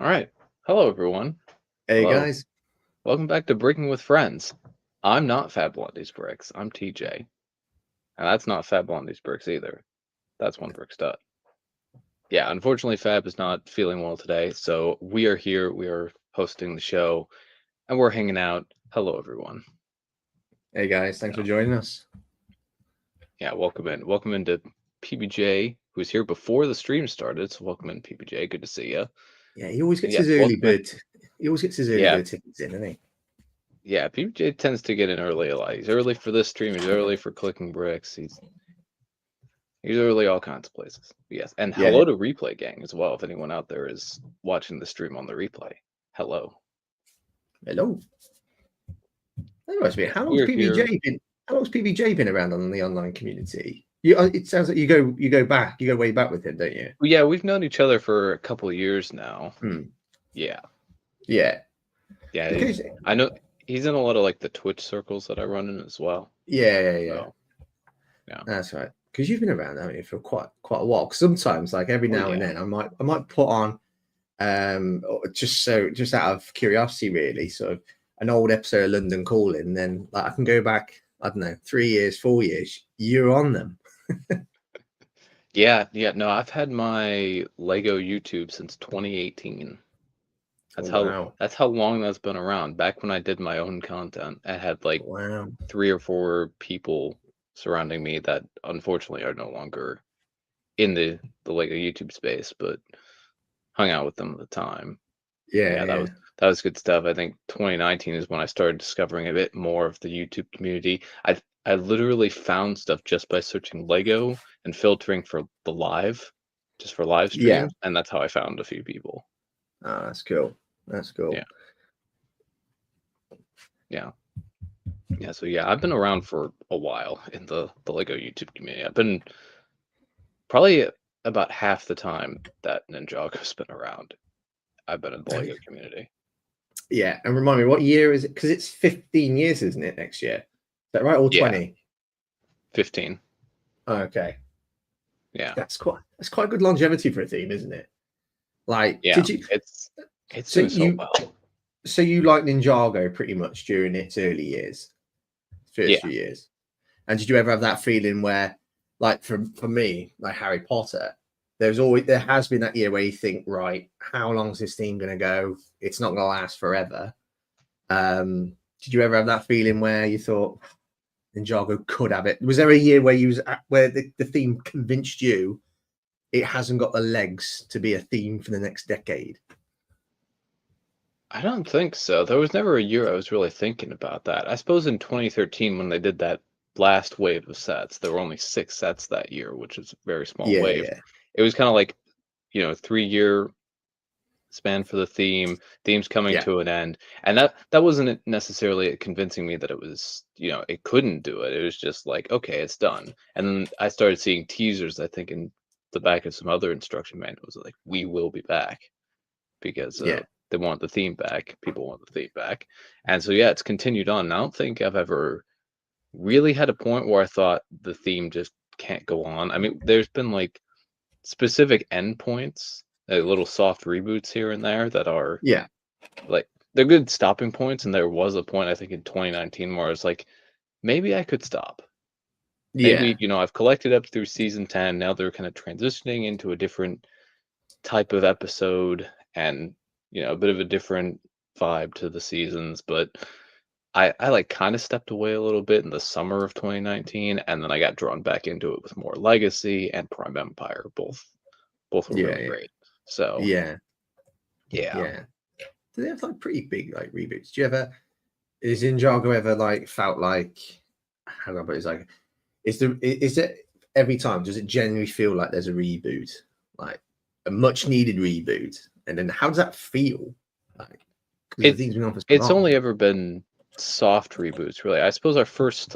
All right. Hello, everyone. Hey Hello. guys. Welcome back to Breaking with Friends. I'm not FabBlondies Bricks. I'm TJ. And that's not FabBlondies Bricks either. That's one Brick Stud. Yeah, unfortunately, Fab is not feeling well today. So we are here. We are hosting the show and we're hanging out. Hello, everyone. Hey guys, thanks for joining us. Yeah, welcome in. Welcome into PBJ, who's here before the stream started. So welcome in, PBJ. Good to see you. Yeah, he always gets Yes, his early welcome in. bird. He always gets his early Yeah, bird tickets in, doesn't he? yeah. PBJ tends to get in early a lot. He's early for this stream. He's early for clicking bricks. He's early all kinds of places. Yes. And Yeah. hello to Replay Gang as well. If anyone out there is watching the stream on the replay. Hello. Hello. That must be. Yes, we're here. How long's PBJ been around on the online community? It sounds like you go back. You go way back with him, don't you? Yeah, we've known each other for a couple of years now. Yeah. Yeah. Yeah. Because I know he's in a lot of like the Twitch circles that I run in as well. yeah. So, yeah. That's right. Because you've been around, haven't you, for quite a while. Sometimes, like every now and then, I might put on just out of curiosity, really, sort of an old episode of London Calling. Then like I can go back, I don't know, 3 years, 4 years. You're on them. Yeah. No, I've had my Lego YouTube since 2018. That's how long that's been around. Back when I did my own content, I had like 3 or 4 people surrounding me that unfortunately are no longer in the Lego YouTube space, but hung out with them at the time. Yeah. That was good stuff. I think 2019 is when I started discovering a bit more of the YouTube community. I literally found stuff just by searching Lego and filtering for the live, just for live streams, and that's how I found a few people. Oh, that's cool. That's cool. Yeah. So yeah, I've been around for a while in the Lego YouTube community. I've been probably about half the time that Ninjago's been around. I've been in the Lego community. Yeah, and remind me, what year is it? Because it's 15 years, isn't it, next year? Is that right, or 20? 15. Oh, okay. Yeah. That's quite good longevity for a team, isn't it? Like, did you? It's doing so well. So you liked Ninjago pretty much during its early years, first few years, and did you ever have that feeling where, like, for me, like Harry Potter, there has been that year where you think, right, how long is this theme going to go? It's not going to last forever. Did you ever have that feeling where you thought Ninjago could have it? Was there a year where the theme convinced you it hasn't got the legs to be a theme for the next decade? I don't think so. There was never a year I was really thinking about that. I suppose in 2013 when they did that last wave of sets, there were only 6 sets that year, which is a very small wave. Yeah. It was kind of like, 3-year span for the themes coming to an end. And that wasn't necessarily convincing me that it was, it couldn't do it. It was just like, okay, it's done. And then I started seeing teasers, I think, in the back of some other instruction manuals, like, we will be back. Because they want the theme back. People want the theme back. And so, it's continued on. And I don't think I've ever really had a point where I thought the theme just can't go on. I mean, there's been like specific endpoints, little soft reboots here and there that are like, they're good stopping points. And there was a point, I think, in 2019 where I was like, maybe I could stop. Maybe, I've collected up through season 10. Now they're kind of transitioning into a different type of episode and, a bit of a different vibe to the seasons. But I like kind of stepped away a little bit in the summer of 2019, and then I got drawn back into it with more Legacy and Prime Empire. Both were really great. So yeah. Do they have like pretty big like reboots? Is Ninjago ever like felt like, how do I put it? Like, is it every time? Does it genuinely feel like there's a reboot, like a much needed reboot? And then how does that feel? Like, it's only ever been soft reboots, really. I suppose our first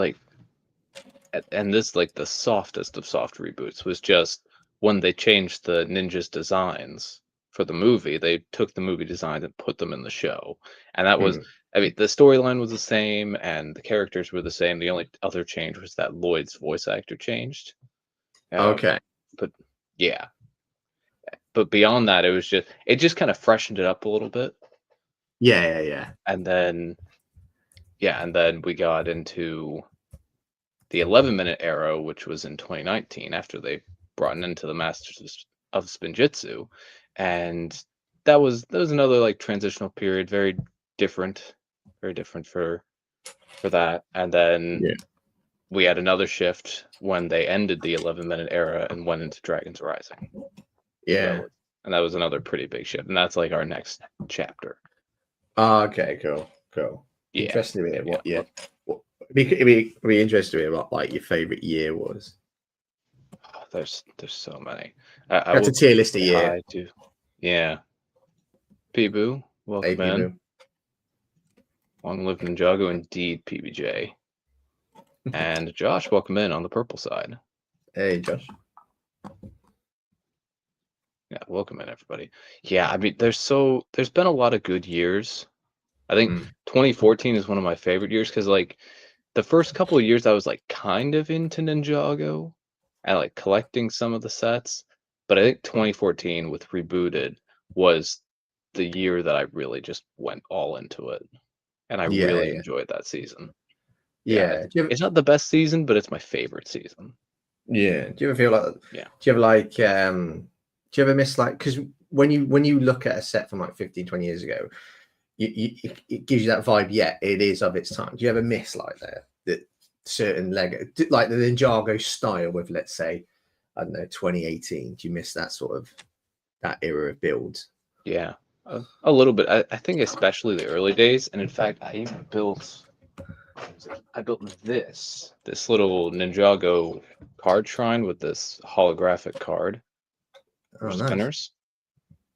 and this like the softest of soft reboots was just when they changed the ninjas' designs for the movie. They took the movie designs and put them in the show, and that was, I mean, the storyline was the same and the characters were the same. The only other change was that Lloyd's voice actor changed. Okay, but yeah. but beyond that, it just kind of freshened it up a little bit. Yeah. And then we got into the 11-minute era, which was in 2019 after they brought an end to the Masters of Spinjitzu, and that was another like transitional period, very different for that. And then we had another shift when they ended the 11-minute era and went into Dragons Rising. Yeah. And that was another pretty big shift, and that's like our next chapter. Oh, okay, cool. Yeah. Interesting to hear what it'd be interesting to hear what like your favorite year was. Oh, there's so many. That's a tier list a year. Yeah. Peeboo, welcome in. Long live Ninjago, indeed, PBJ. And Josh, welcome in on the purple side. Hey, Josh. Yeah, welcome in, everybody. Yeah, I mean, there's been a lot of good years. I think 2014 is one of my favorite years because, like, the first couple of years I was like kind of into Ninjago and like collecting some of the sets, but I think 2014 with Rebooted was the year that I really just went all into it, and I really enjoyed that season. Yeah, it's not the best season, but it's my favorite season. Yeah. Do you ever feel like? Yeah. Do you ever like? Do you ever miss like? Because when you look at a set from like 15, 20 years ago, it gives you that vibe. Yeah, it is of its time. Do you ever miss like that certain Lego, like the Ninjago style with, let's say, I don't know, 2018? Do you miss that sort of that era of builds? Yeah, a little bit. I think especially the early days, and in fact, I even built this little Ninjago card shrine with this holographic card for spinners.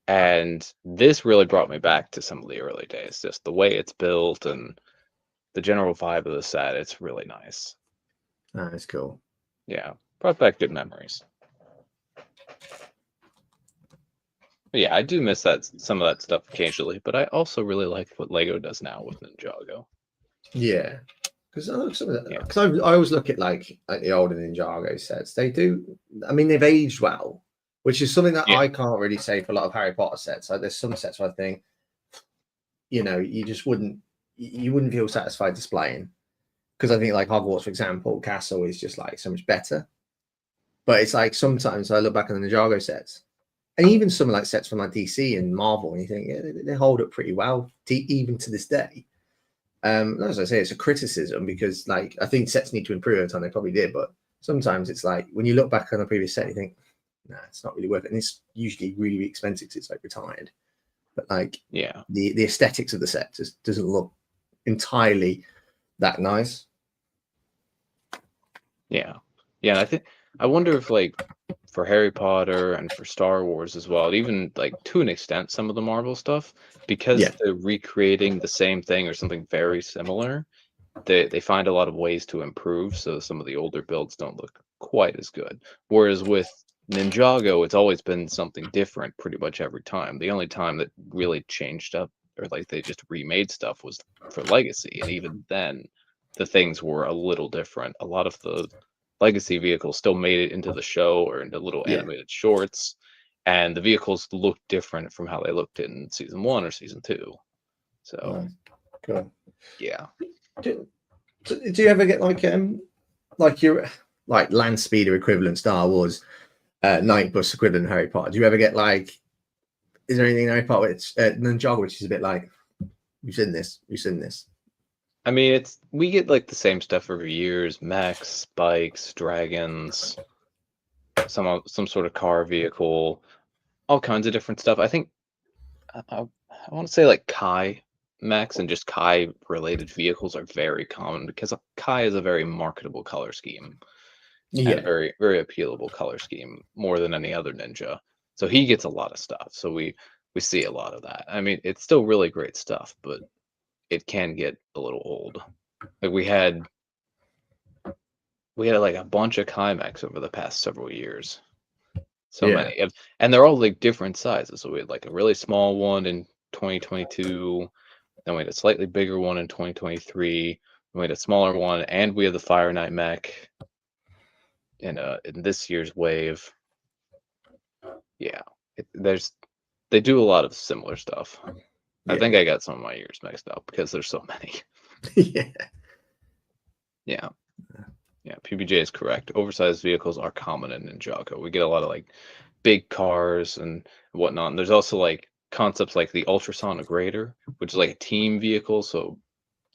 And this really brought me back to some of the early days, just the way it's built and the general vibe of the set. It's really nice. That's cool. Yeah, brought back good memories. But yeah, I do miss some of that stuff occasionally, but I also really like what Lego does now with Ninjago. Yeah, because I always look at like the older Ninjago sets. They do. I mean, they've aged well, which is something that I can't really say for a lot of Harry Potter sets. Like, there's some sets where I think, you just wouldn't feel satisfied displaying, because I think like Hogwarts, for example, Castle is just like so much better. But it's like sometimes I look back on the Ninjago sets, and even some like sets from like DC and Marvel, and you think they hold up pretty well even to this day. As I say, it's a criticism because like I think sets need to improve over time. They probably did, but sometimes it's like when you look back on a previous set, you think, nah, it's not really worth it. And it's usually really, really expensive because it's like retired. But like, the aesthetics of the set just doesn't look entirely that nice. Yeah. I wonder if like for Harry Potter and for Star Wars as well, even like to an extent, some of the Marvel stuff, because they're recreating the same thing or something very similar, they find a lot of ways to improve, so some of the older builds don't look quite as good. Whereas with Ninjago, it's always been something different pretty much every time. The only time that really changed up or like they just remade stuff was for Legacy, and even then the things were a little different. A lot of the Legacy vehicles still made it into the show or into little animated shorts, and the vehicles look different from how they looked in season 1 or season 2. So cool. Yeah. Do you ever get like your like land speeder equivalent Star Wars, night bus equivalent Harry Potter? Do you ever get like, is there anything in Harry Potter which Ninjago which is a bit like, we've seen this? I mean, we get like the same stuff every year: mechs, spikes, dragons, some sort of car vehicle, all kinds of different stuff. I think I want to say like Kai mechs and just Kai related vehicles are very common because Kai is a very marketable color scheme. And a very, very appealable color scheme, more than any other ninja. So he gets a lot of stuff. So we see a lot of that. I mean, it's still really great stuff, but it can get a little old. Like we had like a bunch of Chimex over the past several years. So many. And they're all like different sizes. So we had like a really small one in 2022. Then we had a slightly bigger one in 2023. We had a smaller one, and we had the Fire Knight mech in this year's wave. Yeah. they do a lot of similar stuff. I think Yeah. I got some of my years mixed up because there's so many. Yeah. Yeah. Yeah, PBJ is correct. Oversized vehicles are common in Ninjago. We get a lot of like big cars and whatnot. And there's also like concepts like the ultrasonic raider, which is like a team vehicle. So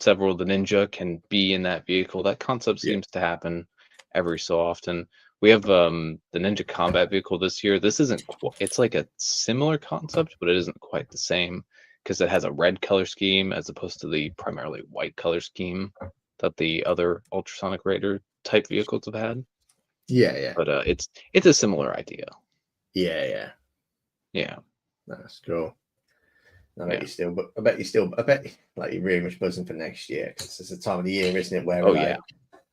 several of the ninja can be in that vehicle. That concept Yeah. seems to happen every so often. We have the ninja combat vehicle this year. This isn't it's like a similar concept, but it isn't quite the same because it has a red color scheme as opposed to the primarily white color scheme that the other ultrasonic raider type vehicles have had. Yeah. Yeah. But it's a similar idea. Yeah. Yeah. Yeah. That's cool. I bet Yeah. you still, but I bet you like you're really much buzzing for next year because it's the time of the year, isn't it? Where Oh like, yeah.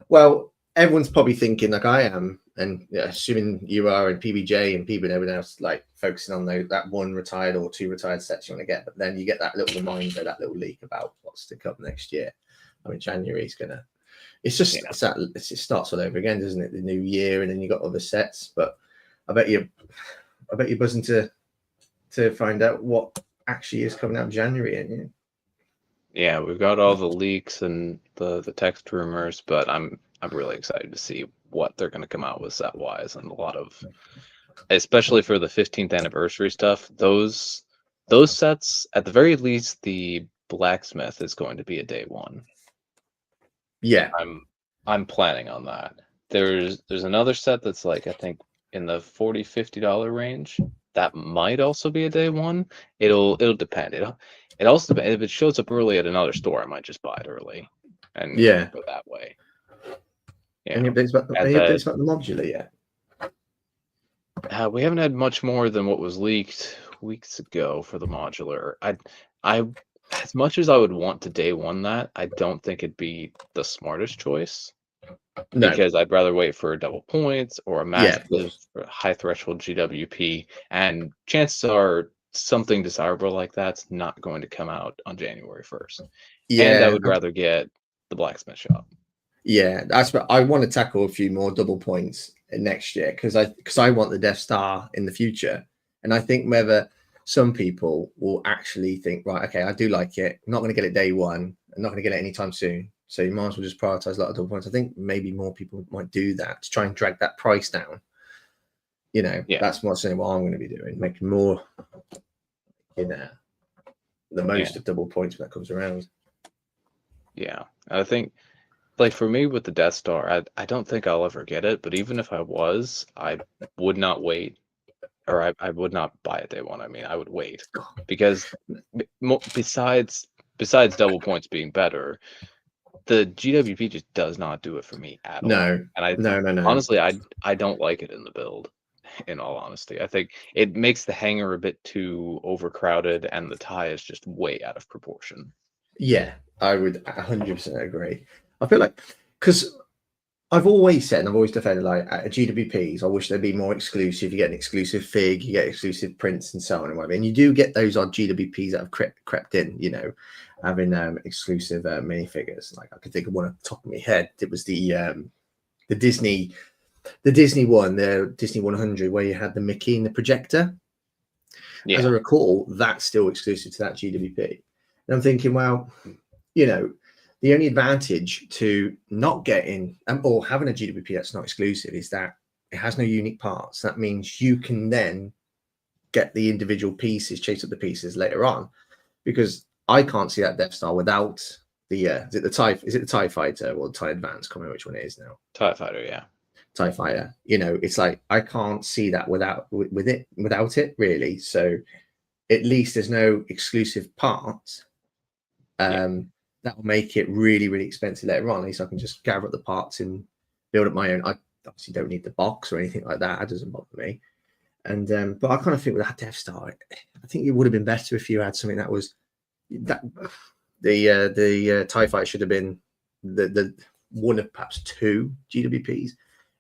well, everyone's probably thinking like I am, and assuming you are, and PBJ and people and everyone else like focusing on that one retired or two retired sets you want to get, but then you get that little reminder, that little leak about what's to come next year. I mean, January's gonna. It's just it starts all over again, doesn't it? The new year, and then you got other sets. But I bet you're buzzing to find out what actually is coming out in January, and you. Yeah, we've got all the leaks and the text rumors, but I'm really excited to see what they're going to come out with set wise, and a lot of, especially for the 15th anniversary stuff. Those sets, at the very least, the blacksmith is going to be a day one. Yeah, I'm planning on that. There's another set that's like I think in the $40-50 range. That might also be a day one. It'll depend. It also depends. If it shows up early at another store, I might just buy it early and go that way. Yeah. Any updates about the modular yet? We haven't had much more than what was leaked weeks ago for the modular. I as much as I would want to day one that, I don't think it'd be the smartest choice. No. Because I'd rather wait for double points or a massive high threshold GWP, and chances are something desirable like that's not going to come out on January 1st. Yeah, and I would rather get the blacksmith shop. Yeah, that's what I want to tackle a few more double points next year because I want the Death Star in the future, and I think whether some people will actually think, right, okay, I do like it. I'm not going to get it day one. I'm not going to get it anytime soon. So you might as well just prioritize a lot of double points. I think maybe more people might do that to try and drag that price down. You know, that's what I'm going to be doing, making more, the most of double points when that comes around. Yeah, I think, like for me with the Death Star, I don't think I'll ever get it. But even if I was, I would not wait, or I would not buy it day one. I mean, I would wait because besides double points being better, the GWP just does not do it for me at all. And no. Honestly, I don't like it in the build. In all honesty, I think it makes the hangar a bit too overcrowded, and the tie is just way out of proportion. Yeah, I would 100% agree. I feel like because I've always said, and I've always defended, like at GWPs, I wish they'd be more exclusive. You get an exclusive fig, you get exclusive prints, and so on and whatever. And you do get those odd GWPs that have crept in, having exclusive minifigures. Like I could think of one off the top of my head. It was the Disney one, the Disney 100, where you had the Mickey and the projector. Yeah. As I recall, that's still exclusive to that GWP. And I'm thinking, well, the only advantage to not getting or having a GWP that's not exclusive is that it has no unique parts. That means you can then get the individual pieces, chase up the pieces later on, because I can't see that Death Star without the is it the TIE Fighter or the TIE Advance? Can't remember which one it is now. TIE Fighter, yeah. TIE Fighter. It's like I can't see that without it really. So at least there's no exclusive parts. That will make it really, really expensive later on. At least I can just gather up the parts and build up my own. I obviously don't need the box or anything like that. That doesn't bother me. And but I kind of think with that Death Star, I think it would have been better if you had something that was that the TIE Fighter should have been the one of perhaps two GWPs,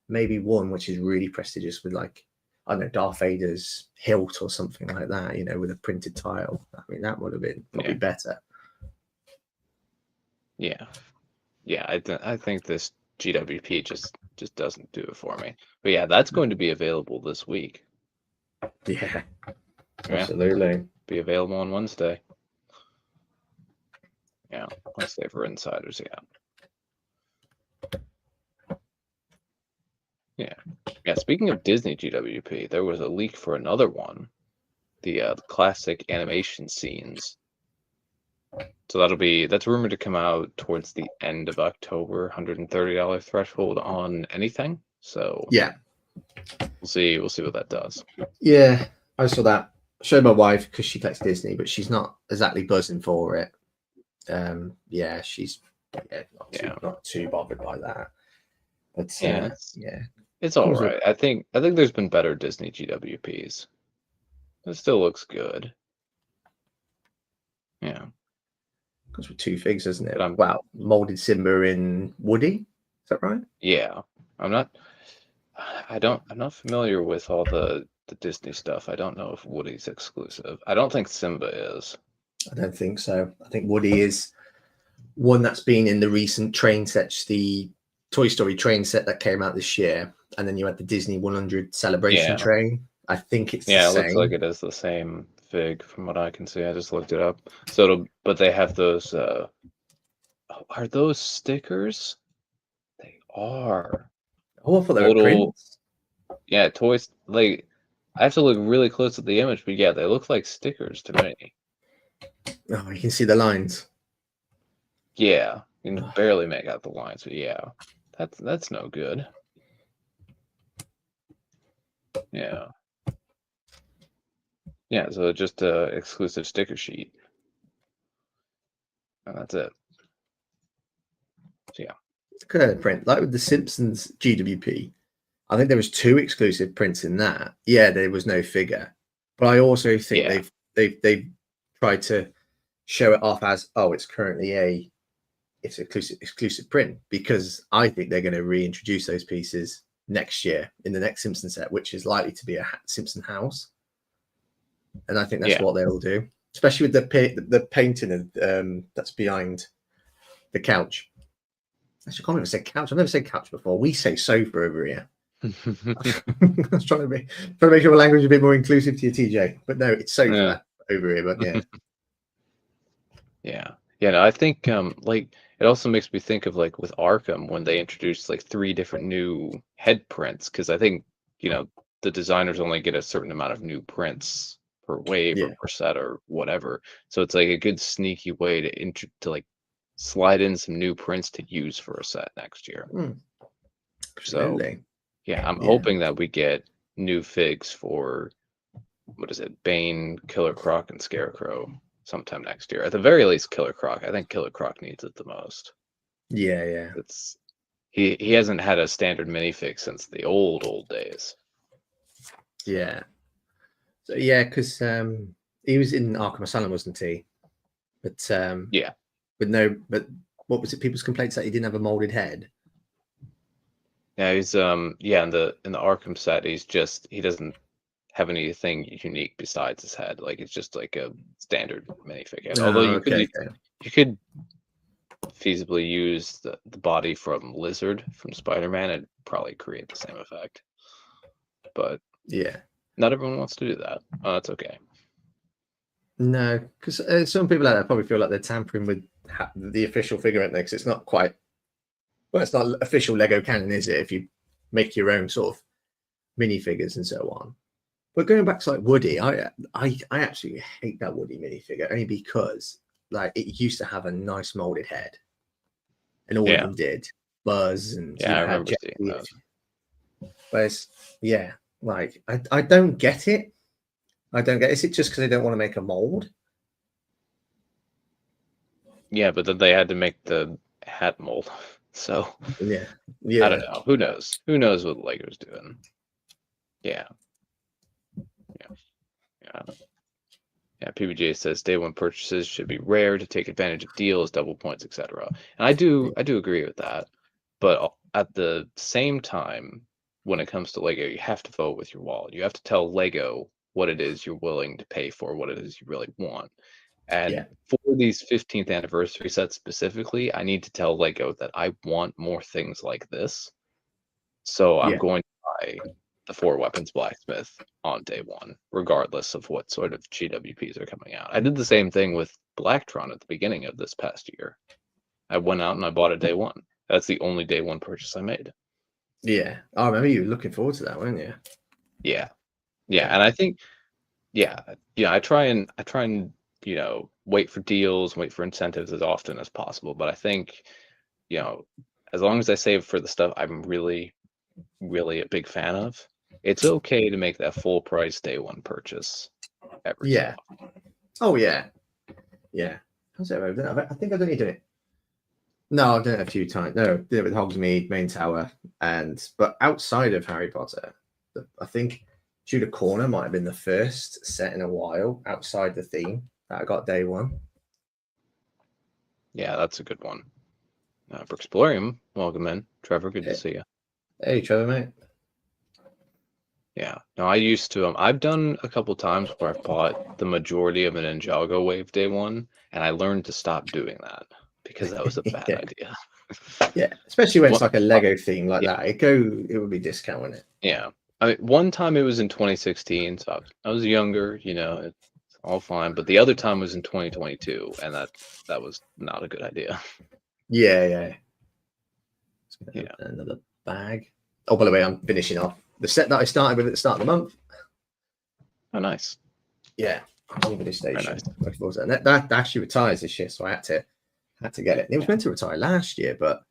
maybe one which is really prestigious with like, I don't know, Darth Vader's hilt or something like that, with a printed tile. I mean, that would have been probably better. Yeah. I think this GWP just doesn't do it for me. But yeah, that's going to be available this week. Yeah, absolutely. Be available on Wednesday. Yeah, Wednesday for insiders. Yeah. Speaking of Disney GWP, there was a leak for another one, the classic animation scenes. So that's rumored to come out towards the end of October, $130 threshold on anything. So yeah, we'll see what that does. Yeah, I saw that. Showed my wife because she collects Disney, but she's not exactly buzzing for it. She's not too bothered by that. But it's all right. I think there's been better Disney GWPs. It still looks good. Yeah. Goes with 2 figs, isn't it? Wow, molded Simba in Woody. Is that right? Yeah. I'm not familiar with all the Disney stuff. I don't know if Woody's exclusive. I don't think Simba is. I don't think so. I think Woody is one that's been in the recent train sets, the Toy Story train set that came out this year, and then you had the Disney 100 celebration train. I think it's the same. It looks like it is the same fig from what I can see. I just looked it up. So but they have those are those stickers? They are. Oh, I thought they were prints. Yeah, toys. Like, I have to look really close at the image, but yeah, they look like stickers to me. Oh, you can see the lines. Yeah, you can barely make out the lines, but yeah, that's no good. Yeah. Yeah, so just a exclusive sticker sheet. And that's it. So yeah. It's a good print. Like with the Simpsons GWP, I think there was 2 exclusive prints in that. Yeah, there was no figure. But I also think they've tried to show it off as, oh, it's currently it's exclusive print, because I think they're going to reintroduce those pieces next year in the next Simpson set, which is likely to be a Simpson house. And I think that's what they'll do, especially with the painting that's behind the couch. Actually, I can't even say couch. I've never said couch before. We say sofa over here. I was trying to make your language a bit more inclusive to you, TJ. But no, it's sofa over here. But no, I think like it also makes me think of like with Arkham when they introduced like 3 different new head prints, because I think the designers only get a certain amount of new prints per wave or per set or whatever. So it's like a good sneaky way to like slide in some new prints to use for a set next year. Absolutely. So I'm hoping that we get new figs for, what is it, Bane, Killer Croc, and Scarecrow sometime next year. At the very least, Killer Croc. I think Killer Croc needs it the most. Yeah. He hasn't had a standard minifig since the old days. Yeah. So because he was in Arkham Asylum, wasn't he? But but what was it? People's complaints that he didn't have a molded head. Yeah, he's in the Arkham set, he doesn't have anything unique besides his head. Like, it's just like a standard minifig head. Although you could feasibly use the body from Lizard from Spider-Man and probably create the same effect. But not everyone wants to do that. That's okay. No, because some people out there probably feel like they're tampering with the official figure, aren't they? Because it's not quite. Well, it's not official Lego canon, is it? If you make your own sort of minifigures and so on. But going back to like Woody, I absolutely hate that Woody minifigure, only because like it used to have a nice molded head, and all of them did. Buzz and I remember seeing those. But it's, like I don't get it. I don't get it. Is it just because they don't want to make a mold? Yeah, but then they had to make the hat mold. So yeah. I don't know. Who knows? Who knows what Lego's doing? Yeah. PBJ says day one purchases should be rare to take advantage of deals, double points, etc. And I do agree with that. But at the same time, when it comes to Lego, you have to vote with your wallet. You have to tell Lego what it is you're willing to pay for, what it is you really want. And for these 15th anniversary sets specifically, I need to tell Lego that I want more things like this. So I'm going to buy the 4 weapons blacksmith on day 1, regardless of what sort of GWPs are coming out. I did the same thing with Blacktron at the beginning of this past year. I went out and I bought it day 1. That's the only day 1 purchase I made. Yeah, I remember you were looking forward to that, weren't you? Yeah, and I think, I try and wait for deals, wait for incentives as often as possible. But I think, as long as I save for the stuff I'm really, really a big fan of, it's okay to make that full price day 1 purchase every so often. Oh yeah. How's it over? I think I've only done it. No, I've done it a few times. No, did it with Hogsmeade, Main Tower, but outside of Harry Potter, I think Tudor Corner might have been the first set in a while outside the theme that I got day 1. Yeah, that's a good one. Brixplorium, welcome in. Trevor, good to see you. Hey, Trevor, mate. Yeah, no, I used to. I've done a couple times where I've bought the majority of an Ninjago wave day 1, and I learned to stop doing that because that was a bad idea. Yeah, especially when it's like a Lego theme like that. It would be discounting it. Yeah, I mean, one time it was in 2016, so I was younger. It's all fine. But the other time was in 2022, and that was not a good idea. Yeah. Another bag. Oh, by the way, I'm finishing off the set that I started with at the start of the month. Oh, nice. Yeah, Hogsmeade Station. Nice. And that actually retires this year, so I had to get it. And it was meant to retire last year, but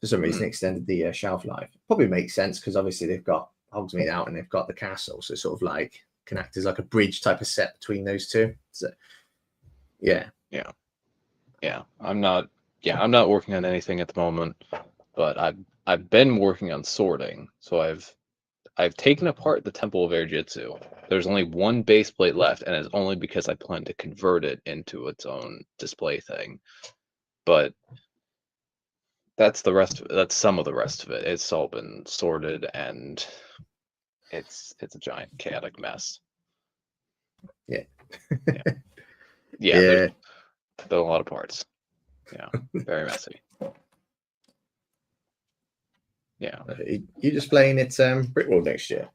for some reason extended the shelf life. Probably makes sense because obviously they've got Hogsmeade out and they've got the castle, so sort of like can act as like a bridge type of set between those two. So yeah. I'm not working on anything at the moment, but I've been working on sorting. So I've taken apart the Temple of Air Jitsu. There's only one base plate left, and it's only because I plan to convert it into its own display thing. But that's the rest of it. That's some of the rest of it. It's all been sorted, and it's a giant chaotic mess. Yeah. There's a lot of parts. Yeah, very messy. Yeah. You just playing it Brickworld next year?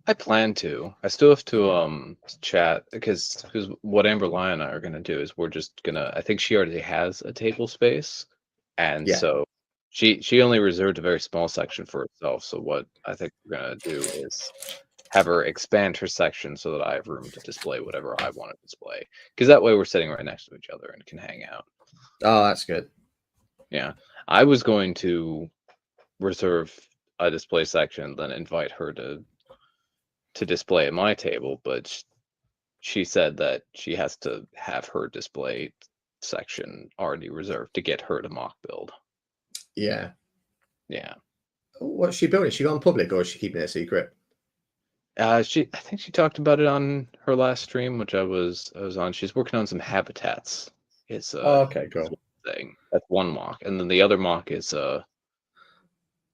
I plan to. I still have to chat because what Amberline and I are gonna do is we're just gonna. I think she already has a table space, and so she only reserved a very small section for herself. So what I think we're gonna do is have her expand her section so that I have room to display whatever I want to display. Because that way we're sitting right next to each other and can hang out. Oh, that's good. Yeah, I was going to reserve a display section, then invite her to display at my table, but she said that she has to have her display section already reserved to get her to mock build. Yeah. What's she building? Is she going public or is she keeping it a secret? I think she talked about it on her last stream, which I was on. She's working on some habitats. It's okay, cool. Thing. That's one mock, and then the other mock is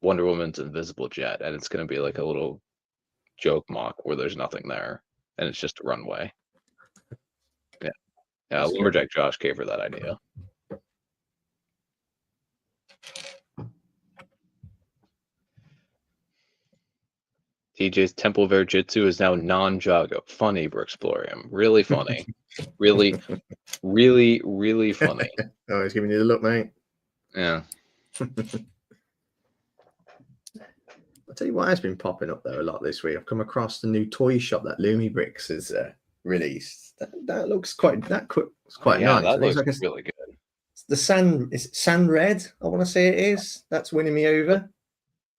Wonder Woman's invisible jet, and it's going to be like a little joke mock where there's nothing there, and it's just a runway. Yeah. Lumberjack Josh gave her that idea. TJ's Temple of Air Jitsu is now non-Jago. Funny, Brixplorium. Really funny. really, really, really funny. Oh, he's giving you the look, mate. Yeah. I'll tell you what has been popping up there a lot this week. I've come across the new toy shop that Lumi Bricks has released. That looks quite nice. That looks like really good. The sand red, I want to say it is. That's winning me over.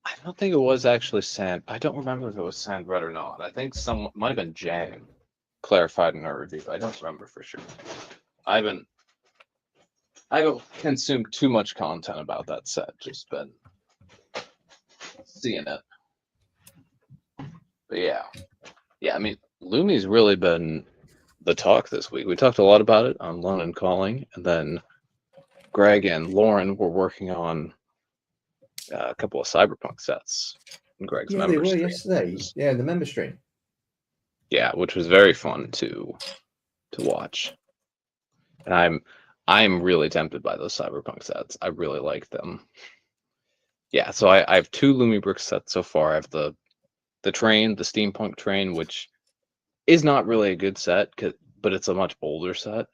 I don't think it was actually sand. I don't remember if it was sand red or not. I think some might have been Jam clarified in our review. I don't remember for sure. I haven't consumed too much content about that set. Just been seeing it. But yeah. I mean, Lumi's really been the talk this week. We talked a lot about it on London Calling, and then Greg and Lauren were working on a couple of Cyberpunk sets in Greg's member stream. They were yesterday. Yeah, the member stream. Yeah, which was very fun to watch. And I'm really tempted by those Cyberpunk sets. I really like them. Yeah, so I have 2 Lumi Brick sets so far. I have the train, the steampunk train, which is not really a good set, but it's a much older set.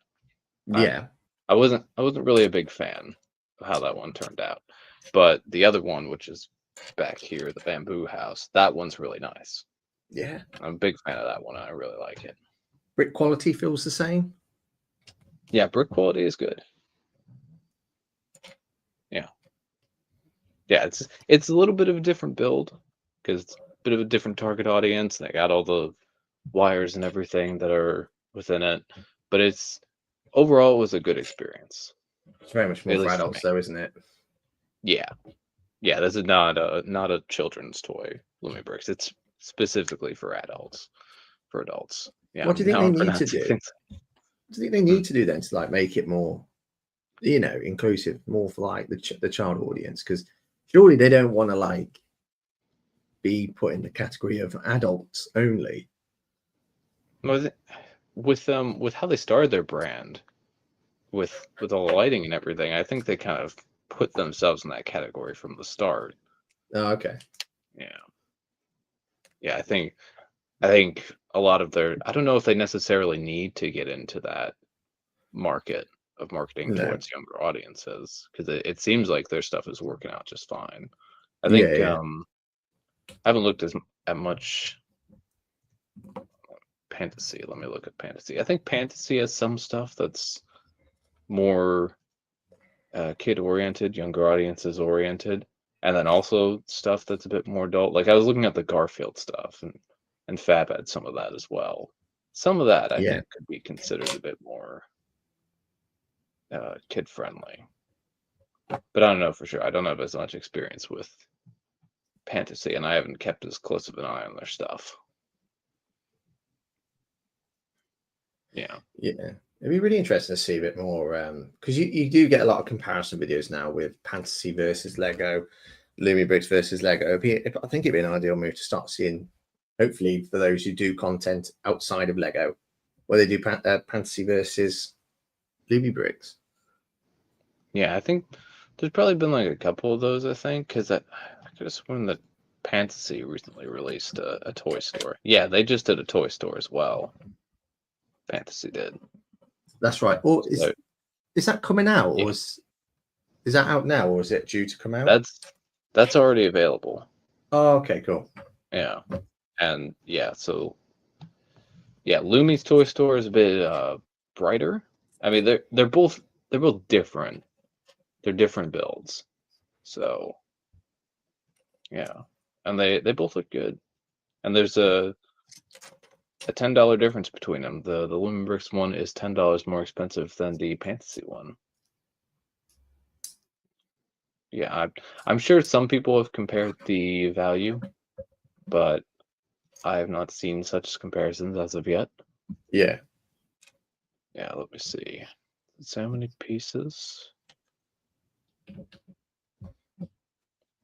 Yeah. I wasn't really a big fan of how that one turned out. But the other one, which is back here, the bamboo house, that one's really nice. Yeah. I'm a big fan of that one. I really like it. Brick quality feels the same. Yeah, brick quality is good. Yeah. Yeah, it's a little bit of a different build because it's a bit of a different target audience. They got all the wires and everything that are within it, but overall it was a good experience. It's very much more At for least for adults, me. though, isn't it? Yeah. Yeah, this is not a children's toy, Lumi Bricks. It's specifically for adults. For adults. Yeah, What do you think now they I'm need to pronouncing do? things. What do you think they need to do then to like make it more, inclusive, more for like the child audience? Because surely they don't want to like be put in the category of adults only. With how they started their brand, with all the lighting and everything, I think they kind of put themselves in that category from the start. Oh, okay. Yeah. Yeah, I think a lot of I don't know if they necessarily need to get into that market of marketing No. towards younger audiences, because it seems like their stuff is working out just fine. I Yeah, think yeah. I haven't looked at much Fantasy. Let me look at Fantasy. I think Fantasy has some stuff that's more kid oriented, younger audiences oriented, and then also stuff that's a bit more adult. Like I was looking at the Garfield stuff, and Fab had some of that as well. Some of that I Yeah. think could be considered a bit more kid friendly, but I don't know for sure. I don't have as much experience with Fantasy, and I haven't kept as close of an eye on their stuff. Yeah. Yeah. It'd be really interesting to see a bit more because you do get a lot of comparison videos now with Fantasy versus Lego, Lumi Bricks versus Lego. I think it'd be an ideal move to start seeing, hopefully, for those who do content outside of Lego, where they do Fantasy versus Lumi Bricks. Yeah, I think there's probably been like a couple of those, I think, because I could have sworn that Fantasy recently released a toy store. Yeah, they just did a toy store as well. Fantasy did. That's right. Or So, is that coming out, yeah, or is that out now, or is it due to come out? that's already available. Oh, okay, cool. Yeah, and yeah, so yeah, Lumi's toy store is a bit brighter. I mean, they're both different. They're different builds. So yeah, and they both look good. And there's a $10 difference between them. The Lumen Bricks one is $10 more expensive than the Fantasy one. Yeah, I'm sure some people have compared the value, but I have not seen such comparisons as of yet. Yeah. Yeah, let me see. So many pieces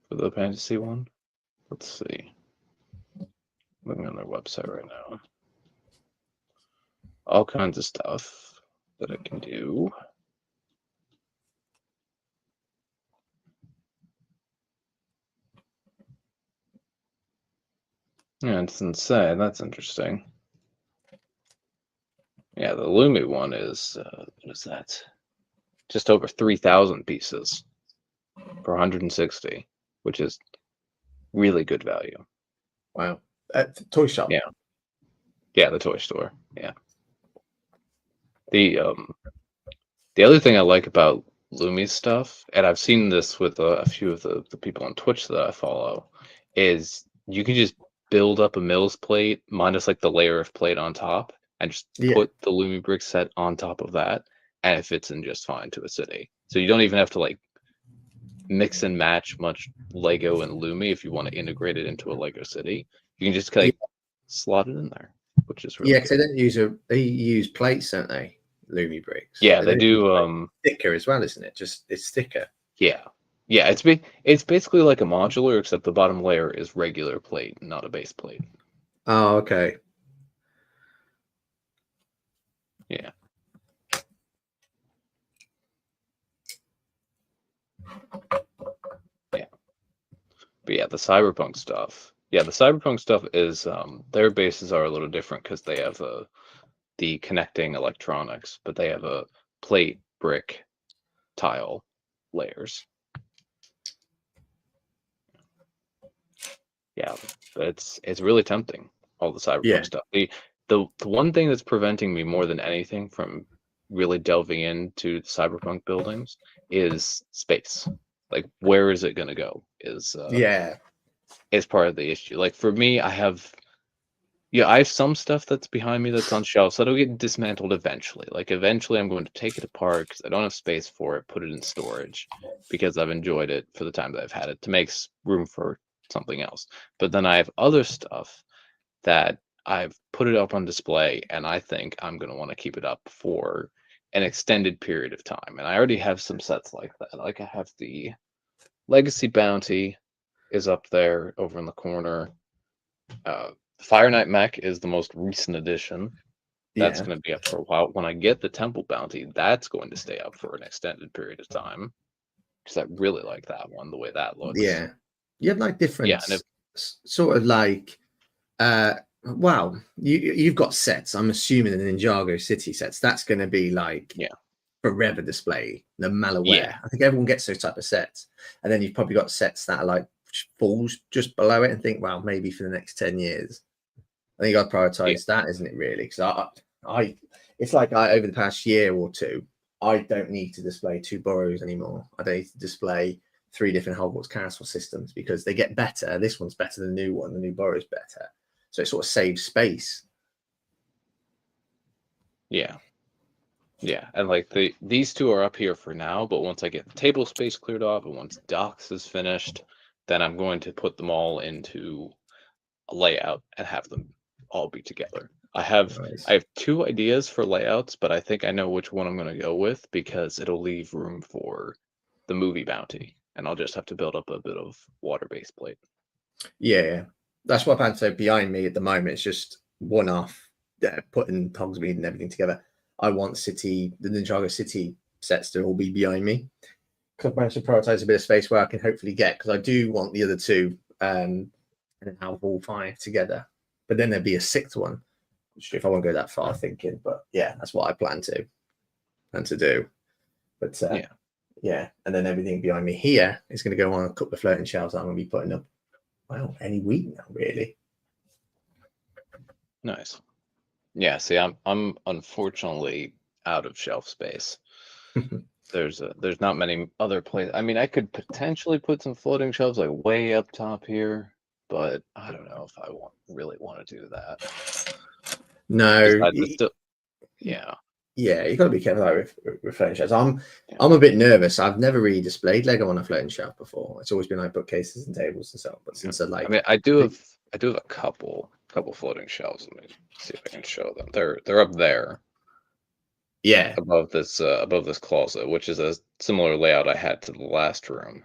for the Fantasy one? Let's see. Looking on their website right now. All kinds of stuff that I can do. Yeah, it's insane. That's interesting. Yeah, the Lumi one is what is that? Just over 3,000 pieces for 160, which is really good value. Wow. At the toy shop. Yeah. Yeah, the toy store. Yeah. The other thing I like about Lumi's stuff, and I've seen this with a few of the people on Twitch that I follow, is you can just build up a Mills plate minus like the layer of plate on top and just Yeah. put the Lumi brick set on top of that, and it fits in just fine to a city. So you don't even have to like mix and match much Lego and Lumi if you want to integrate it into a Lego city. You can just like slot it in there, which is really Yeah, because good. they use plates, don't they? Lumi Bricks. Yeah, They they don't use do. thicker as well, isn't it? Just it's thicker. Yeah, yeah. It's basically like a modular, except the bottom layer is regular plate, not a base plate. Oh, okay. Yeah. Yeah. But yeah, the cyberpunk stuff Yeah, the Cyberpunk stuff is their bases are a little different because they have the connecting electronics, but they have a plate, brick, tile layers. Yeah, it's really tempting, all the Cyberpunk stuff. The one thing that's preventing me more than anything from really delving into the Cyberpunk buildings is space. Like, where is it going to go? Is part of the issue. Like for me, I have some stuff that's behind me that's on shelves that'll get dismantled eventually. Like eventually I'm going to take it apart because I don't have space for it, put it in storage because I've enjoyed it for the time that I've had it to make room for something else. But then I have other stuff that I've put it up on display and I think I'm going to want to keep it up for an extended period of time. And I already have some sets like that. Like I have the Legacy Bounty is up there over in the corner. Fire Knight Mech is the most recent addition. That's going to be up for a while. When I get the Temple Bounty, that's going to stay up for an extended period of time because I really like that one, the way that looks. Yeah, you have like different sort of like wow, you've got sets. I'm assuming the Ninjago City sets. That's going to be like forever display, no matter where. Yeah. I think everyone gets those type of sets, and then you've probably got sets that are like falls just below it, and think, well, maybe for the next 10 years. I think you got to prioritize that, isn't it? Really, because it's like over the past year or two, I don't need to display 2 boroughs anymore. I don't need to display 3 different Hogwarts castle systems because they get better. This one's better than the new one. The new borough is better. So it sort of saves space. Yeah. And like these 2 are up here for now, but once I get the table space cleared off and once docks is finished, then I'm going to put them all into a layout and have them all be together. I have 2 ideas for layouts, but I think I know which one I'm going to go with because it'll leave room for the movie bounty, and I'll just have to build up a bit of water base plate. Yeah, that's what I plan. So behind me at the moment, it's just one off putting Hogsmeade and everything together. I want the Ninjago City sets to all be behind me. Because I've managed to prioritize a bit of space where I can hopefully get, because I do want the other 2 and then have all 5 together. But then there'd be a 6th one, which if I won't go that far thinking. But yeah, that's what I plan to do. But yeah, and then everything behind me here is going to go on a couple of floating shelves that I'm going to be putting up, well, any week now, really. Nice. Yeah, see, I'm unfortunately out of shelf space. There's not many other places. I mean, I could potentially put some floating shelves like way up top here, but I don't know if I really want to do that. No. Yeah, you got to be careful with floating shelves. I'm a bit nervous. I've never really displayed Lego on a floating shelf before. It's always been like bookcases and tables and so. But since I mean, I do have a couple floating shelves. Let me see if I can show them. They're up there. Yeah, above this closet, which is a similar layout I had to the last room.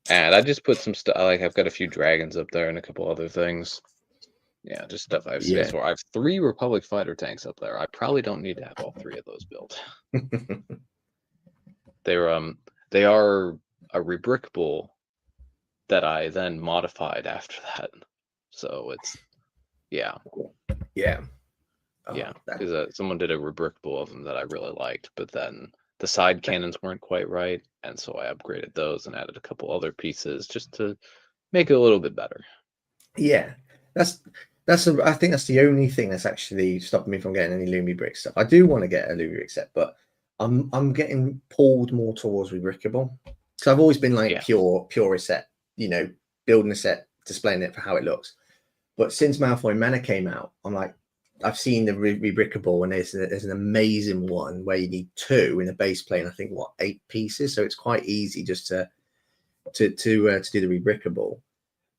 And I just put some stuff. Like I've got a few dragons up there and a couple other things. Yeah, just stuff I have space for. I have 3 Republic fighter tanks up there. I probably don't need to have all 3 of those built. They are a rebrickable that I then modified after that. So it's because someone did a rebrickable of them that I really liked, but then the side cannons weren't quite right, and so I upgraded those and added a couple other pieces just to make it a little bit better. Yeah, I think that's the only thing that's actually stopping me from getting any Lumi brick stuff. I do want to get a Lumi brick set, but I'm getting pulled more towards rebrickable because I've always been like pure set, building a set, displaying it for how it looks. But since Malfoy Manor came out, I'm like, I've seen the rebrickable, and there's an amazing one where you need 2 in a base plate. I think 8 pieces, so it's quite easy just to do the rebrickable.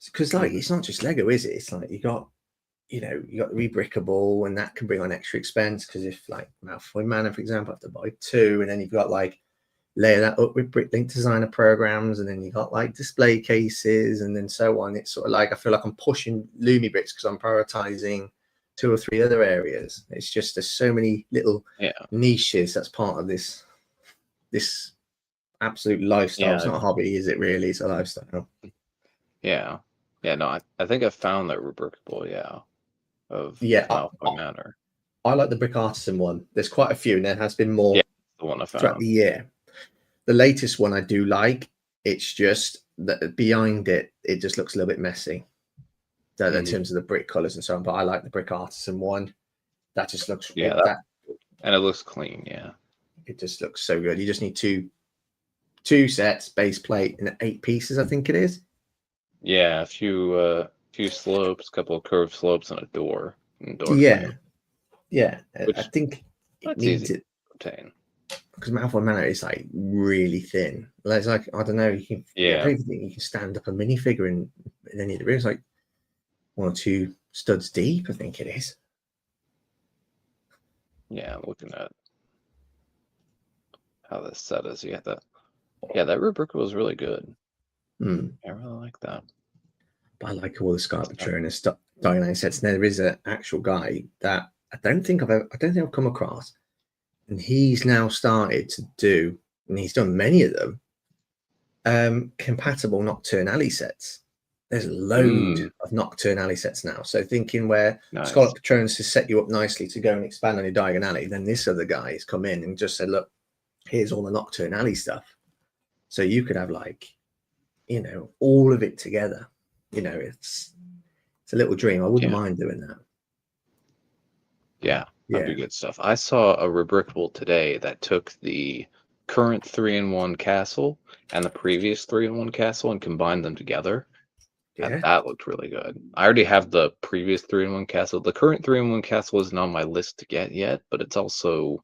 Because like it's not just Lego, is it? It's like you got the rebrickable, and that can bring on extra expense. Because if like Malfoy Manor, for example, I have to buy 2, and then you've got like layer that up with Bricklink designer programs, and then you got like display cases, and then so on. It's sort of like I feel like I'm pushing Lumi bricks because I'm prioritizing 2 or 3 other areas. It's just there's so many little niches that's part of this absolute lifestyle. It's not a hobby, is it? Really, it's a lifestyle. Yeah, Yeah, no, I think I found that rubricable, yeah, of Yeah, Malfoy Manor. I like the Brick Artisan one. There's quite a few, and there has been Yeah, more the one I throughout found. the year. The latest one I do like. It's just that behind it, it just looks a little bit messy. In terms of the brick colors and so on. But I like the Brick Artisan one. That just looks Yeah, and it looks clean, yeah. It just looks so good. You just need two sets, base plate, and 8 pieces, I think it is. Yeah, a few slopes, a couple of curved slopes, and a door Yeah, frame, yeah. I which think it that's easy needs to it obtain. because Malfoy Manor is like really thin. It's like I don't know. I Yeah, don't even think you can stand up a minifigure in any of the rooms. Like 1 or 2 studs deep, I think it is. yeah. I'm looking at how this set is. Yeah, that rubric was really good. I really like that. But I like all the Scarlet Patronus Diagonal sets. There is an actual guy that I don't think I've come across, and he's now started to do, and he's done many of them, compatible Nocturne Alley sets. There's a load of Nocturne Alley sets now. So thinking where Nice. Scarlet Patronus has set you up nicely to go and expand on your Diagon Alley, then this other guy has come in and just said, look, here's all the Nocturne Alley stuff. So you could have all of it together. It's a little dream. I wouldn't mind doing that. Yeah, that'd be good stuff. I saw a rubricable today that took the current 3-in-1 castle and the previous 3-in-1 castle and combined them together. Yeah. And that looked really good. I already have the previous 3-in-1 castle. The current 3-in-1 castle isn't on my list to get yet, but it's also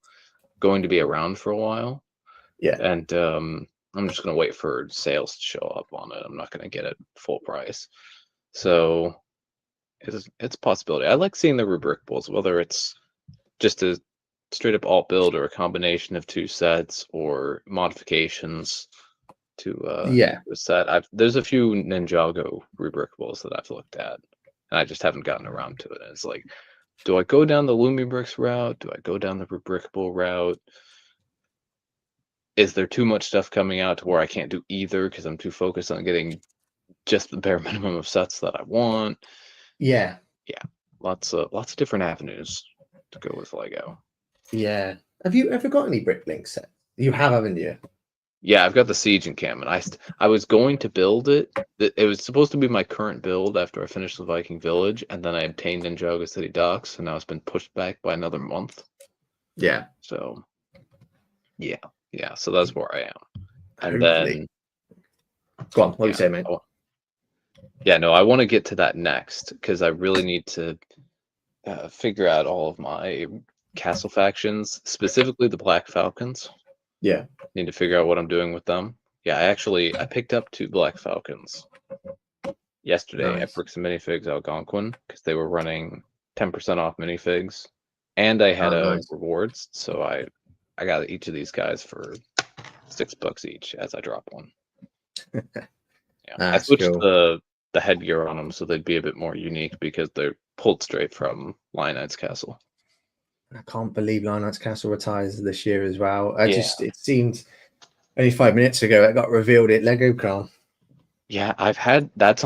going to be around for a while. Yeah. And I'm just going to wait for sales to show up on it. I'm not going to get it full price. So it's a possibility. I like seeing the rubricables, whether it's just a straight up alt build or a combination of 2 sets or modifications to a set. There's a few Ninjago rubricables that I've looked at, and I just haven't gotten around to it. And it's like, do I go down the Lumibricks route? Do I go down the rubricable route? Is there too much stuff coming out to where I can't do either because I'm too focused on getting just the bare minimum of sets that I want? Yeah. Lots of different avenues to go with Lego. Yeah. Have you ever got any Bricklink sets? You have, haven't you? Yeah, I've got the Siege encampment. I was going to build it. It was supposed to be my current build after I finished the Viking Village, and then I obtained Ninjago City Docks, and now it's been pushed back by another month. Yeah. So, yeah. So that's where I am. And Hopefully. Go on. What do you say, mate? Yeah, no, I want to get to that next because I really need to figure out all of my castle factions, specifically the Black Falcons. Yeah. Need to figure out what I'm doing with them. Yeah, I picked up 2 Black Falcons yesterday at Bricks and Minifigs Algonquin because they were running 10% off minifigs, and I had rewards, so I got each of these guys for $6 each as I drop one. Yeah, I switched the headgear on them so they'd be a bit more unique because they're pulled straight from Lion Knight's Castle. I can't believe Lion Knight's Castle retires this year as well. It seemed only 5 minutes ago it got revealed at LegoCon. Yeah, that's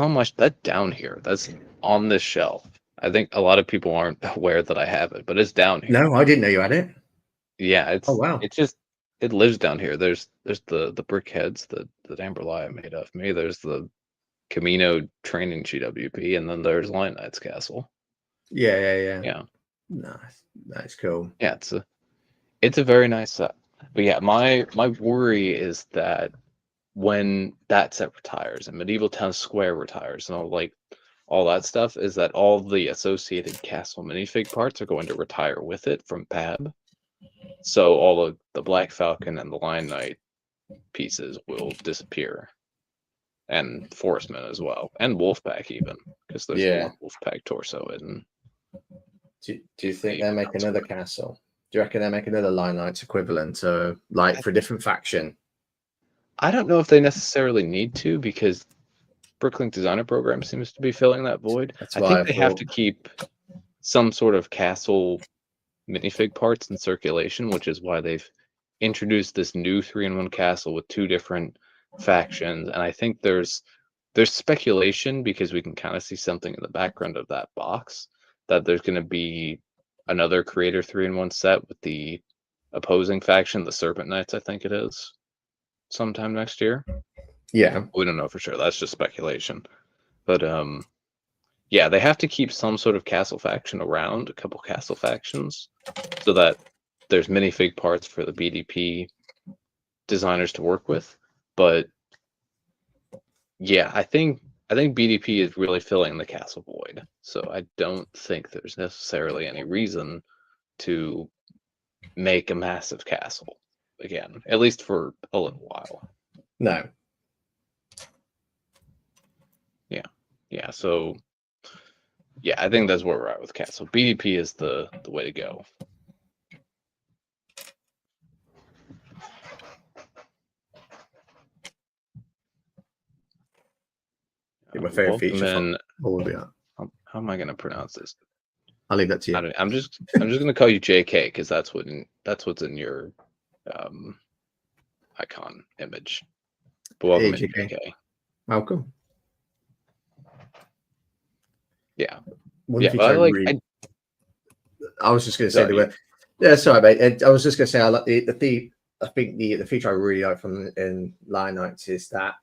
down here. That's on this shelf. I think a lot of people aren't aware that I have it, but it's down here. No, I didn't know you had it. Yeah, wow. It lives down here. There's the brick heads that Amberlia made of me. There's the Camino training GWP, and then there's Lion Knight's Castle. Yeah. Nice. That's cool. Yeah, it's a very nice set. But yeah, my worry is that when that set retires and Medieval Town Square retires and all that stuff, is that all the associated castle minifig parts are going to retire with it from PAB. So all of the Black Falcon and the Lion Knight pieces will disappear. And Forestman as well. And Wolfpack even. Because there's one Wolfpack torso in. Do you think they'll make another castle? Do you reckon they'll make another Lion Knight's equivalent for a different faction? I don't know if they necessarily need to, because Bricklink Designer Program seems to be filling that void. I think they have to keep some sort of castle minifig parts in circulation, which is why they've introduced this new 3-in-1 castle with 2 different factions. And I think there's there's speculation because we can kind of see something in the background of that box that there's going to be another Creator 3-in-1 set with the opposing faction, the Serpent Knights, I think it is, sometime next year. Yeah. We don't know for sure. That's just speculation. But yeah, they have to keep some sort of castle faction around, a couple castle factions, so that there's minifig parts for the BDP designers to work with. But yeah, I think BDP is really filling the castle void. So I don't think there's necessarily any reason to make a massive castle again, at least for a little while. No. Yeah, so yeah, I think that's where we're at with castle. BDP is the way to go. My favorite feature. How am I going to pronounce this? I'll leave that to you. I'm just going to call you JK because that's what's in your icon image. But welcome in, JK. Welcome. Yeah. I was just going to say yeah, sorry, mate. I was just going to say I like I think the feature I really like from in Line Nights is that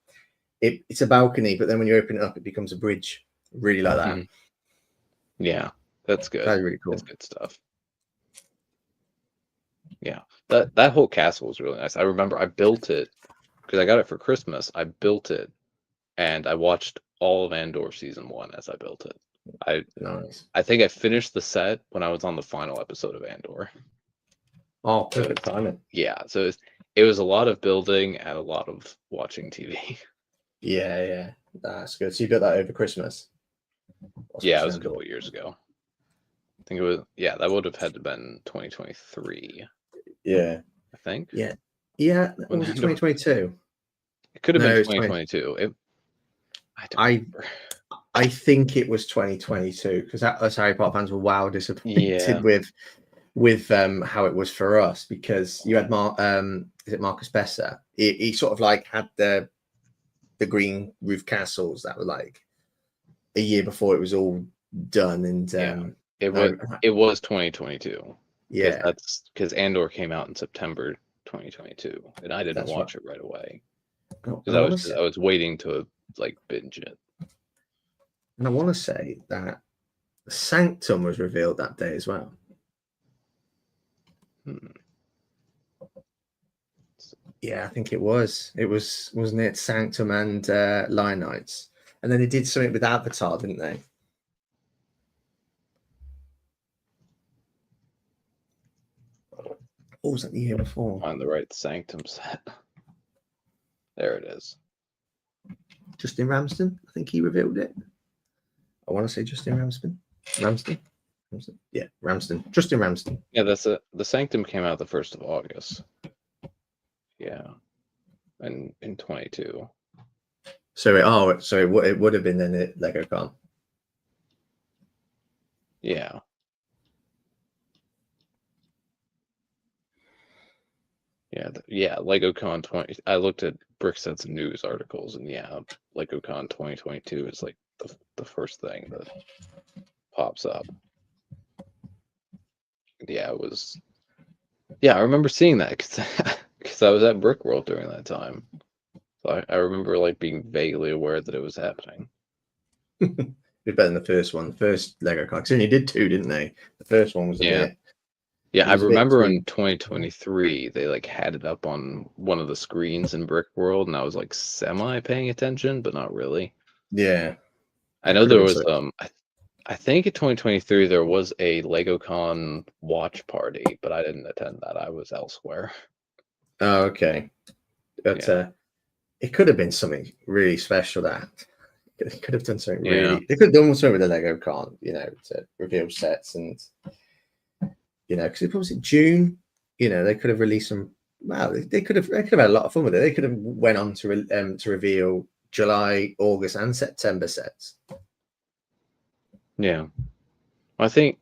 it's a balcony, but then when you open it up, it becomes a bridge. Really like that. Mm-hmm. Yeah, that's good. That's really cool. That's good stuff. Yeah, that whole castle was really nice. I remember I built it because I got it for Christmas. I built it, and I watched all of Andor season 1 as I built it. I think I finished the set when I was on the final episode of Andor. Oh, perfect timing. Yeah, so it was a lot of building and a lot of watching TV. Yeah, that's good. So you built that over Christmas? Yeah, it was a couple of years ago. I think it was, that would have had to been 2023. Yeah. I think. Yeah. Was it 2022? It could have been 2022. I think it was 2022 because us Harry Potter fans were disappointed with how it was for us because you had is it Marcus Besser? He sort of like had the green roof castles that were like a year before it was all done, and it was 2022. Yeah, that's because Andor came out in September 2022, and I didn't watch it right away because I was waiting to like binge it. And I want to say that the Sanctum was revealed that day as well. Yeah, I think it was. It was, wasn't it? Sanctum and Line Nights. And then they did something with Avatar, didn't they? What was that the year before? Find the right Sanctum set. There it is. Justin Ramsden, I think he revealed it. I want to say Justin Ramsden. Yeah, Ramsden. Justin Ramsden. Yeah, the Sanctum came out the 1st of August. Yeah, and in 22. So it would have been then at LegoCon. Yeah. Yeah, LegoCon 20. I looked at Brickset's news articles, and LegoCon 2022 is like the first thing that pops up. Yeah, it was. Yeah, I remember seeing that because I was at Brickworld during that time. So I remember like being vaguely aware that it was happening. It'd be better than the first one. The first LegoCon, because they only did 2, didn't they? The first one was a bit. Yeah, I remember in 2023 they like had it up on one of the screens in Brickworld, and I was like semi paying attention, but not really. Yeah, I know there was I think in 2023 there was a LegoCon watch party, but I didn't attend that. I was elsewhere. Oh, okay. But it could have been something really special. That it could have done something really. They could have done something with the LegoCon, to reveal sets and. Because it was in June, they could have released some. Wow, they could have had a lot of fun with it. They could have went on to reveal July, August, and September sets. Yeah, I think.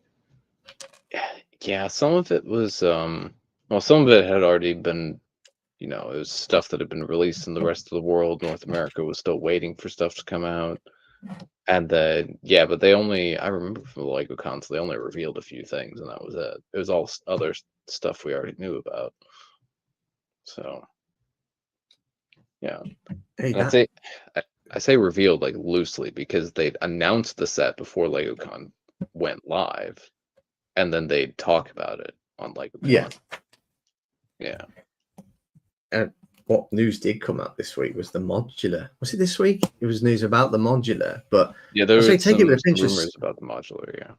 Yeah, some of it was. Well, some of it had already been, you know, it was stuff that had been released in the rest of the world. North America was still waiting for stuff to come out. And then, yeah, but they only, I remember from the Lego cons, they only revealed a few things, and that was it. It was all other stuff we already knew about. So, yeah. Hey, And I say revealed like loosely because they'd announced the set before LegoCon went live, and then they'd talk about it on LegoCon. Yeah. Yeah. And what news did come out this week was the modular. Was it this week? It was news about the modular, but Yeah, there was take it with a some pinch of rumors about the modular. Yeah.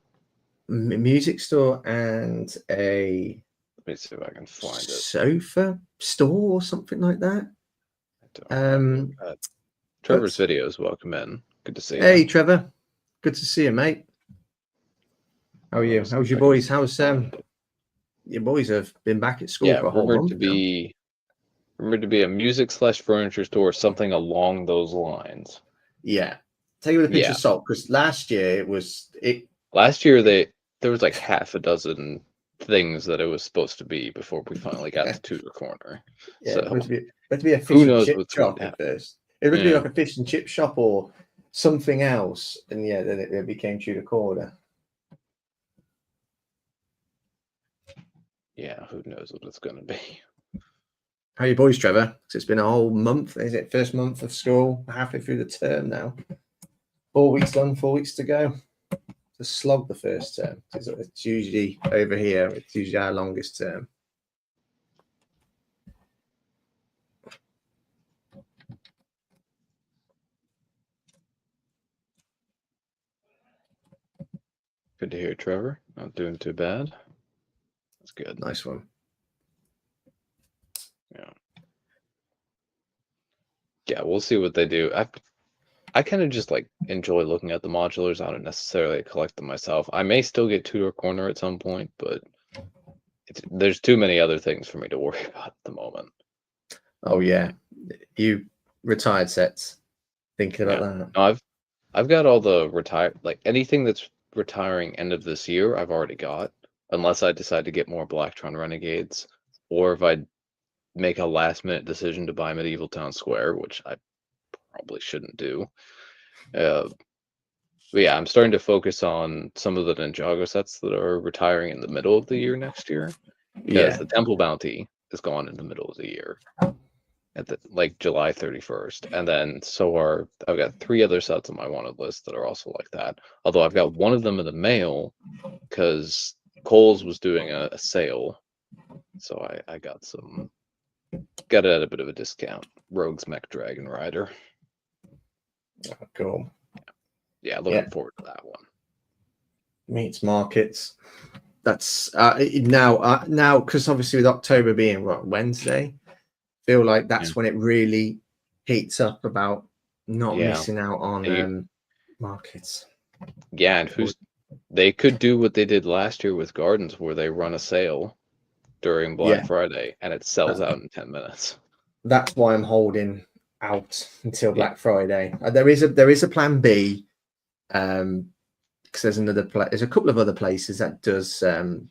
music store and a Let me see if I can find it. sofa store or something like that. Trevor's videos, welcome in. Good to see you. Hey, Trevor. Good to see you, mate. How are you? How's your boys? How's your boys have been back at school for a whole month rumored to be a music/furniture store, something along those lines. Yeah. Take it with a pinch of salt, because last year Last year there was like half a dozen things that it was supposed to be before we finally got to Tudor Corner. Yeah, so it was to be a fish and chip shop at first. It was to be like a fish and chip shop or something else, and yeah, then it became Tudor Corner. Yeah, who knows what it's going to be. How are your boys, Trevor? Because it's been a whole month. Is it first month of school? Halfway through the term now. 4 weeks done, 4 weeks to go. To slog the first term. It's usually over here. It's usually our longest term. Good to hear, Trevor. Not doing too bad. That's good. Nice one. Yeah. Yeah, we'll see what they do. I kind of just like enjoy looking at the modulars. I don't necessarily collect them myself. I may still get Tudor Corner at some point, but there's too many other things for me to worry about at the moment. Oh yeah, you retired sets. Thinking about that? No, I've got all the retired, like anything that's retiring end of this year. I've already got, unless I decide to get more Blacktron Renegades, or if I make a last minute decision to buy Medieval Town Square, which I probably shouldn't do. But yeah, I'm starting to focus on some of the Ninjago sets that are retiring in the middle of the year next year. Because the Temple Bounty is gone in the middle of the year, at like July 31st, and then I've got 3 other sets on my wanted list that are also like that. Although I've got one of them in the mail because Kohl's was doing a sale, so I got it at a bit of a discount. Rogue's Mech Dragon Rider. Oh, cool. Yeah, looking forward to that one. Meets markets. That's now because obviously with October being Wednesday, feel like that's when it really heats up about not missing out on markets. Yeah, and they could do what they did last year with Gardens, where they run a sale during Black Friday and it sells out in 10 minutes. That's why I'm holding out until Black Friday. There is a plan B, because there's a couple of other places that does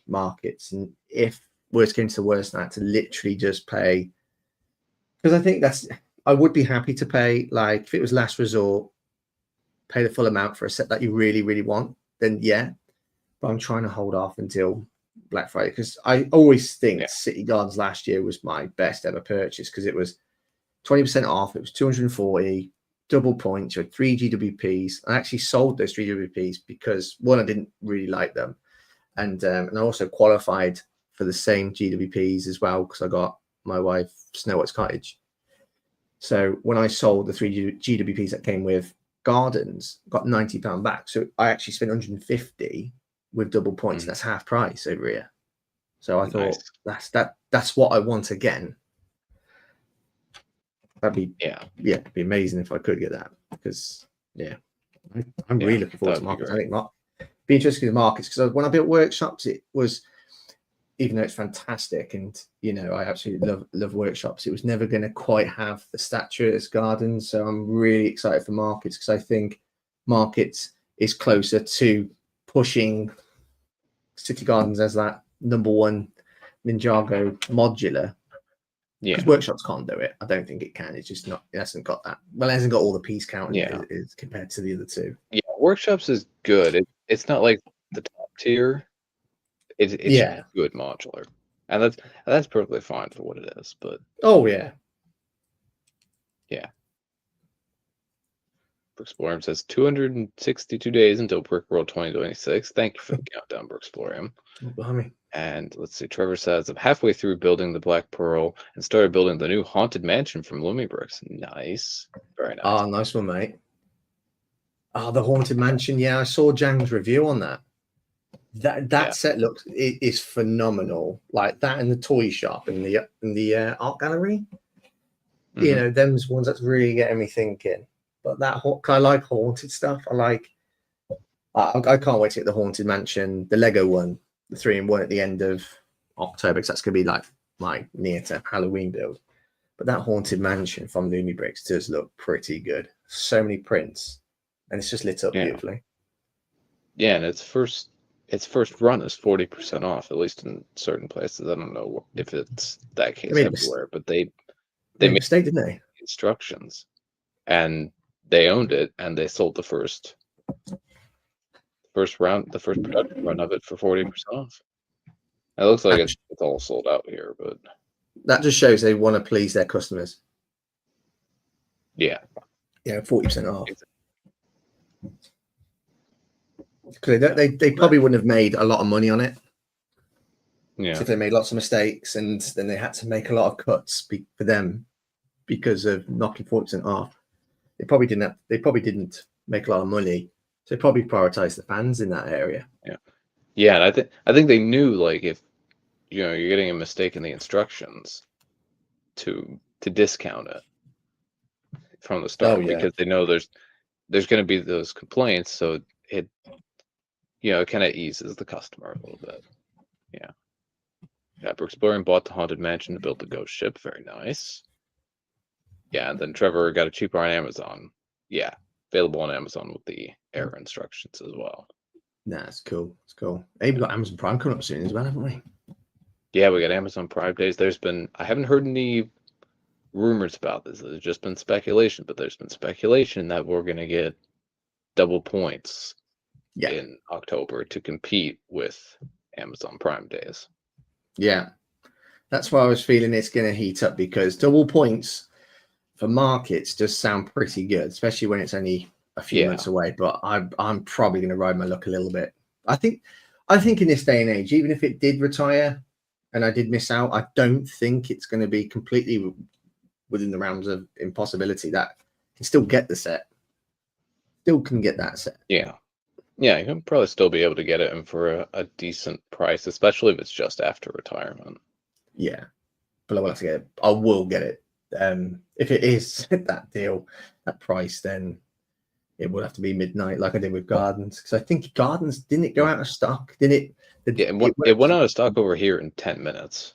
markets, and if worst came to worst, I had to literally just pay, because I think I would be happy to pay, like if it was last resort, pay the full amount for a set that you really, really want, then yeah. But I'm trying to hold off until Black Friday, because I always think City Gardens last year was my best ever purchase, because it was 20% off. It was 240 double points. You had 3 GWPs. I actually sold those 3 GWPs because one, I didn't really like them, and I also qualified for the same GWPs as well because I got my wife Snow White's Cottage. So when I sold the 3 GWPs that came with Gardens, got £90 back. So I actually spent 150 with double points. That's half price over here. So I thought that's what I want again. That'd be it'd be amazing if I could get that, because I'm really looking forward to markets. I think be interested in markets, because when I built workshops, it was, even though it's fantastic and I absolutely love workshops, it was never going to quite have the stature as Gardens. So I'm really excited for markets, because I think markets is closer to pushing City Gardens as that #1 Ninjago modular Because workshops can't do it. I don't think it can. It's just not. It hasn't got that. Well, it hasn't got all the piece count is compared to the other two. Yeah, workshops is good. It's not like the top tier. It's good modular, and that's perfectly fine for what it is. But yeah. Brooksplorium says 262 days until Brickworld 2026. Thank you for the countdown, Brooksplorium. Oh, and let's see, Trevor says, I'm halfway through building the Black Pearl and started building the new Haunted Mansion from Lumi Bricks. Nice. Very nice. Oh, nice one, mate. Oh, the Haunted Mansion. Yeah, I saw Jang's review on that. That set is phenomenal. Like that in the toy shop in the art gallery. Mm-hmm. You know, them's ones that's really getting me thinking. But I like haunted stuff. I can't wait to get the Haunted Mansion, the Lego one, the 3-in-1 at the end of October, because that's going to be like my near to Halloween build. But that Haunted Mansion from Lumi Bricks does look pretty good. So many prints, and it's just lit up beautifully. Yeah, and its first run is 40% off, at least in certain places. I don't know if it's that case everywhere, but they made a mistake, didn't they? Instructions, and they owned it, and they sold the first production run of it for 40% off. It looks like it's all sold out here, but that just shows they want to please their customers. Yeah, 40% off. Because they probably wouldn't have made a lot of money on it. Yeah, so if they made lots of mistakes and then they had to make a lot of cuts for them because of knocking 40% off, they probably didn't make a lot of money. So they probably prioritized the fans in that area. Yeah, and I think they knew, like, if you're getting a mistake in the instructions, to discount it from the start, because they know there's going to be those complaints, so it kind of eases the customer a little bit. Brooksplorium bought the Haunted Mansion to build the ghost ship. Very nice. And then Trevor got it cheaper on Amazon. Available on Amazon with the error instructions as well. That's cool. It's cool. Hey, we've got Amazon Prime coming up soon as well, haven't we? Yeah, we got Amazon Prime days. I haven't heard any rumors about this. There's just been speculation, but there's been speculation that we're going to get double points in October to compete with Amazon Prime days. Yeah, that's why I was feeling it's going to heat up, because double points for markets does sound pretty good, especially when it's only a few months away. But I'm probably going to ride my luck a little bit. I think in this day and age, even if it did retire and I did miss out, I don't think it's going to be completely within the realms of impossibility that you can still get the set. Still can get that set. Yeah, you can probably still be able to get it, and for a decent price, especially if it's just after retirement. Yeah, but I will have to get it. I will get it. If it is that deal, that price, then it will have to be midnight, like I did with Gardens. Because I think Gardens, didn't it go out of stock? Didn't it? It went out of stock over here in 10 minutes.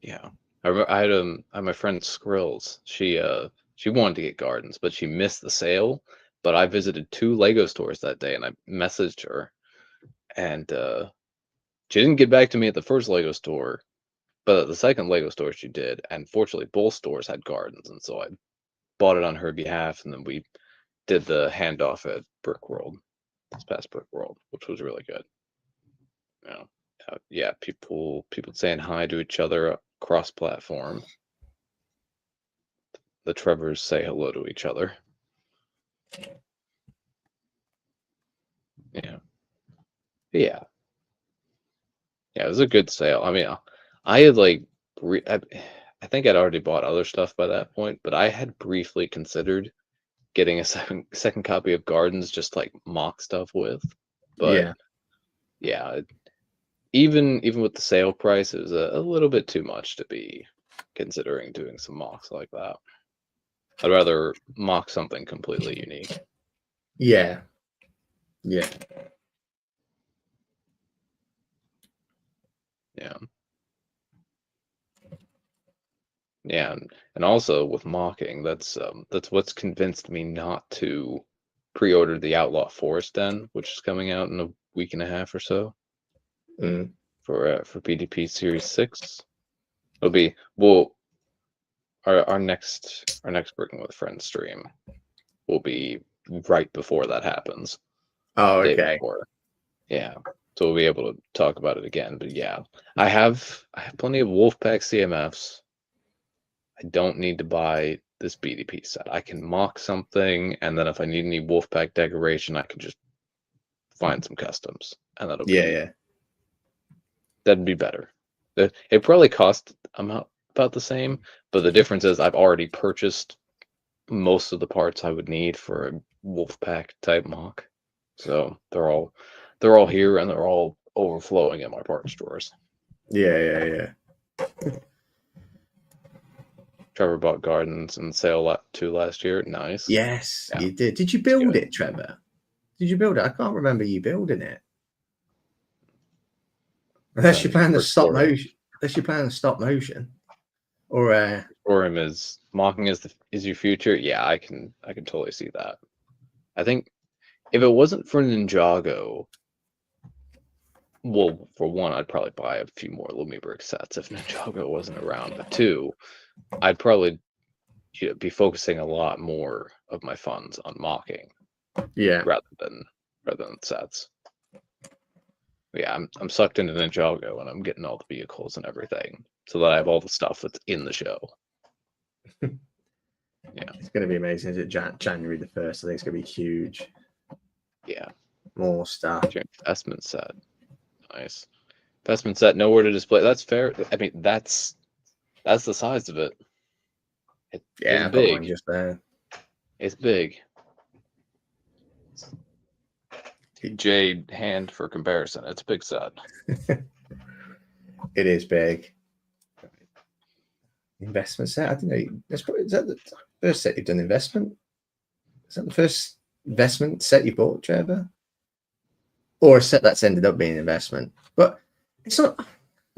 Yeah, I remember I had my friend Skrills. She wanted to get Gardens, but she missed the sale. But I visited 2 Lego stores that day, and I messaged her, and she didn't get back to me at the first Lego store, but at the second Lego store she did. And fortunately, both stores had Gardens, and so I bought it on her behalf, and then we did the handoff at Brickworld, this past Brickworld, which was really good. People saying hi to each other cross-platform. The Trevors say hello to each other. Yeah, it was a good sale. I mean, I had I think I'd already bought other stuff by that point, but I had briefly considered getting a second copy of Gardens, just like mock stuff with. But even with the sale price, it was a little bit too much to be considering doing some mocks like that. I'd rather mock something completely unique. Yeah. And also with mocking, that's what's convinced me not to pre-order the Outlaw Forest Den, which is coming out in a week and a half or so. For PDP Series 6. our next Working with Friends stream will be right before that happens. Oh, The day okay. before. Yeah. So we'll be able to talk about it again. But yeah, I have plenty of Wolfpack CMFs. I don't need to buy this BDP set. I can mock something, and then if I need any Wolfpack decoration, I can just find some customs, and that'd be better. It probably cost about the same, but the difference is I've already purchased most of the parts I would need for a Wolfpack type mock, so they're all here and they're all overflowing in my parts drawers. Yeah. Trevor bought Gardens and Sale 2 last year. Nice. Yes, you did. Did you build it, Trevor? Did you build it? I can't remember you building it. Unless you're playing the stop motion. Unless you're playing the stop motion. Or for him is mocking is your future. Yeah, I can totally see that. I think if it wasn't for Ninjago, well, for one, I'd probably buy a few more Lumibrick sets if Ninjago wasn't around. But two, I'd probably be focusing a lot more of my funds on mocking, rather than sets. But yeah, I'm sucked into Ninjago and I'm getting all the vehicles and everything, so that I have all the stuff that's in the show. Yeah, it's going to be amazing. Is it January the 1st? I think it's going to be huge. Yeah, more stuff. Investment set, nice. Investment set, nowhere to display. That's fair. I mean, that's the size of it. It's big. Just there. It's big. Jade hand for comparison. It's a big set. It is big. Investment set. I don't know. Is that the first set you've done investment? Is that the first investment set you bought, Trevor? Or a set that's ended up being investment? But it's not.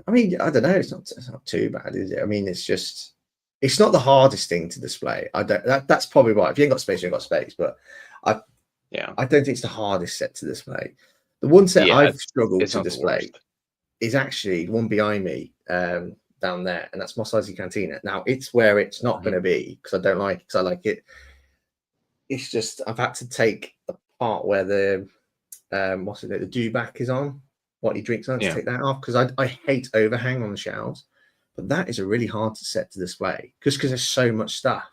I mean, I don't know. It's not too bad, is it? I mean, it's not the hardest thing to display. That's probably right. If you ain't got space, you ain't got space. But I don't think it's the hardest set to display. The one set I've struggled to display is actually the one behind me down there, and that's Mos Eisley Cantina. Now it's where it's not going to be because I don't like it. Because I like it. It's just I've had to take the part where the the dewback is on, what he drinks on, to take that off because I hate overhang on the shelves. But that is a really hard to set to display because there's so much stuff.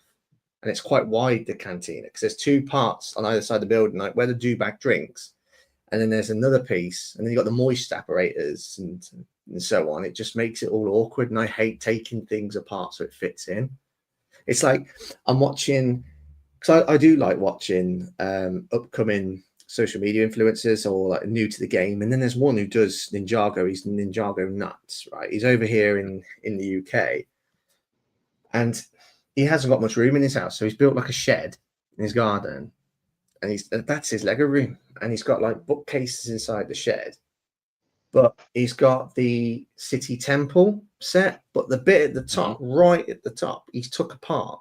And it's quite wide, the cantina, because there's two parts on either side of the building, like where the dewback drinks, and then there's another piece, and then you've got the moist apparatus and so on. It just makes it all awkward, and I hate taking things apart so it fits in. It's like I'm watching, because I do like watching upcoming social media influencers or like new to the game, and then there's one who does Ninjago. He's Ninjago nuts, right? He's over here in the UK, and he hasn't got much room in his house, so he's built like a shed in his garden, and that's his Lego room, and he's got like bookcases inside the shed, but he's got the City Temple set, but the bit at the top, right at the top, he's took apart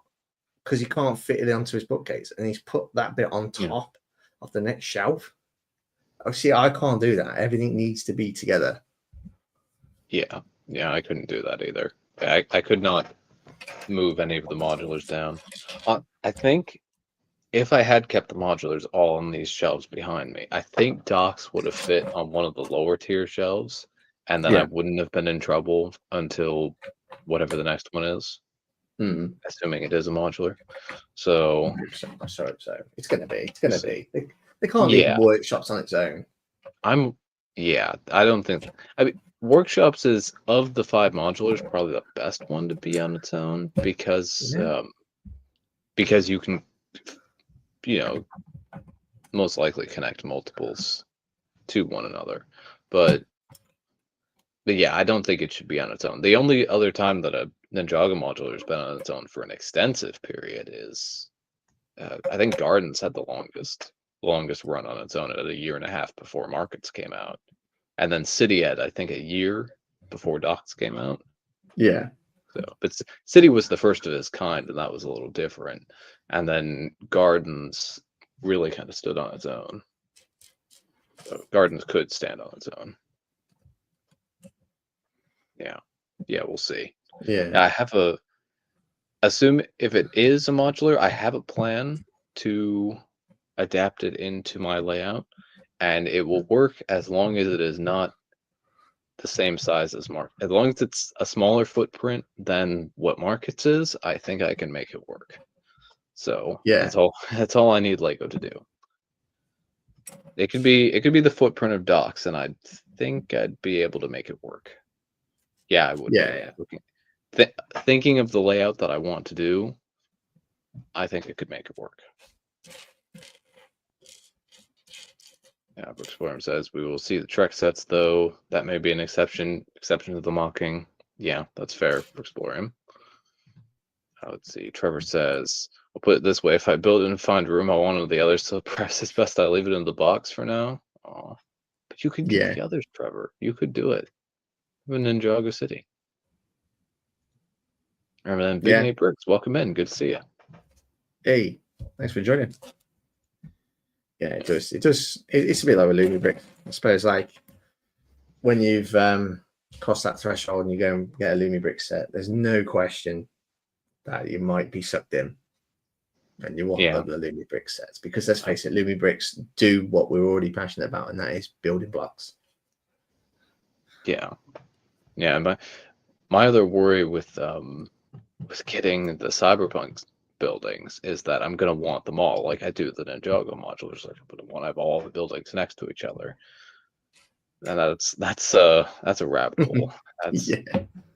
because he can't fit it onto his bookcase, and he's put that bit on top of the next shelf. Oh, see, I can't do that. Everything needs to be together. Yeah, I couldn't do that either. I could not move any of the modulars down. I think if I had kept the modulars all on these shelves behind me, I think docks would have fit on one of the lower tier shelves, and then I wouldn't have been in trouble until whatever the next one is, assuming it is a modular. So so it's gonna be. They can't leave workshops on its own. I don't think. I mean, workshops is, of the 5 modulars, probably the best one to be on its own because you can, most likely connect multiples to one another. But yeah, I don't think it should be on its own. The only other time that a Ninjago modular has been on its own for an extensive period is, I think Gardens had the longest run on its own at 1.5 years before Markets came out. And then City had, I think, 1 year before Docks came out. Yeah. So, but City was the first of its kind, and that was a little different. And then Gardens really kind of stood on its own. So Gardens could stand on its own. Yeah, we'll see. Yeah. I have a assume if it is a modular, I have a plan to adapt it into my layout, and it will work as long as it is not the same size as Mark. As long as it's a smaller footprint than what Markets is, I think I can make it work. So Yeah. That's all I need Lego to do. It could be the footprint of docks, and I think I'd be able to make it work. Yeah, I would be. Thinking of the layout that I want to do, I think it could make it work. Yeah, Brooks Worm says we will see the Trek sets, though. That may be an exception to the mocking. Yeah, that's fair, Brooks Worm. Let's see. Trevor says, I'll put it this way: if I build it and find room, I want one of the others, so perhaps it's best I leave it in the box for now. Aw. But you could get the others, Trevor. You could do it. Even in Ninjago City. And then Big Nate Brooks, welcome in. Good to see you. Hey, thanks for joining. Yeah, it does. It's a bit like a Lumi brick, I suppose. Like when you've crossed that threshold and you go and get a Lumi brick set, there's no question that you might be sucked in, and you want other Lumi brick sets, because let's face it, Lumi bricks do what we're already passionate about, and that is building blocks. Yeah. My other worry with getting the Cyberpunk buildings is that I'm gonna want them all, like I do the Ninjago modulars. Like I'm gonna want to have all the buildings next to each other, and that's a rabbit hole. That's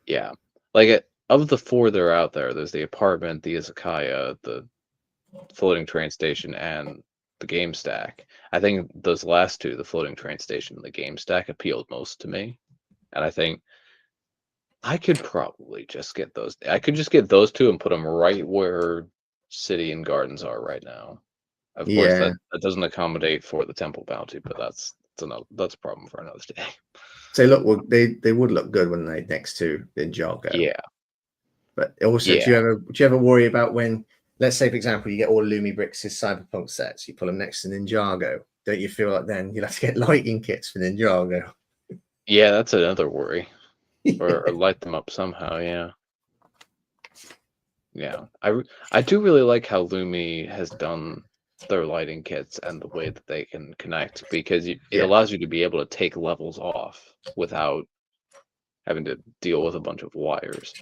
yeah. Like of the 4 that are out there, there's the apartment, the izakaya, the floating train station, and the game stack. I think those last 2, the floating train station and the game stack, appealed most to me, and I think I could probably just get those. I could just get those 2 and put them right where City and Gardens are right now. Of course, that doesn't accommodate for the Temple Bounty, but that's a problem for another day. So they would look good when they next to Ninjago. Yeah. But also, do you ever worry about when, let's say, for example, you get all Lumi Bricks' Cyberpunk sets, you put them next to Ninjago? Don't you feel like then you'll have to get lighting kits for Ninjago? Yeah, that's another worry. Or light them up somehow. Yeah. I do really like how Lumi has done their lighting kits and the way that they can connect, because it allows you to be able to take levels off without having to deal with a bunch of wires,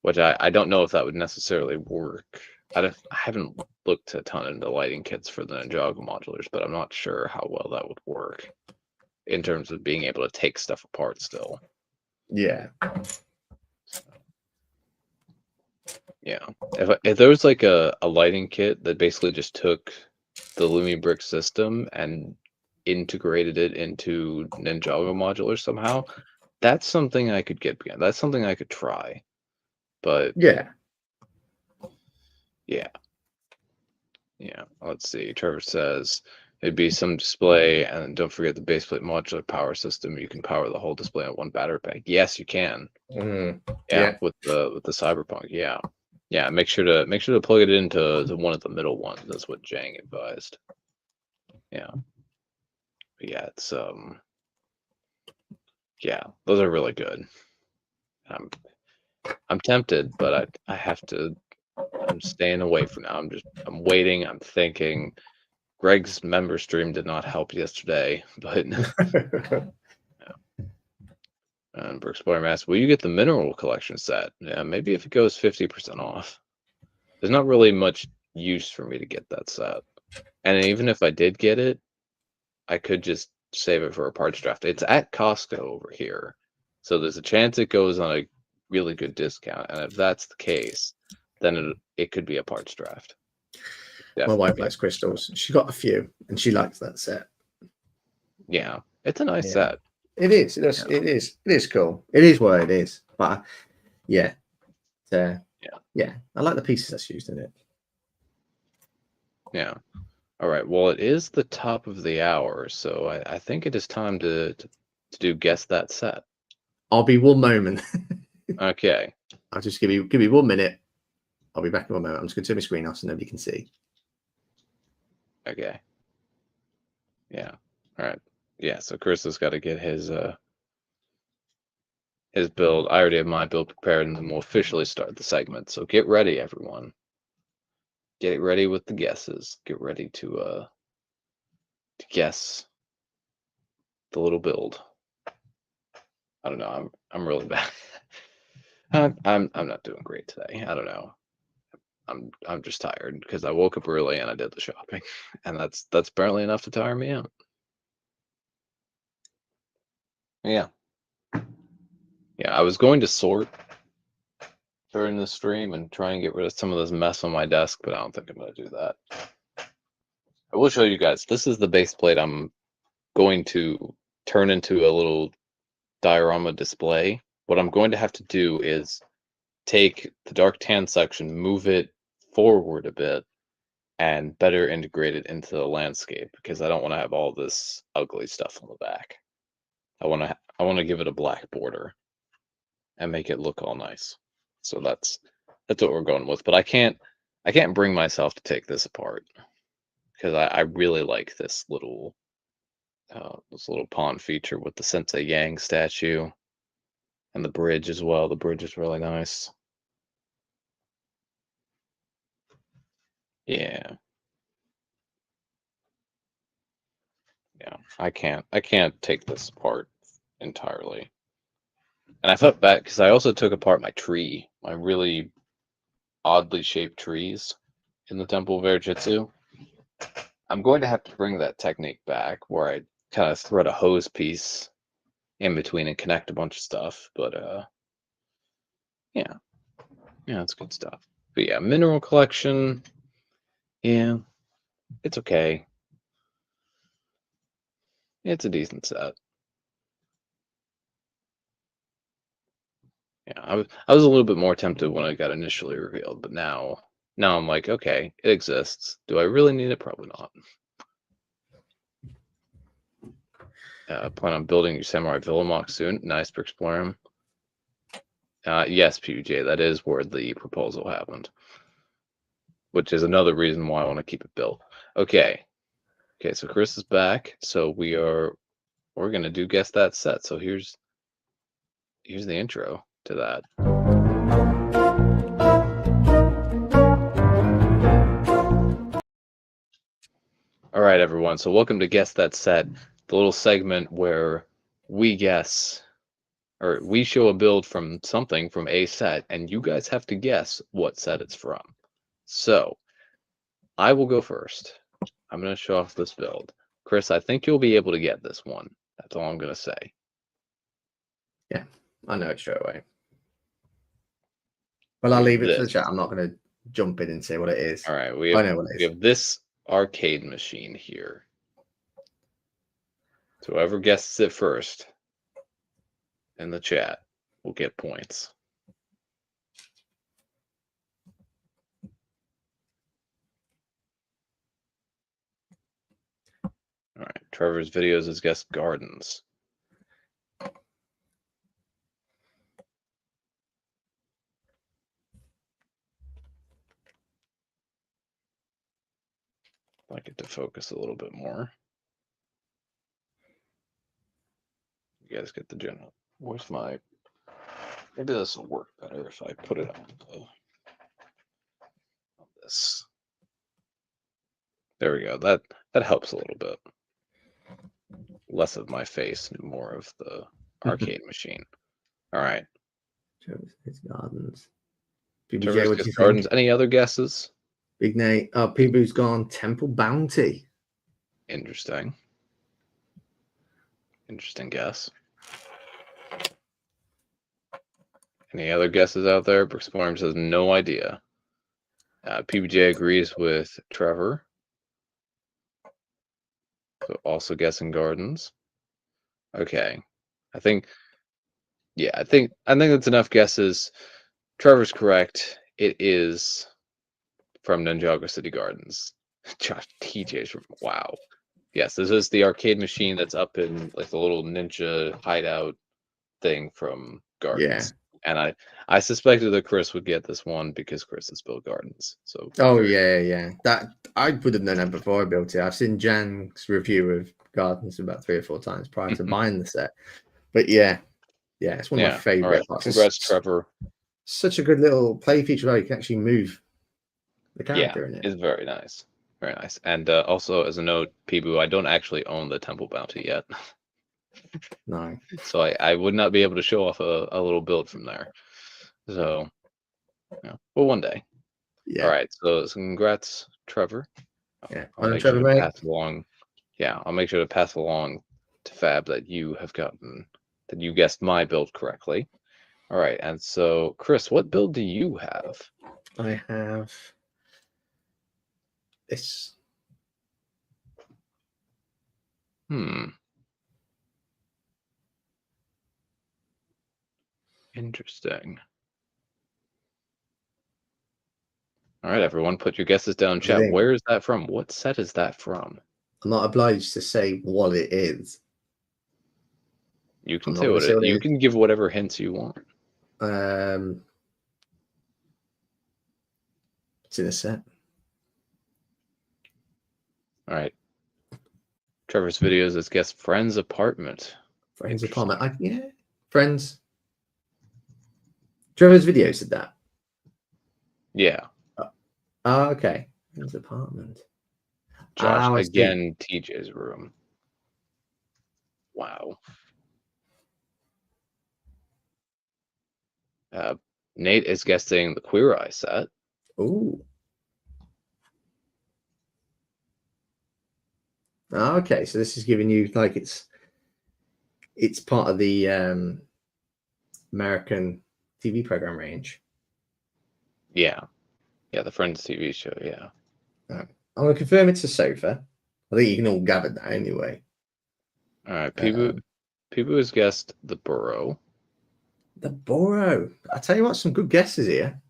which I don't know if that would necessarily work. I haven't looked a ton into lighting kits for the Ninjago modulars, but I'm not sure how well that would work in terms of being able to take stuff apart still. Yeah. Yeah. If there was like a lighting kit that basically just took the Lumi brick system and integrated it into Ninjago modular somehow, that's something I could get behind. That's something I could try. But yeah. Let's see. Trevor says it'd be some display, and don't forget the baseplate modular power system. You can power the whole display on one battery pack. Yes, you can. With the Cyberpunk. Yeah. Make sure to plug it into one of the middle ones. That's what Jang advised. Yeah. But yeah, it's those are really good. I'm tempted, but I have to. I'm staying away for now. I'm waiting. I'm thinking. Greg's member stream did not help yesterday, but And Brooks Boyer asks, will you get the mineral collection set? Yeah, maybe if it goes 50% off. There's not really much use for me to get that set. And even if I did get it, I could just save it for a parts draft. It's at Costco over here, so there's a chance it goes on a really good discount. And if that's the case, then it could be a parts draft. My wife likes crystals. She got a few, and she likes that set. Yeah, it's a nice set. It is. It is cool. It is what it is. But I like the pieces that's used in it. Yeah. All right. Well, it is the top of the hour, so I think it is time to do guess that set. I'll be 1 moment. Okay. I'll just give me 1 minute. I'll be back in 1 moment. I'm just going to turn my screen off so nobody can see. Okay. Yeah. All right. Yeah. So Chris has got to get his his build. I already have my build prepared, and then we'll officially start the segment. So get ready, everyone. Get ready with the guesses. Get ready to guess the little build. I don't know. I'm really bad. I'm not doing great today. I don't know. I'm just tired because I woke up early and I did the shopping, and that's apparently enough to tire me out. Yeah. Yeah, I was going to sort during the stream and try and get rid of some of this mess on my desk, but I don't think I'm going to do that. I will show you guys. This is the base plate I'm going to turn into a little diorama display. What I'm going to have to do is take the dark tan section, move it forward a bit, and better integrate it into the landscape, because I don't want to have all this ugly stuff on the back. I want to give it a black border and make it look all nice. So that's what we're going with. But I can't bring myself to take this apart, because I really like this little pond feature with the Sensei Yang statue and the bridge as well. The bridge is really nice. Yeah. Yeah, I can't take this apart entirely. And I felt bad because I also took apart my tree, my really oddly shaped trees in the Temple of Air Jitsu. I'm going to have to bring that technique back where I kind of thread a hose piece in between and connect a bunch of stuff. But yeah, it's good stuff. But yeah, mineral collection, yeah, it's okay. It's a decent set. Yeah, I was a little bit more tempted when it got initially revealed, but now I'm like, okay, it exists. Do I really need it? Probably not. Plan on building your Samurai Villamox soon. Nice for exploring. Yes, PJ, that is where the proposal happened, which is another reason why I want to keep it built. Okay, so Chris is back. So we're gonna do guess that set. So here's the intro to that. All right, everyone. So welcome to Guess That Set, the little segment where we guess, or we show a build from something from a set, and you guys have to guess what set it's from. So I will go first. I'm going to show off this build. Chris, I think you'll be able to get this one. That's all I'm going to say. Yeah, I know it straight away. Well, I'll leave it to the chat. I'm not going to jump in and say what it is. All right, I know what it is. We have this arcade machine here. So whoever guesses it first in the chat will get points. All right, Trevor's videos is guessed gardens. I'd like it to focus a little bit more. You guys get the general. Where's my... Maybe this will work better if I put it on this. There we go. That helps a little bit. Less of my face and more of the arcade machine. All right. Trevor's Gardens. PBJ, what do you Gardens. Think? Any other guesses? Big Nate. Oh, Peeboo's gone Temple Bounty. Interesting. Interesting guess. Any other guesses out there? Brooks Farms has no idea. PBJ agrees with Trevor. So also guessing gardens. Okay. I think that's enough guesses. Trevor's correct. It is from Ninjago City Gardens. Josh TJ's from wow. Yes, this is the arcade machine that's up in like the little ninja hideout thing from Gardens. Yeah. And I suspected that Chris would get this one because Chris has built Gardens. So yeah. That I would have known that before I built it. I've seen Jan's review of Gardens about 3 or 4 times prior to buying the set. But yeah. Yeah, it's one of my All favorite. right. Congrats, Trevor. Such a good little play feature where you can actually move the character in it. It's very nice. Very nice. And also, as a note, Peeboo, I don't actually own the Temple Bounty yet. No. So I would not be able to show off a little build from there. So, yeah. Well, one day. Yeah. All right. So congrats, Trevor. Yeah. I'll make sure to pass along. Yeah, I'll make sure to pass along to Fab that you guessed my build correctly. All right. And so, Chris, what build do you have? I have this. Interesting. All right, everyone, put your guesses down in chat. Where is that from? What set is that from? I'm not obliged to say what it is. You can say what it is. You can give whatever hints you want. It's in a set. All right. Trevor's videos is guess Friend's apartment. Friend's apartment. Yeah. Friends. Trevor's video said that. Yeah. Oh, okay. Friend's apartment. Josh, again, TJ's room. Wow. Nate is guessing the Queer Eye set. Ooh. Oh, okay, so this is giving you like it's part of the American TV program range. Yeah, the Friends TV show. Yeah. I'm gonna confirm it's a sofa. I think you can all gather that anyway. All right, Peeboo has guessed the Burrow. The Burrow. I tell you what, some good guesses here.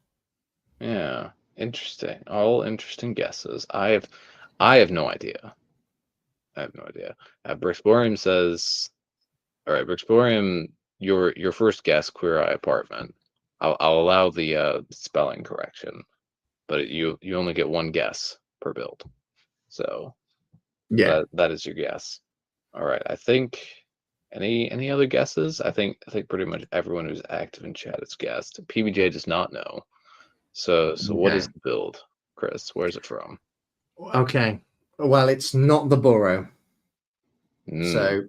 Yeah, interesting. All interesting guesses. I have no idea. Brixborium says, all right, Brixborium, your first guess, Queer Eye apartment. I'll allow the spelling correction, but you only get one guess per build. So yeah, that is your guess. All right, I think any other guesses? I think pretty much everyone who's active in chat has guessed. PBJ does not know. So what is the build, Chris? Where's it from? Okay. Well, it's not the Burrow. So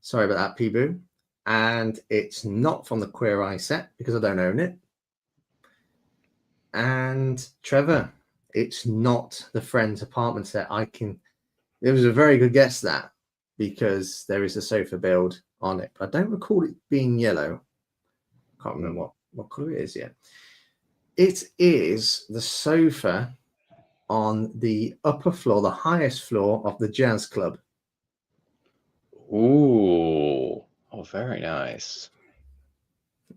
sorry about that, Peeboo. And it's not from the Queer Eye set because I don't own it. And Trevor, it's not the Friends apartment set. It was a very good guess that because there is a sofa build on it, but I don't recall it being yellow. Can't remember what color it is yet. It is the sofa on the upper floor, the highest floor of the jazz club. Ooh. Oh, very nice.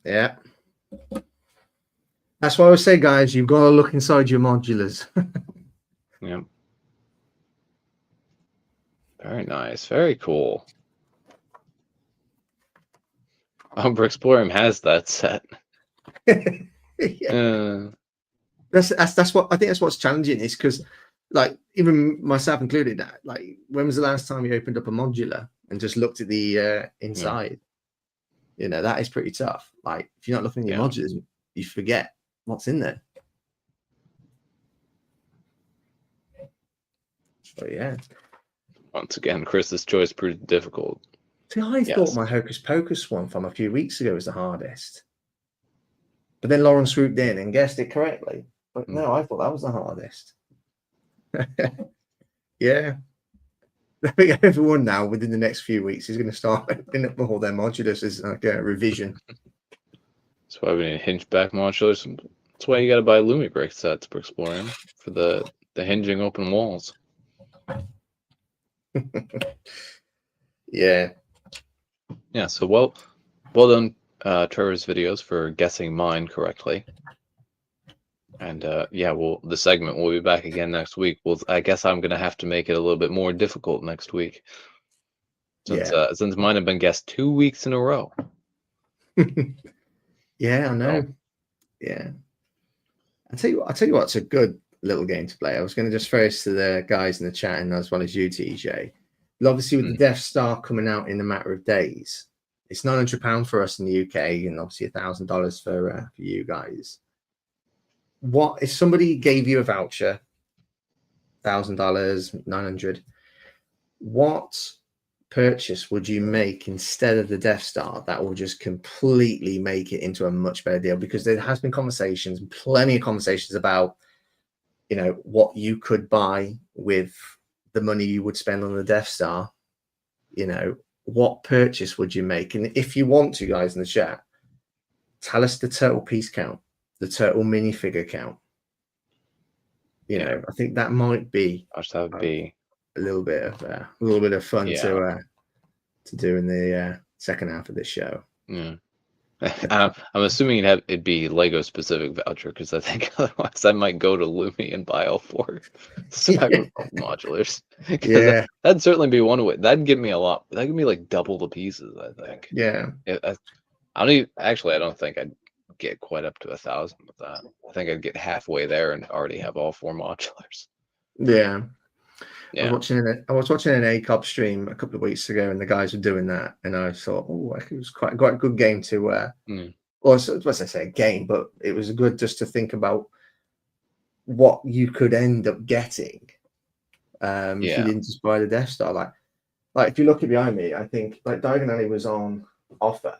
Yeah. That's why I always say, guys, you've got to look inside your modulars. Yep. Very nice. Very cool. Brixborium has that set. Yeah. That's what I think. That's what's challenging is because, like, even myself included, that like, when was the last time you opened up a modular and just looked at the inside? You know, that is pretty tough. Like, if you're not looking at your modulars, you forget what's in there. But yeah. Once again, Chris's choice proved difficult. See, I thought my Hocus Pocus one from a few weeks ago was the hardest. But then Lauren swooped in and guessed it correctly. But no, I thought that was the hardest. Yeah. I think everyone now, within the next few weeks, is going to start opening up all their modulars as like a revision. That's why we need hinge-back modulars. That's why you got to buy Lumibrick sets, Brixborium, for the hinging open walls. Yeah. Yeah, so well done, Trevor's videos for guessing mine correctly. And yeah, the segment will be back again next week. I guess I'm gonna have to make it a little bit more difficult next week, since mine have been guessed 2 weeks in a row. Yeah, I know. Yeah, I tell you what, it's a good little game to play. I was going to just throw this to the guys in the chat and as well as you, TJ. But obviously, with the Death Star coming out in a matter of days, It's £900 for us in the UK, and obviously $1,000 for you guys. What if somebody gave you a voucher, $1,000, 900? What purchase would you make instead of the Death Star that will just completely make it into a much better deal? Because there has been conversations, plenty of conversations about, you know, what you could buy with the money you would spend on the Death Star. You know, what purchase would you make? And if you want to, guys in the chat, tell us the total piece count, the total minifigure count. You know, I think that might be that would be a little bit of fun to do in the second half of this show. Yeah. I'm assuming it'd be Lego specific voucher, because I think otherwise I might go to Lumi and buy all 4 Cyberpunk modulars. Yeah, that'd certainly be one way. That'd give me a lot. That'd give me like double the pieces, I think. Yeah. I don't think I'd get quite up to 1,000 with that. I think I'd get halfway there and already have all 4 modulars. Yeah. I was watching an ACOB stream a couple of weeks ago, and the guys were doing that, and I thought, oh, it was quite a good game to. Well, what's I say, a game, but it was good just to think about what you could end up getting if you didn't just buy the Death Star. Like if you look at behind me, I think like Diagon Alley was on offer.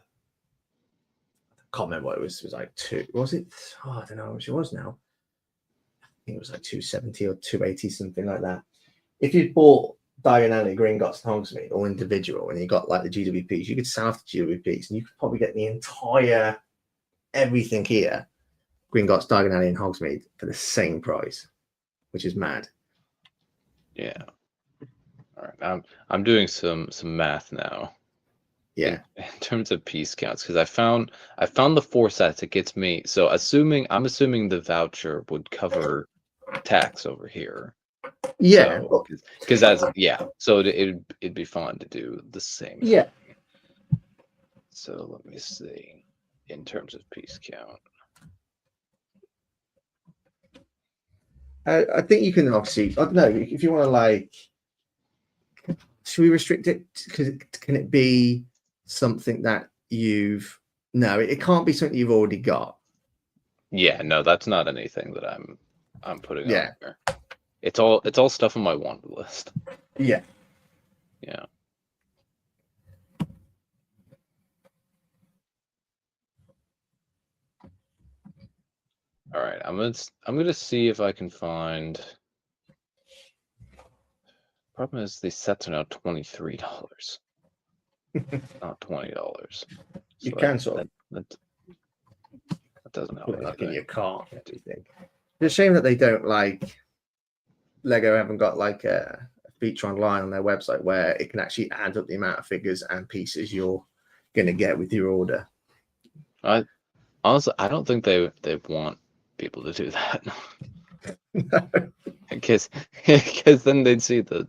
I can't remember what it was. It was like 2. Was it? Oh, I don't know how much it was now. I think it was like 270 or 280, something like that. If you bought Diagon Alley, Gringotts, and Hogsmeade all individual, and you got like the GWPs, you could sell off the GWPs, and you could probably get the entire everything here, Gringotts, Diagon Alley, and Hogsmeade for the same price, which is mad. Yeah. All right. I'm doing some math now. Yeah. In terms of piece counts, because I found the 4 sets. It gets me. So I'm assuming the voucher would cover tax over here. Yeah, because so it'd be fun to do the same thing. So let me see in terms of piece count. I think you can obviously, I don't know, if you want to, like, should we restrict it? Can it be something that it can't be something you've already got. Yeah, no, that's not anything that I'm putting on here. It's all stuff on my wanted list. Yeah. Yeah. All right, I'm gonna see if I can find. Problem is, these sets are now $23, not $20. You can sort of that doesn't help. Put it like in your cart. Do you think? It's a shame that they don't Lego haven't got like a feature online on their website where it can actually add up the amount of figures and pieces you're going to get with your order. Honestly, I don't think they want people to do that. Because then they'd see that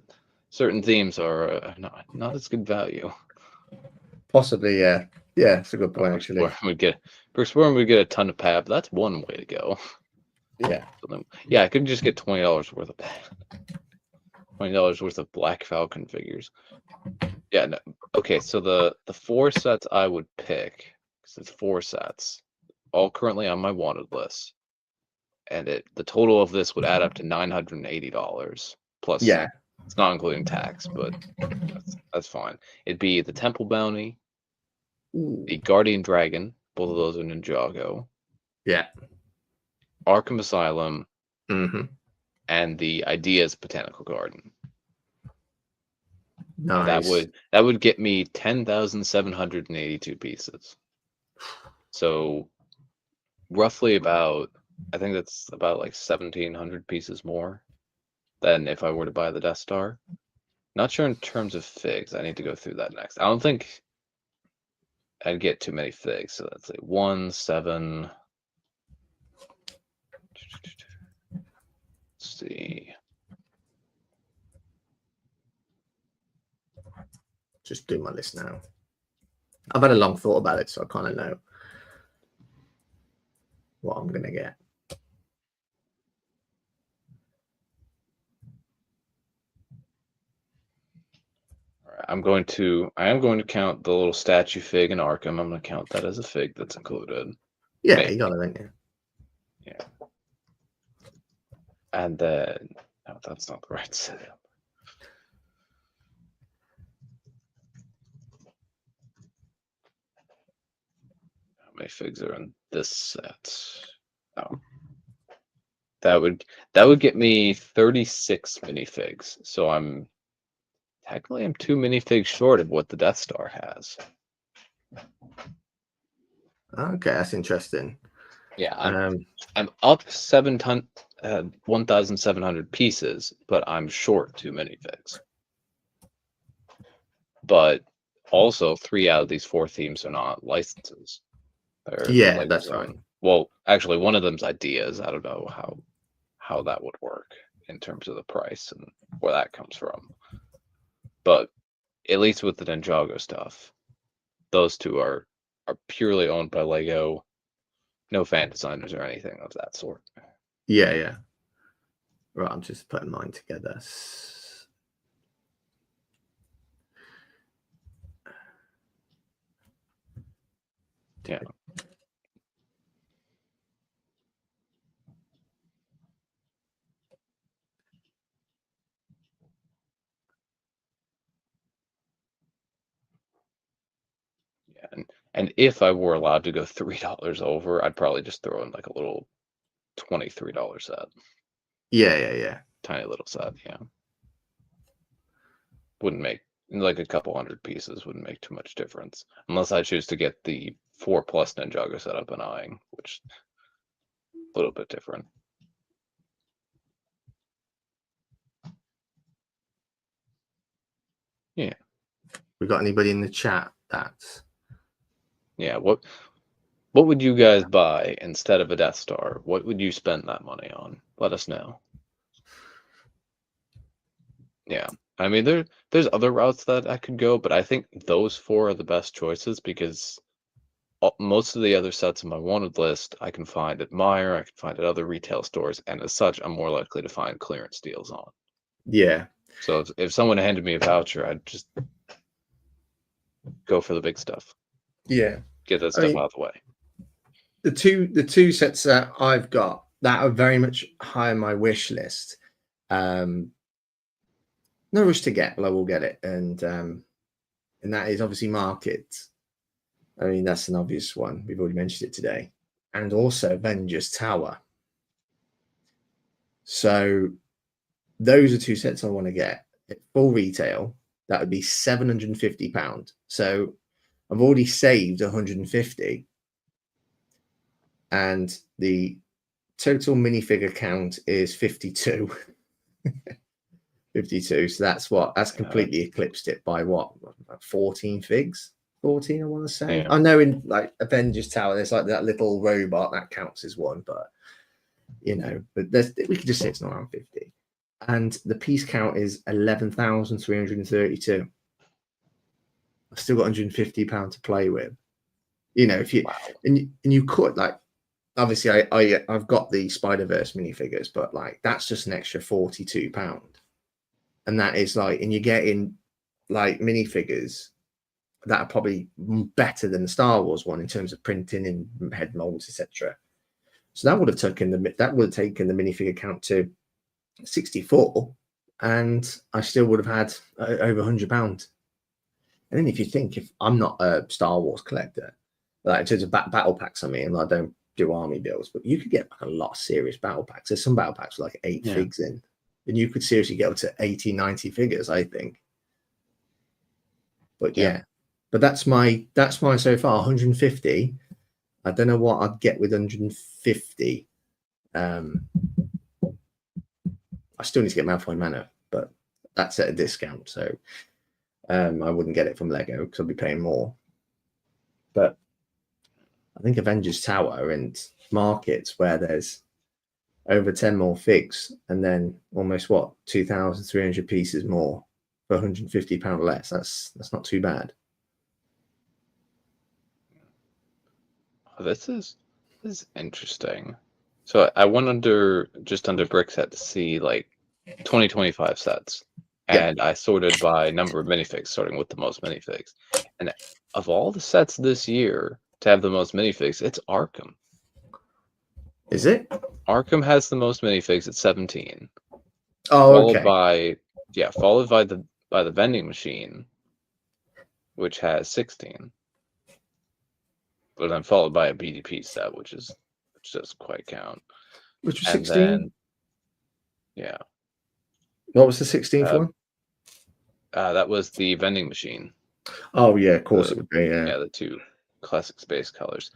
certain themes are not as good value. Possibly, yeah. Yeah, it's a good point, actually. Exploring would get a ton of pad, but that's one way to go. Yeah. So then, I could just get $20 worth of pad. $20 worth of Black Falcon figures. Yeah, no. Okay, so the 4 sets I would pick, because it's 4 sets, all currently on my wanted list. And the total of this would add up to $980 plus. Yeah. It's not including tax, but that's fine. It'd be the Temple Bounty, the Guardian Dragon, both of those are Ninjago. Yeah. Arkham Asylum, and the Ideas Botanical Garden. Nice. That would get me 10,782 pieces. So roughly I think that's about like 1,700 pieces more than if I were to buy the Death Star. Not sure in terms of figs. I need to go through that next. I don't think I'd get too many figs. So that's like 1, 7. Let's see. Just do my list now. I've had a long thought about it, so I kind of know what I'm going to get. All right, am going to count the little statue fig in Arkham. I'm going to count that as a fig that's included. Yeah, Maybe. you got it, don't you? Yeah. And then, no, that's not the right setup. How many figs are in this set? Oh. That would get me 36 minifigs. So I'm 2 minifigs short of what the Death Star has. Okay, that's interesting. Yeah, I'm up 1,700 pieces, but I'm short 2 minifigs. But also 3 out of these 4 themes are not licenses. Yeah, that's right. Well, actually, one of them's ideas. I don't know how that would work in terms of the price and where that comes from. But at least with the Ninjago stuff, those 2 are purely owned by Lego. No fan designers or anything of that sort. Yeah. Right, I'm just putting mine together. Yeah. And if I were allowed to go $3 over, I'd probably just throw in like a little $23 set. Yeah. Tiny little set, yeah. Wouldn't make, like, a couple hundred pieces wouldn't make too much difference. Unless I choose to get the 4+ Ninjago setup and eyeing, which is a little bit different. Yeah. We got anybody in the chat that's... Yeah, what would you guys buy instead of a Death Star? What would you spend that money on? Let us know. Yeah, I mean, there's other routes that I could go, but I think those 4 are the best choices because most of the other sets on my wanted list I can find at Meijer, I can find at other retail stores, and as such, I'm more likely to find clearance deals on. Yeah. So if someone handed me a voucher, I'd just go for the big stuff. Yeah. Get that stuff out of the way. The two sets that I've got that are very much high on my wish list. No rush to get, but I will get it. And that is obviously Market. I mean, that's an obvious one. We've already mentioned it today. And also Avengers Tower. So those are 2 sets I want to get. At full retail, that would be £750. So I've already saved 150. And the total minifigure count is 52. 52. So that's completely eclipsed it by what? 14 figs? 14, I want to say. Yeah. I know in like Avengers Tower, there's like that little robot that counts as one, but but we could just say it's not around 50. And the piece count is 11,332. I've still got £150 to play with. If you and you could, like, obviously I've got the Spider-Verse minifigures, but like that's just an extra £42. And that is like, and you're getting like minifigures that are probably better than the Star Wars one in terms of printing and head molds, etc. So that would have taken the minifigure count to 64, and I still would have had over £100. And then if you think, if I'm not a Star Wars collector, like in terms of battle packs, I mean, I don't do army builds, but you could get like a lot of serious battle packs. There's some battle packs with like 8 figs in, and you could seriously get up to 80, 90 figures, I think. But but that's my so far 150. I don't know what I'd get with 150. I still need to get Malfoy Manor, but that's at a discount, so I wouldn't get it from Lego because I'll be paying more. But I think Avengers Tower and Markets, where there's over 10 more figs, and then almost 2,300 pieces more for £150 less. That's not too bad. Oh, this is interesting. So I went under Brickset to see like 2025 sets. and I sorted by number of minifigs, starting with the most minifigs. And of all the sets this year to have the most minifigs, it's Arkham. Is it? Arkham has the most minifigs at 17. Oh, Followed okay. by the vending machine, which has 16. But then followed by a BDP set, which doesn't quite count. Which was And 16? then, yeah. What was the 16th one? That was the vending machine. Oh, yeah, of course it would be, Yeah, the two classic space colors.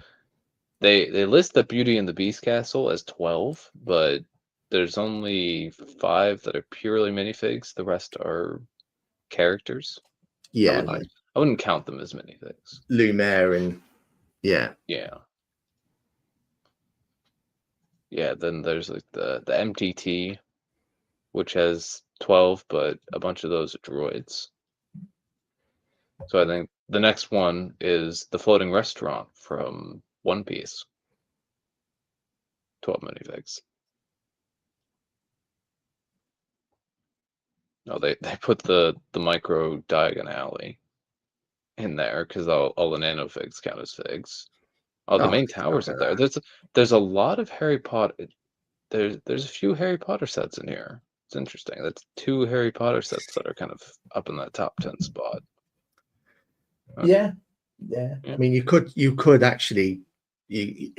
They list the Beauty and the Beast castle as 12, but there's only 5 that are purely minifigs. The rest are characters. Yeah, I wouldn't count them as minifigs. Lumiere and yeah. Yeah, then there's like the MTT, which has 12, but a bunch of those are droids. So I think the next one is the floating restaurant from One Piece. 12 minifigs. No, they put the micro diagonally in there because all the nanofigs count as figs. Oh, the main tower's up there. There's a lot of Harry Potter. There's a few Harry Potter sets in here. It's interesting. That's 2 Harry Potter sets that are kind of up in that top 10 spot. Yeah. I mean, you could actually, the